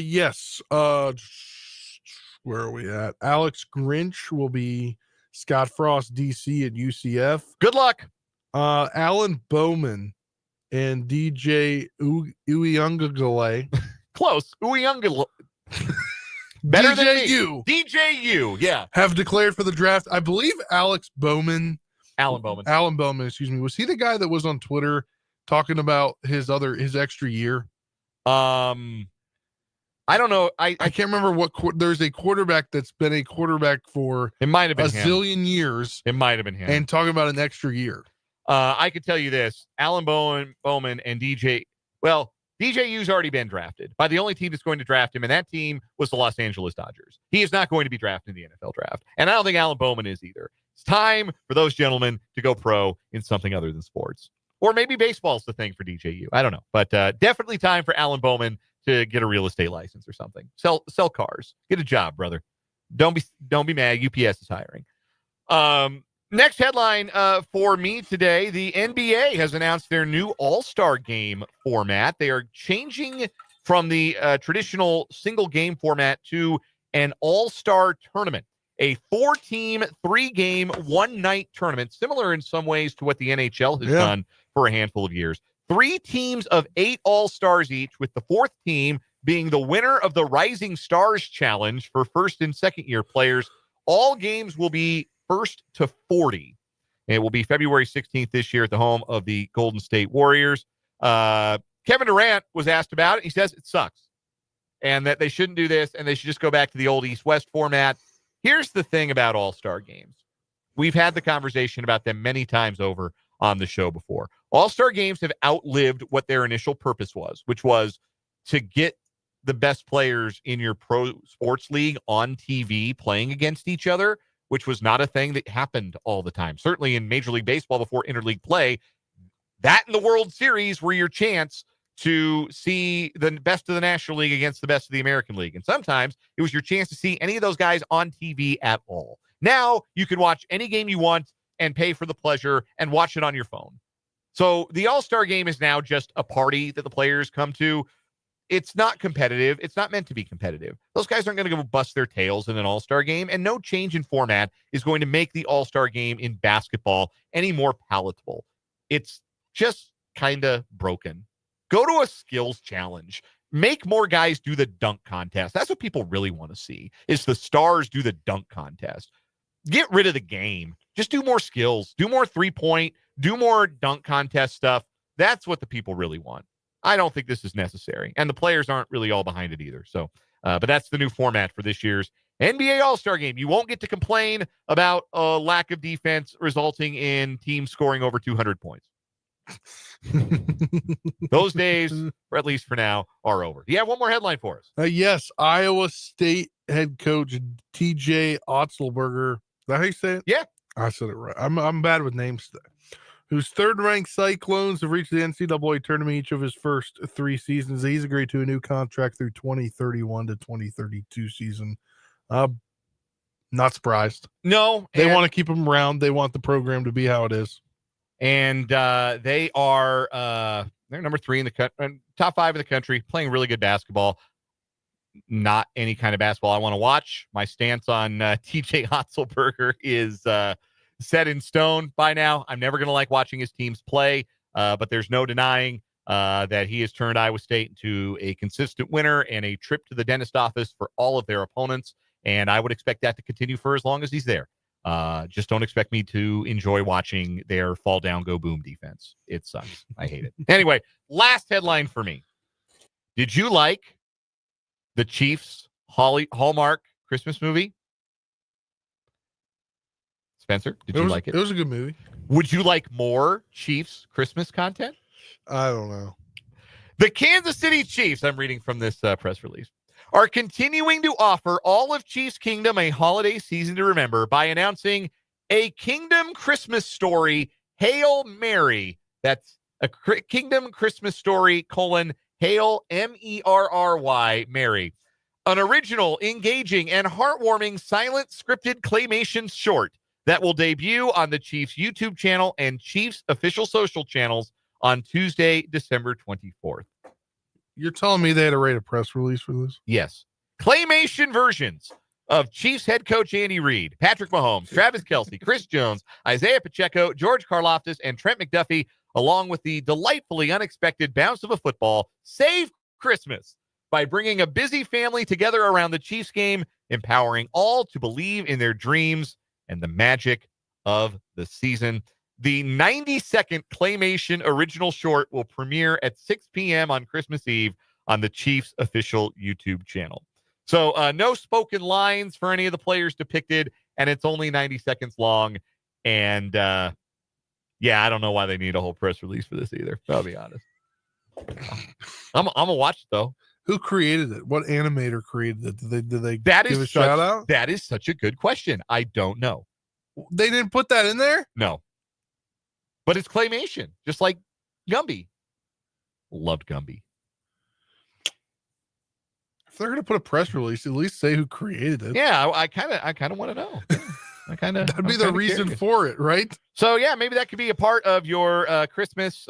Speaker 7: Yes. Where are we at? Alex Grinch will be Scott Frost DC at UCF.
Speaker 1: Good luck.
Speaker 7: Alan Bowman and DJ Uyunglele.
Speaker 1: Close. Uyunglele. Better than
Speaker 7: DJU.
Speaker 1: me. DJU, yeah.
Speaker 7: Have declared for the draft. I believe Alan Bowman, excuse me. Was he the guy that was on Twitter talking about his extra year?
Speaker 1: I don't know. I
Speaker 7: can't remember there's a quarterback that's been a quarterback for
Speaker 1: it might have been
Speaker 7: zillion years.
Speaker 1: It might have been him.
Speaker 7: And talking about an extra year.
Speaker 1: I could tell you this. Alan Bowman and DJU's already been drafted by the only team that's going to draft him, and that team was the Los Angeles Dodgers. He is not going to be drafted in the NFL draft, and I don't think Alan Bowman is either. It's time for those gentlemen to go pro in something other than sports. Or maybe baseball's the thing for DJU. I don't know. But definitely time for Alan Bowman to get a real estate license or something. Sell cars. Get a job, brother. Don't be mad. UPS is hiring. Next headline for me today, the NBA has announced their new All-Star game format. They are changing from the traditional single game format to an All-Star tournament, a 4-team, 3-game, 1-night tournament, similar in some ways to what the NHL has done for a handful of years. 3 teams of 8 All-Stars each, with the 4th team being the winner of the Rising Stars Challenge for first and second year players. All games will be 1st to 40. It will be February 16th this year at the home of the Golden State Warriors. Kevin Durant was asked about it. He says it sucks and that they shouldn't do this and they should just go back to the old East-West format. Here's the thing about All-Star games. We've had the conversation about them many times over on the show before. All-Star games have outlived what their initial purpose was, which was to get the best players in your pro sports league on TV playing against each other, which was not a thing that happened all the time. Certainly in Major League Baseball before interleague play, that and the World Series were your chance to see the best of the National League against the best of the American League. And sometimes it was your chance to see any of those guys on TV at all. Now you can watch any game you want and pay for the pleasure and watch it on your phone. So the All-Star game is now just a party that the players come to. It's not competitive. It's not meant to be competitive. Those guys aren't going to go bust their tails in an All-Star game, and no change in format is going to make the All-Star game in basketball any more palatable. It's just kind of broken. Go to a skills challenge. Make more guys do the dunk contest. That's what people really want to see, is the stars do the dunk contest. Get rid of the game. Just do more skills. Do more three-point. Do more dunk contest stuff. That's what the people really want. I don't think this is necessary, and the players aren't really all behind it either. So, but that's the new format for this year's NBA All-Star Game. You won't get to complain about a lack of defense resulting in teams scoring over 200 points. Those days, or at least for now, are over. Do you have one more headline for us?
Speaker 7: Yes, Iowa State head coach TJ Otzelberger. Is that how you say it?
Speaker 1: Yeah,
Speaker 7: I said it right. I'm bad with names today. Whose third-ranked Cyclones have reached the NCAA tournament each of his first 3 seasons. He's agreed to a new contract through 2031 to 2032 season. Not surprised.
Speaker 1: No.
Speaker 7: They want to keep him around. They want the program to be how it is.
Speaker 1: And they are they're number 3 in the top 5 in the country, playing really good basketball. Not any kind of basketball I want to watch. My stance on TJ Otzelberger is set in stone by now. I'm never going to like watching his teams play, but there's no denying that he has turned Iowa State into a consistent winner and a trip to the dentist office for all of their opponents. And I would expect that to continue for as long as he's there. Just don't expect me to enjoy watching their fall down, go boom defense. It sucks. I hate it. Anyway, last headline for me. Did you like the Chiefs Hallmark Christmas movie? Spencer, did you like it?
Speaker 7: It was a good movie.
Speaker 1: Would you like more Chiefs Christmas content?
Speaker 7: I don't know.
Speaker 1: The Kansas City Chiefs, I'm reading from this press release, are continuing to offer all of Chiefs Kingdom a holiday season to remember by announcing a Kingdom Christmas Story, Hail Mary. That's a Kingdom Christmas Story, Hail, Merry, Mary. An original, engaging, and heartwarming silent scripted claymation short that will debut on the Chiefs YouTube channel and Chiefs official social channels on Tuesday, December 24th.
Speaker 7: You're telling me they had to write a press release for this?
Speaker 1: Yes. Claymation versions of Chiefs head coach Andy Reid, Patrick Mahomes, Travis Kelce, Chris Jones, Isaiah Pacheco, George Karlaftis, and Trent McDuffie, along with the delightfully unexpected bounce of a football, save Christmas by bringing a busy family together around the Chiefs game, empowering all to believe in their dreams and the magic of the season. The 90-second claymation original short will premiere at 6 p.m. on Christmas Eve on the Chiefs official YouTube channel. So no spoken lines for any of the players depicted, and it's only 90 seconds long. And yeah, I don't know why they need a whole press release for this either. I'll be honest. I'm gonna watch it though.
Speaker 7: Who created it? What animator created it? Did they give a shout out?
Speaker 1: That is such a good question. I don't know.
Speaker 7: They didn't put that in there?
Speaker 1: No. But it's claymation, just like Gumby. Loved Gumby.
Speaker 7: If they're gonna put a press release, at least say who created it.
Speaker 1: Yeah, I kind of want to know.
Speaker 7: That'd be the reason for it, right?
Speaker 1: So yeah, maybe that could be a part of your Christmas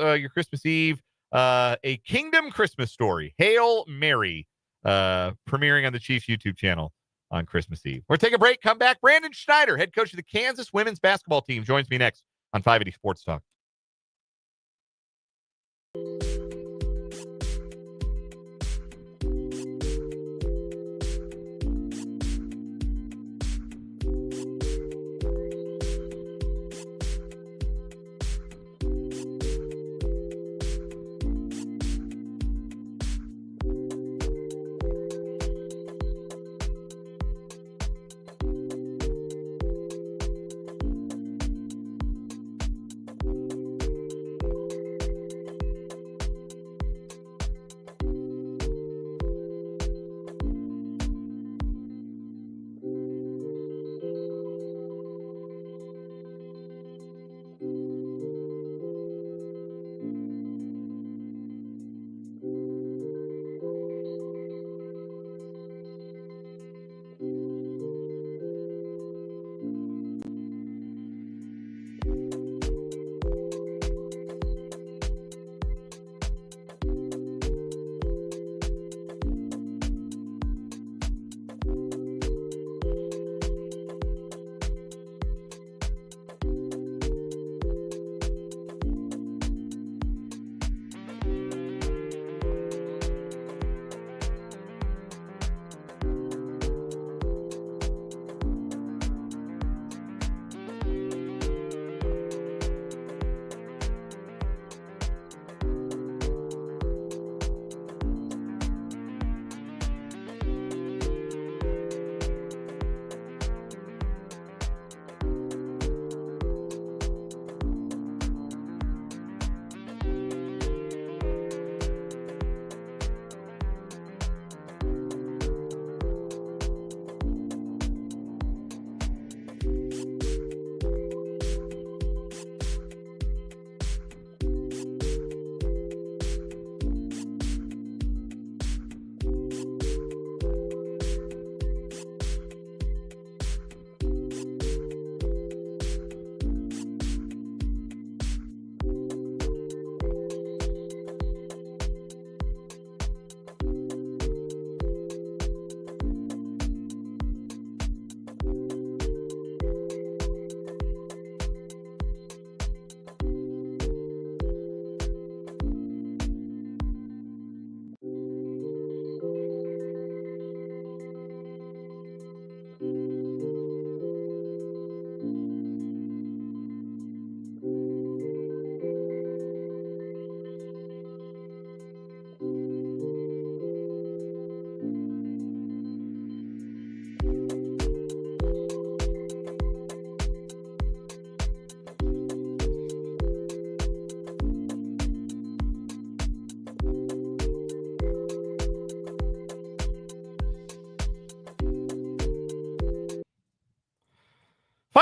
Speaker 1: Eve, a Kingdom Christmas Story, Hail Mary, premiering on the Chiefs YouTube channel on Christmas Eve. We'll take a break. Come back. Brandon Schneider, head coach of the Kansas women's basketball team, joins me next on 580 Sports Talk.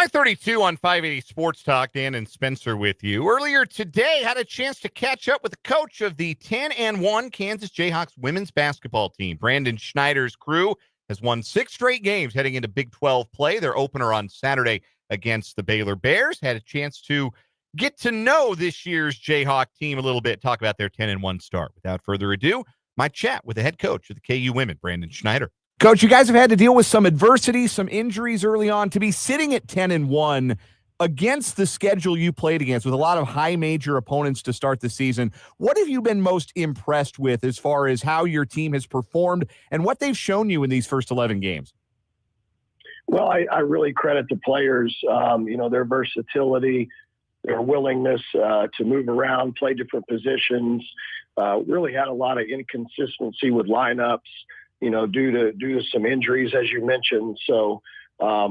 Speaker 1: 532 on 580 Sports Talk. Dan and Spencer with you. Earlier today, had a chance to catch up with the coach of the 10-1 Kansas Jayhawks women's basketball team. Brandon Schneider's crew has won 6 straight games heading into Big 12 play. Their opener on Saturday against the Baylor Bears. Had a chance to get to know this year's Jayhawk team a little bit, talk about their 10-1 start. Without further ado, my chat with the head coach of the KU women, Brandon Schneider.
Speaker 10: Coach, you guys have had to deal with some adversity, some injuries early on. To be sitting at 10-1 against the schedule you played against with a lot of high major opponents to start the season, what have you been most impressed with as far as how your team has performed and what they've shown you in these first 11 games?
Speaker 11: Well, I really credit the players, their versatility, their willingness to move around, play different positions. Really had a lot of inconsistency with lineups, due to some injuries, as you mentioned. So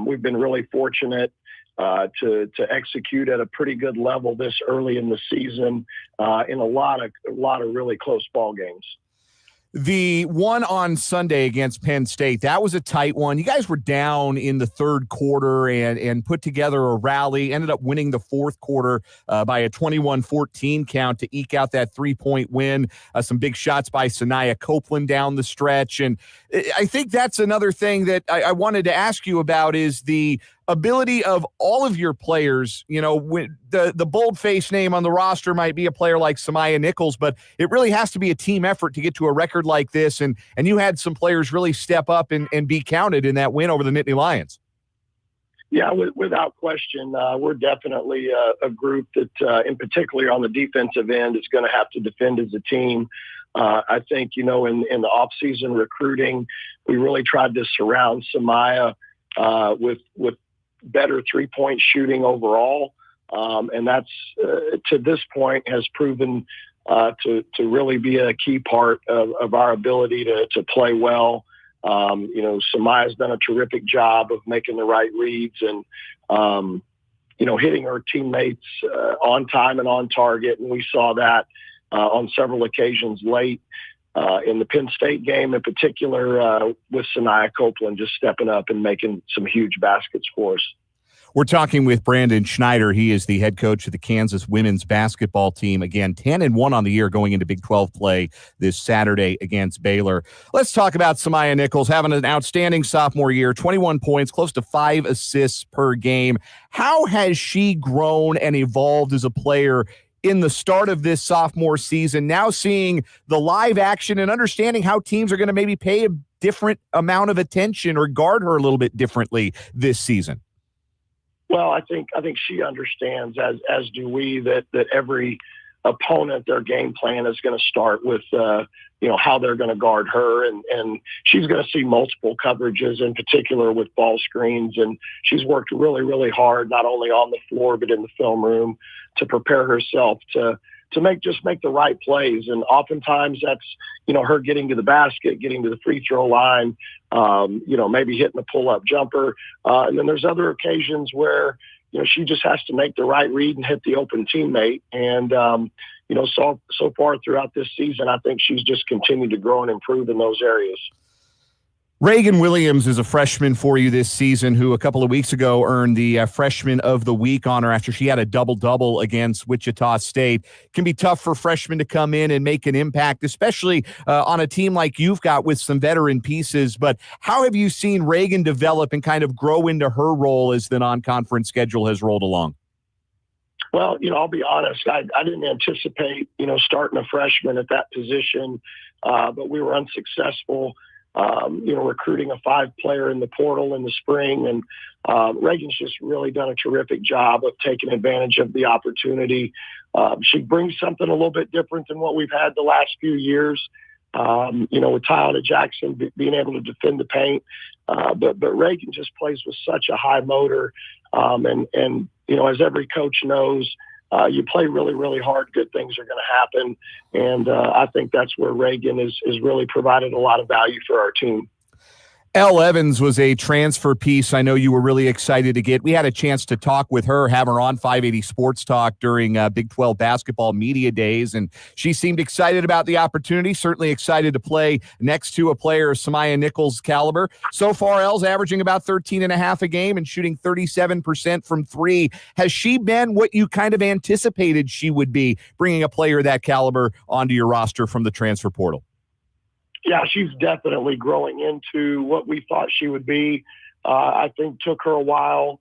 Speaker 11: we've been really fortunate to execute at a pretty good level this early in the season in a lot of really close ball games.
Speaker 10: The one on Sunday against Penn State, that was a tight one. You guys were down in the third quarter and put together a rally, ended up winning the fourth quarter by a 21-14 count to eke out that 3-point win. Some big shots by Sanaya Copeland down the stretch. And I think that's another thing that I wanted to ask you about is the ability of all of your players. The bold-faced name on the roster might be a player like Samaya Nichols, but it really has to be a team effort to get to a record like this. And you had some players really step up and be counted in that win over the Nittany Lions.
Speaker 11: Yeah, without question. We're definitely a group that, in particular on the defensive end, is going to have to defend as a team. I think, in the offseason recruiting, we really tried to surround Samaya with better three-point shooting overall. And that's, to this point, has proven to really be a key part of our ability to play well. Samaya's done a terrific job of making the right reads and, hitting her teammates on time and on target. And we saw that on several occasions late in the Penn State game, in particular with Sanaya Copeland just stepping up and making some huge baskets for us.
Speaker 10: We're talking with Brandon Schneider. He is the head coach of the Kansas women's basketball team. Again, 10-1 on the year going into Big 12 play this Saturday against Baylor. Let's talk about Samaya Nichols having an outstanding sophomore year, 21 points, close to 5 assists per game. How has she grown and evolved as a player in the start of this sophomore season, now seeing the live action and understanding how teams are going to maybe pay a different amount of attention or guard her a little bit differently this season?
Speaker 11: Well, I think she understands, as do we, that every opponent, their game plan is going to start with, how they're going to guard her. And she's going to see multiple coverages, in particular with ball screens. And she's worked really, really hard, not only on the floor, but in the film room to prepare herself to make the right plays. And oftentimes that's, her getting to the basket, getting to the free throw line, maybe hitting a pull-up jumper. And then there's other occasions where, she just has to make the right read and hit the open teammate. And, so far throughout this season, I think she's just continued to grow and improve in those areas.
Speaker 10: Reagan Williams is a freshman for you this season who a couple of weeks ago earned the Freshman of the Week honor after she had a double-double against Wichita State. It can be tough for freshmen to come in and make an impact, especially on a team like you've got with some veteran pieces. But how have you seen Reagan develop and kind of grow into her role as the non-conference schedule has rolled along?
Speaker 11: Well, I'll be honest. I didn't anticipate, starting a freshman at that position, but we were unsuccessful. Recruiting a 5-player in the portal in the spring. And Reagan's just really done a terrific job of taking advantage of the opportunity. She brings something a little bit different than what we've had the last few years. With Tyler Jackson being able to defend the paint. But Reagan just plays with such a high motor. And as every coach knows, you play really, really hard, good things are going to happen. And I think that's where Reagan is really provided a lot of value for our team.
Speaker 10: Elle Evans was a transfer piece I know you were really excited to get. We had a chance to talk with her, have her on 580 Sports Talk during Big 12 basketball media days, and she seemed excited about the opportunity, certainly excited to play next to a player of Samaya Nichols' caliber. So far, Elle's averaging about 13.5 a game and shooting 37% from three. Has she been what you kind of anticipated she would be, bringing a player of that caliber onto your roster from the transfer portal?
Speaker 11: Yeah, she's definitely growing into what we thought she would be. I think took her a while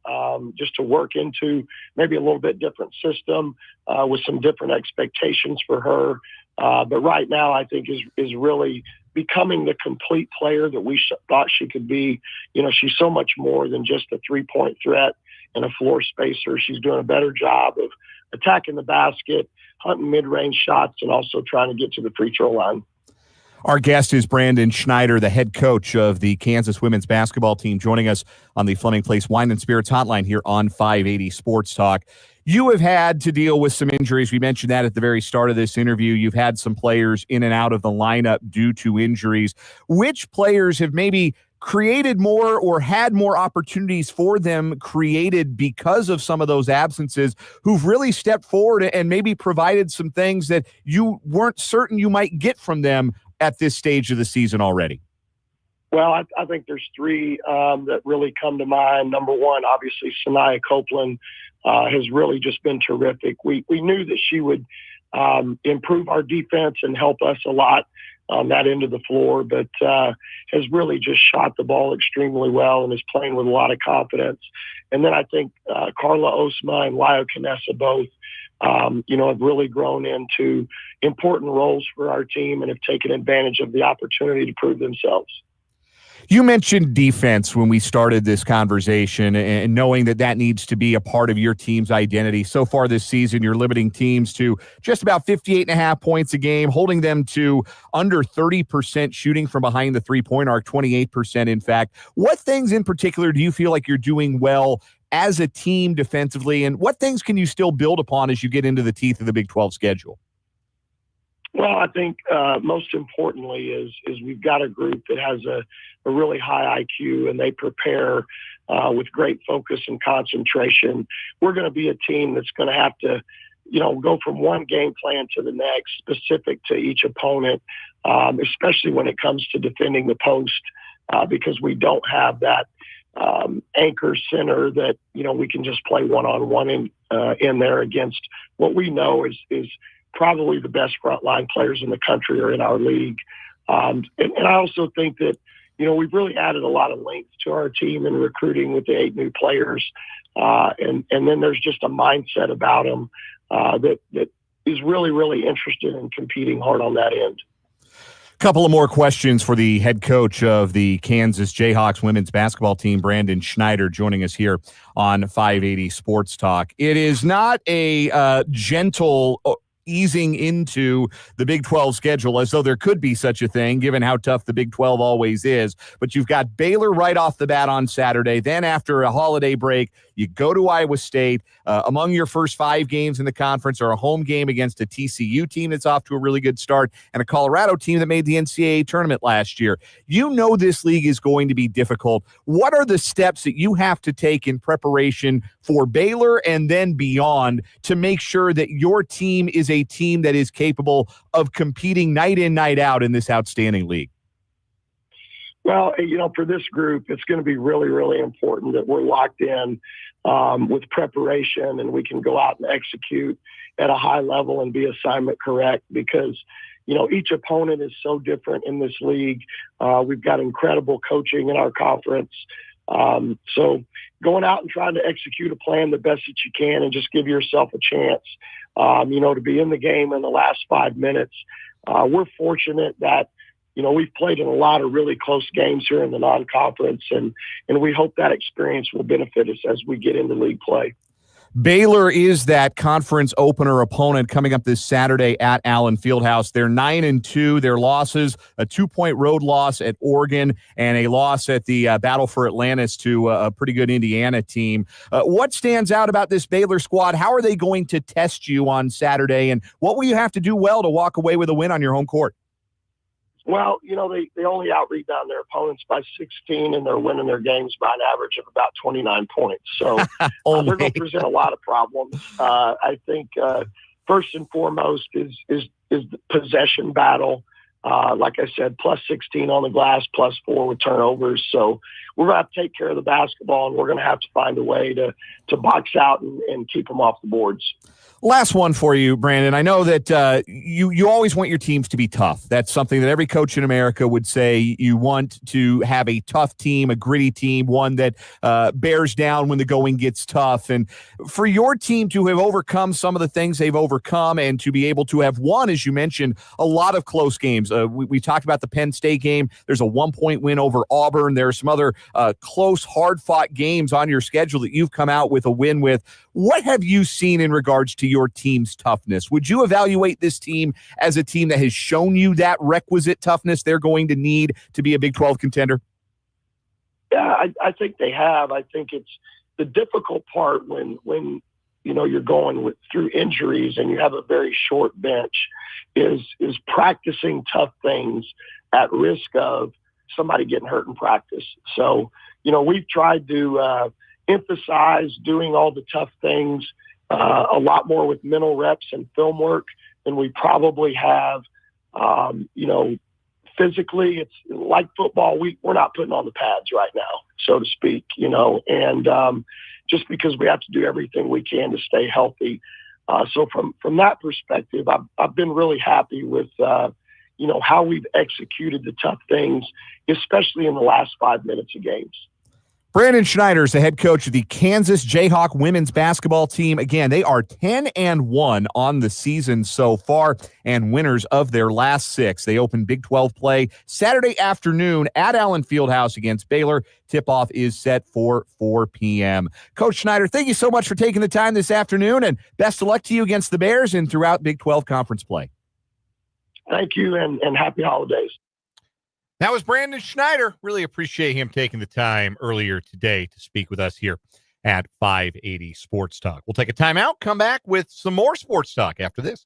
Speaker 11: just to work into maybe a little bit different system with some different expectations for her. But right now, I think is really becoming the complete player that we thought she could be. You know, she's so much more than just a three-point threat and a floor spacer. She's doing a better job of attacking the basket, hunting mid-range shots, and also trying to get to the free throw line.
Speaker 10: Our guest is Brandon Schneider, the head coach of the Kansas women's basketball team, joining us on the Fleming Place Wine and Spirits hotline here on 580 Sports Talk. You have had to deal with some injuries. We mentioned that at the very start of this interview. You've had some players in and out of the lineup due to injuries. Which players have maybe created more or had more opportunities for them created because of some of those absences, who've really stepped forward and maybe provided some things that you weren't certain you might get from them at this stage of the season already?
Speaker 11: Well, I think there's three that really come to mind. Number one, obviously, Sanaya Copeland has really just been terrific. We knew that she would improve our defense and help us a lot on that end of the floor, but has really just shot the ball extremely well and is playing with a lot of confidence. And then I think Carla Osma and Lyle Canessa both, have really grown into important roles for our team and have taken advantage of the opportunity to prove themselves.
Speaker 10: You mentioned defense when we started this conversation, and knowing that needs to be a part of your team's identity. So far this season, you're limiting teams to just about 58.5 points a game, holding them to under 30% shooting from behind the three-point arc, 28% in fact. What things in particular do you feel like you're doing well as a team defensively, and what things can you still build upon as you get into the teeth of the Big 12 schedule?
Speaker 11: Well, I think most importantly is we've got a group that has a really high IQ, and they prepare with great focus and concentration. We're going to be a team that's going to have to, go from one game plan to the next, specific to each opponent, especially when it comes to defending the post, because we don't have that anchor center that, we can just play one-on-one in there against what we know is probably the best frontline players in the country are in our league. And I also think that, we've really added a lot of length to our team in recruiting with the 8 new players. And then there's just a mindset about them that is really, really interested in competing hard on that end.
Speaker 10: Couple of more questions for the head coach of the Kansas Jayhawks women's basketball team, Brandon Schneider, joining us here on 580 Sports Talk. It is not a gentle easing into the Big 12 schedule, as though there could be such a thing, given how tough the Big 12 always is. But you've got Baylor right off the bat on Saturday. Then after a holiday break, you go to Iowa State. Among your first 5 games in the conference are a home game against a TCU team that's off to a really good start and a Colorado team that made the NCAA tournament last year. You know this league is going to be difficult. What are the steps that you have to take in preparation for Baylor and then beyond to make sure that your team is a team that is capable of competing night in, night out in this outstanding league?
Speaker 11: Well, for this group, it's going to be really, really important that we're locked in with preparation and we can go out and execute at a high level and be assignment correct, because, each opponent is so different in this league. We've got incredible coaching in our conference. So going out and trying to execute a plan the best that you can and just give yourself a chance, to be in the game in the last 5 minutes. We're fortunate that, we've played in a lot of really close games here in the non-conference, and we hope that experience will benefit us as we get into league play.
Speaker 10: Baylor is that conference opener opponent coming up this Saturday at Allen Fieldhouse. They're 9-2. Their losses, a 2-point road loss at Oregon and a loss at the Battle for Atlantis to a pretty good Indiana team. What stands out about this Baylor squad? How are they going to test you on Saturday, and what will you have to do well to walk away with a win on your home court?
Speaker 11: Well, they only out-rebound their opponents by 16, and they're winning their games by an average of about 29 points. So they're going to present a lot of problems. I think first and foremost is the possession battle. Like I said, plus 16 on the glass, plus 4 with turnovers. So we're going to have to take care of the basketball, and we're going to have to find a way to box out and keep them off the boards.
Speaker 10: Last one for you, Brandon. I know that you always want your teams to be tough. That's something that every coach in America would say. You want to have a tough team, a gritty team, one that bears down when the going gets tough. And for your team to have overcome some of the things they've overcome and to be able to have won, as you mentioned, a lot of close games. We talked about the Penn State game. There's a 1-point win over Auburn. There are some other close, hard-fought games on your schedule that you've come out with a win with. What have you seen in regards to your team's toughness? Would you evaluate this team as a team that has shown you that requisite toughness they're going to need to be a Big 12 contender?
Speaker 11: Yeah, I think they have. I think it's the difficult part when you're going through injuries and you have a very short bench is practicing tough things at risk of somebody getting hurt in practice. So, we've tried to emphasize doing all the tough things a lot more with mental reps and film work than we probably have. Physically, it's like football. We're not putting on the pads right now, so to speak, and just because we have to do everything we can to stay healthy. So from that perspective, I've been really happy with, how we've executed the tough things, especially in the last 5 minutes of games.
Speaker 10: Brandon Schneider is the head coach of the Kansas Jayhawk women's basketball team. Again, they are 10-1 on the season so far and winners of their last 6. They open Big 12 play Saturday afternoon at Allen Fieldhouse against Baylor. Tip-off is set for 4 p.m. Coach Schneider, thank you so much for taking the time this afternoon, and best of luck to you against the Bears and throughout Big 12 conference play.
Speaker 11: Thank you, and happy holidays.
Speaker 1: That was Brandon Schneider. Really appreciate him taking the time earlier today to speak with us here at 580 Sports Talk. We'll take a timeout, come back with some more sports talk after this.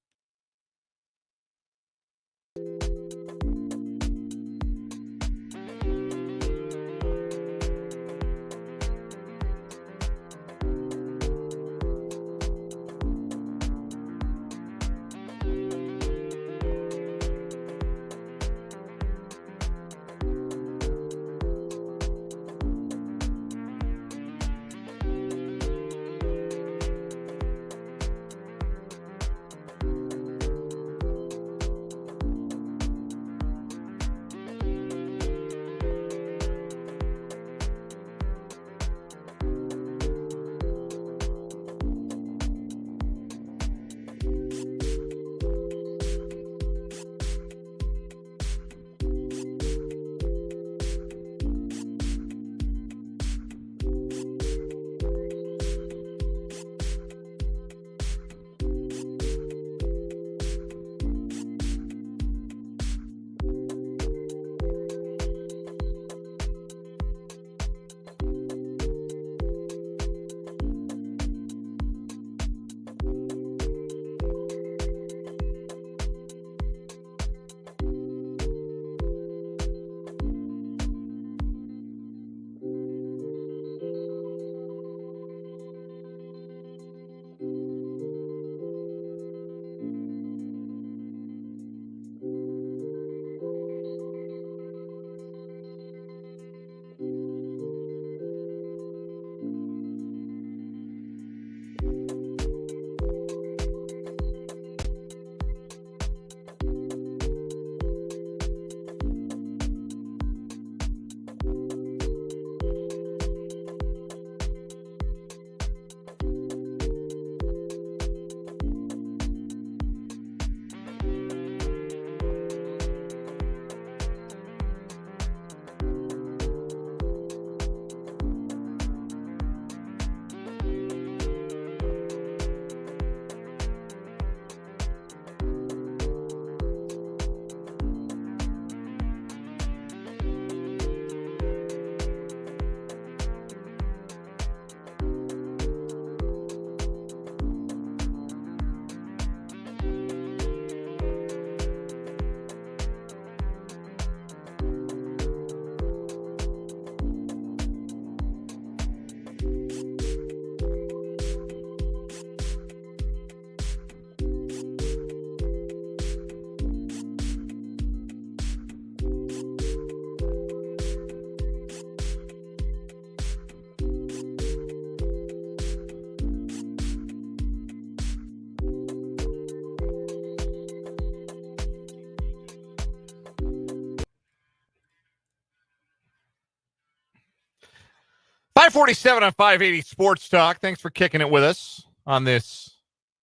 Speaker 1: 547 on 580 Sports Talk. Thanks for kicking it with us on this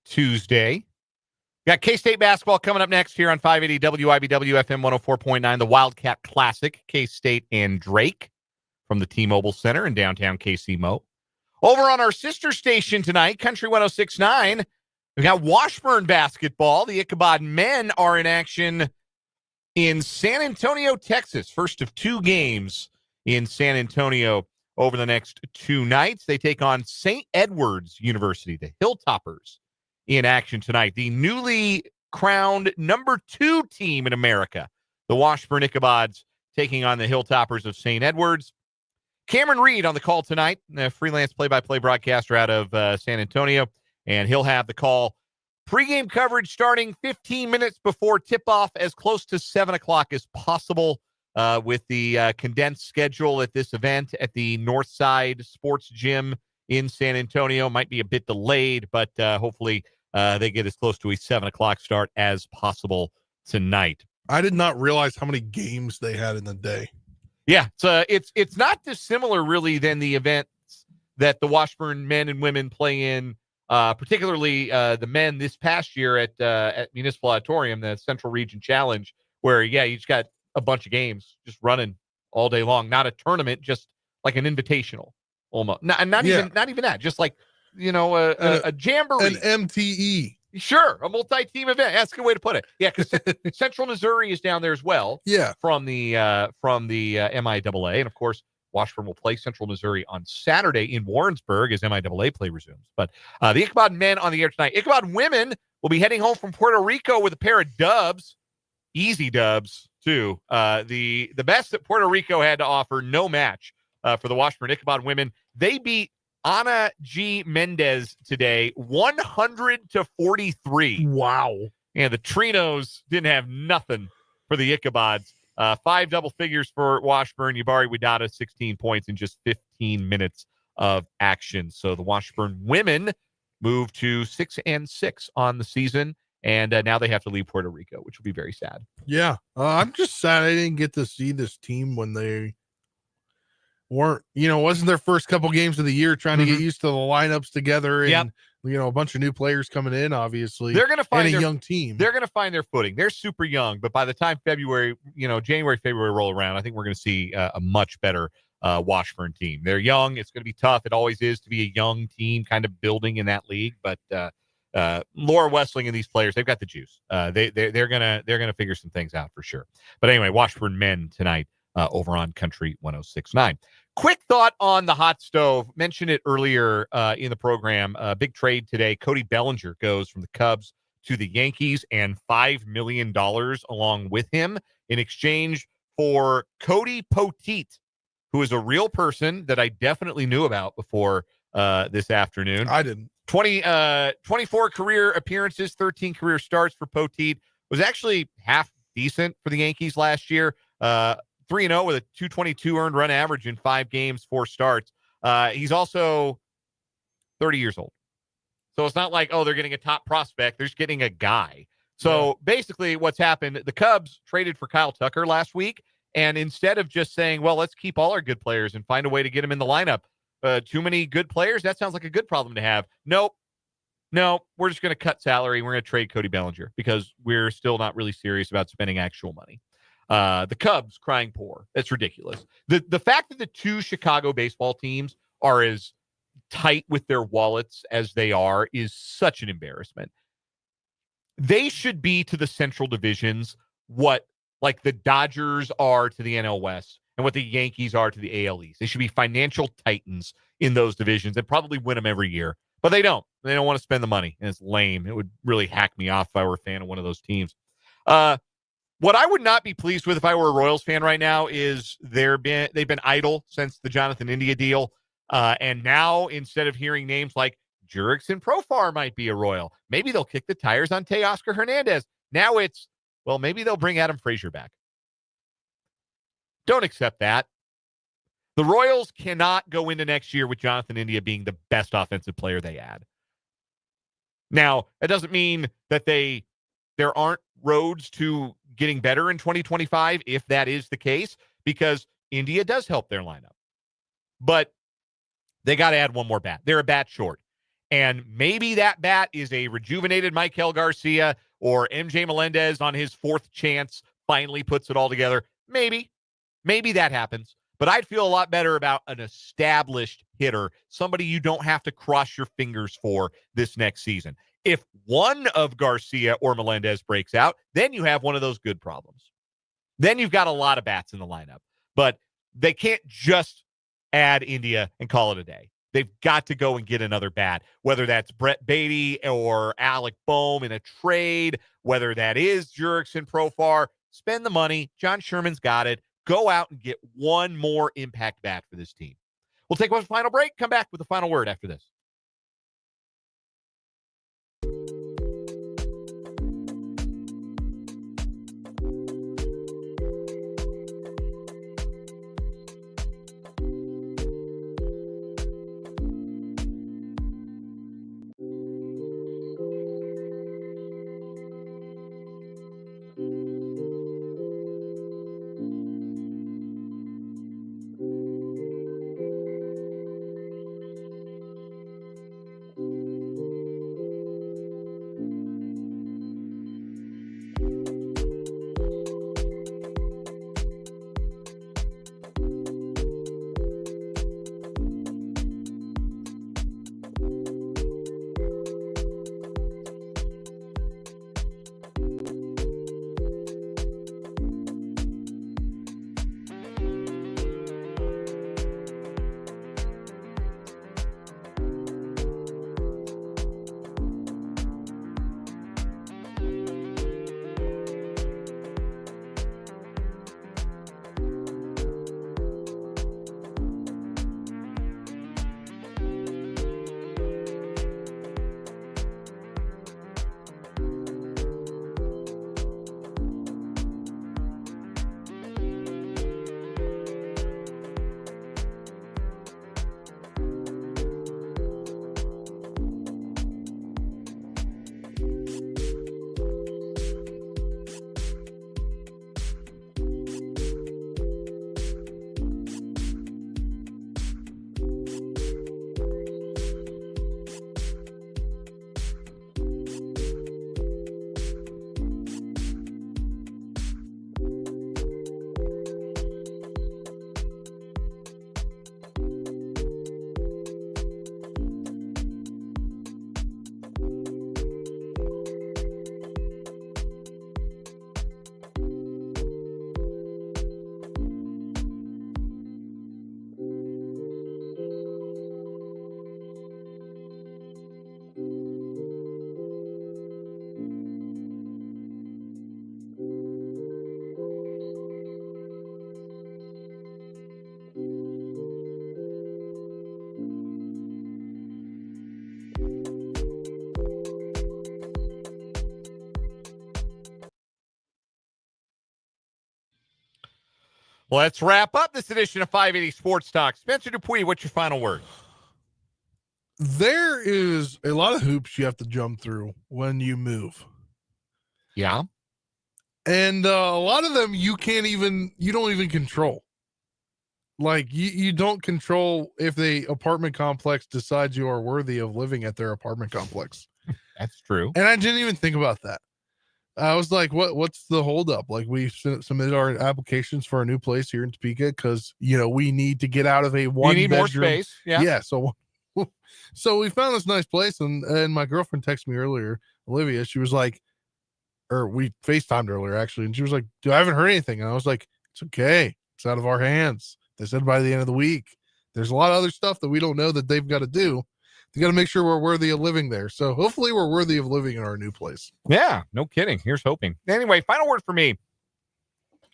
Speaker 1: Tuesday. Got K-State basketball coming up next here on 580 WIBW FM 104.9, the Wildcat Classic, K-State and Drake from the T-Mobile Center in downtown KC-Mo. Over on our sister station tonight, Country 106.9, we got Washburn basketball. The Ichabod men are in action in San Antonio, Texas. First of two games in San Antonio over the next two nights. They take on St. Edward's University, the Hilltoppers, in action tonight. The newly crowned number 2 team in America, the Washburn Ichabods, taking on the Hilltoppers of St. Edward's. Cameron Reed on the call tonight, the freelance play-by-play broadcaster out of San Antonio, and he'll have the call. Pre-game coverage starting 15 minutes before tip-off, as close to 7 o'clock as possible, with the condensed schedule at this event at the Northside Sports Gym in San Antonio. Might be a bit delayed, but hopefully they get as close to a 7 o'clock start as possible tonight.
Speaker 7: I did not realize how many games they had in the day.
Speaker 1: Yeah, it's not dissimilar really than the events that the Washburn men and women play in, particularly the men this past year at Municipal Auditorium, the Central Region Challenge, where you just got a bunch of games just running all day long. Not a tournament, just like an invitational, almost. Not even that. Just like a jamboree,
Speaker 7: an MTE.
Speaker 1: Sure, a multi-team event. That's a good way to put it. Yeah, because Central Missouri is down there as well.
Speaker 7: Yeah,
Speaker 1: from the MIAA, and of course Washburn will play Central Missouri on Saturday in Warrensburg as MIAA play resumes. But the Ichabod men on the air tonight. Ichabod women will be heading home from Puerto Rico with a pair of dubs, easy dubs too. The best that Puerto Rico had to offer, no match for the Washburn Ichabod women. They beat Ana G. Mendez today, 100-43.
Speaker 7: Wow.
Speaker 1: And the Trinos didn't have nothing for the Ichabods. 5 double figures for Washburn. Yabari Wadada, 16 points in just 15 minutes of action. So the Washburn women move to 6-6 on the season. And now they have to leave Puerto Rico, which will be very sad.
Speaker 7: Yeah. I'm just sad I didn't get to see this team when they weren't, wasn't their first couple games of the year, trying to get used to the lineups together and, a bunch of new players coming in, obviously.
Speaker 1: They're going to find
Speaker 7: a young team.
Speaker 1: They're going to find their footing. They're super young, but by the time January, February roll around, I think we're going to see a much better Washburn team. They're young. It's going to be tough. It always is to be a young team kind of building in that league, but Laura Wessling and these players, they've got the juice. They're gonna figure some things out for sure. But anyway, Washburn men tonight over on Country 106.9. Quick thought on the hot stove. Mentioned it earlier in the program. Big trade today. Cody Bellinger goes from the Cubs to the Yankees and $5 million along with him in exchange for Cody Poteet, who is a real person that I definitely knew about before this afternoon.
Speaker 7: I didn't.
Speaker 1: 24 career appearances, 13 career starts for Poteet. Was actually half decent for the Yankees last year. 3-0 with a 222 earned run average in 5 games, 4 starts. He's also 30 years old. So it's not like, they're getting a top prospect. They're just getting a guy. So basically what's happened, the Cubs traded for Kyle Tucker last week. And instead of just saying, well, let's keep all our good players and find a way to get them in the lineup, too many good players, that sounds like a good problem to have. No, we're just going to cut salary. We're going to trade Cody Bellinger because we're still not really serious about spending actual money. The Cubs crying poor. That's ridiculous. The fact that the 2 Chicago baseball teams are as tight with their wallets as they are is such an embarrassment. They should be to the Central Divisions what like the Dodgers are to the NL West and what the Yankees are to the AL East. They should be financial titans in those divisions and probably win them every year. But they don't. They don't want to spend the money, and it's lame. It would really hack me off if I were a fan of one of those teams. What I would not be pleased with if I were a Royals fan right now is they've been idle since the Jonathan India deal. And now, instead of hearing names like Jurickson Profar might be a Royal, maybe they'll kick the tires on Teoscar Hernandez. Now it's, well, maybe they'll bring Adam Frazier back. Don't accept that. The Royals cannot go into next year with Jonathan India being the best offensive player they had. Now, that doesn't mean that there aren't roads to getting better in 2025, if that is the case, because India does help their lineup. But They got to add one more bat. They're a bat short. And maybe that bat is a rejuvenated Michael Garcia, or MJ Melendez on his fourth chance finally puts it all together. Maybe that happens. But I'd feel a lot better about an established hitter, somebody you don't have to cross your fingers for this next season. If one of Garcia or Melendez breaks out, then you have one of those good problems. Then you've got a lot of bats in the lineup. But they can't just add India and call it a day. They've got to go and get another bat, whether that's Brett Beatty or Alec Boehm in a trade, whether that is Jurickson Profar. Spend the money. John Sherman's got it. Go out and get one more impact bat for this team. We'll take one final break, come back with the final word after this. Let's wrap up this edition of 580 Sports Talk. Spencer Dupuis, what's your final word?
Speaker 7: There is a lot of hoops you have to jump through when you move.
Speaker 1: Yeah.
Speaker 7: And a lot of them you don't even control. Like you don't control if the apartment complex decides you are worthy of living at their apartment complex.
Speaker 1: That's true.
Speaker 7: And I didn't even think about that. I was like, what's the holdup? Like, we submitted our applications for a new place here in Topeka because, we need to get out of a one
Speaker 1: You need
Speaker 7: bedroom.
Speaker 1: more space. Yeah.
Speaker 7: Yeah. So we found this nice place, and my girlfriend texted me earlier, Olivia. She was like, or we FaceTimed earlier actually, and she was like, I haven't heard anything. And I was like, it's okay. It's out of our hands. They said by the end of the week. There's a lot of other stuff that we don't know that they've got to do. They got to make sure we're worthy of living there. So hopefully we're worthy of living in our new place.
Speaker 1: Yeah, no kidding. Here's hoping. Anyway, final word for me.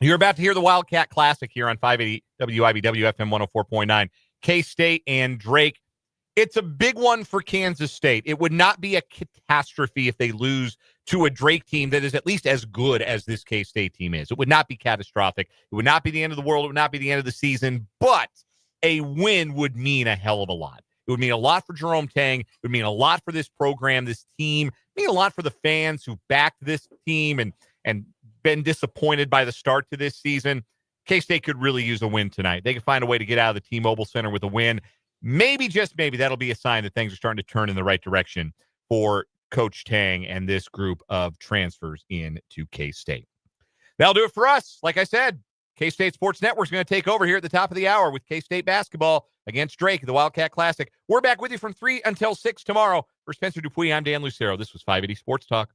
Speaker 1: You're about to hear the Wildcat Classic here on 580 WIBW FM 104.9. K-State and Drake. It's a big one for Kansas State. It would not be a catastrophe if they lose to a Drake team that is at least as good as this K-State team is. It would not be catastrophic. It would not be the end of the world. It would not be the end of the season. But a win would mean a hell of a lot. It would mean a lot for Jerome Tang. It would mean a lot for this program, this team. It would mean a lot for the fans who backed this team and been disappointed by the start to this season. K-State could really use a win tonight. They could find a way to get out of the T-Mobile Center with a win. maybe, just maybe, that'll be a sign that things are starting to turn in the right direction for Coach Tang and this group of transfers into K-State. That'll do it for us. Like I said, K-State Sports Network is going to take over here at the top of the hour with K-State basketball against Drake at the Wildcat Classic. We're back with you from 3 until 6 tomorrow. For Spencer Dupuis, I'm Dan Lucero. This was 580 Sports Talk.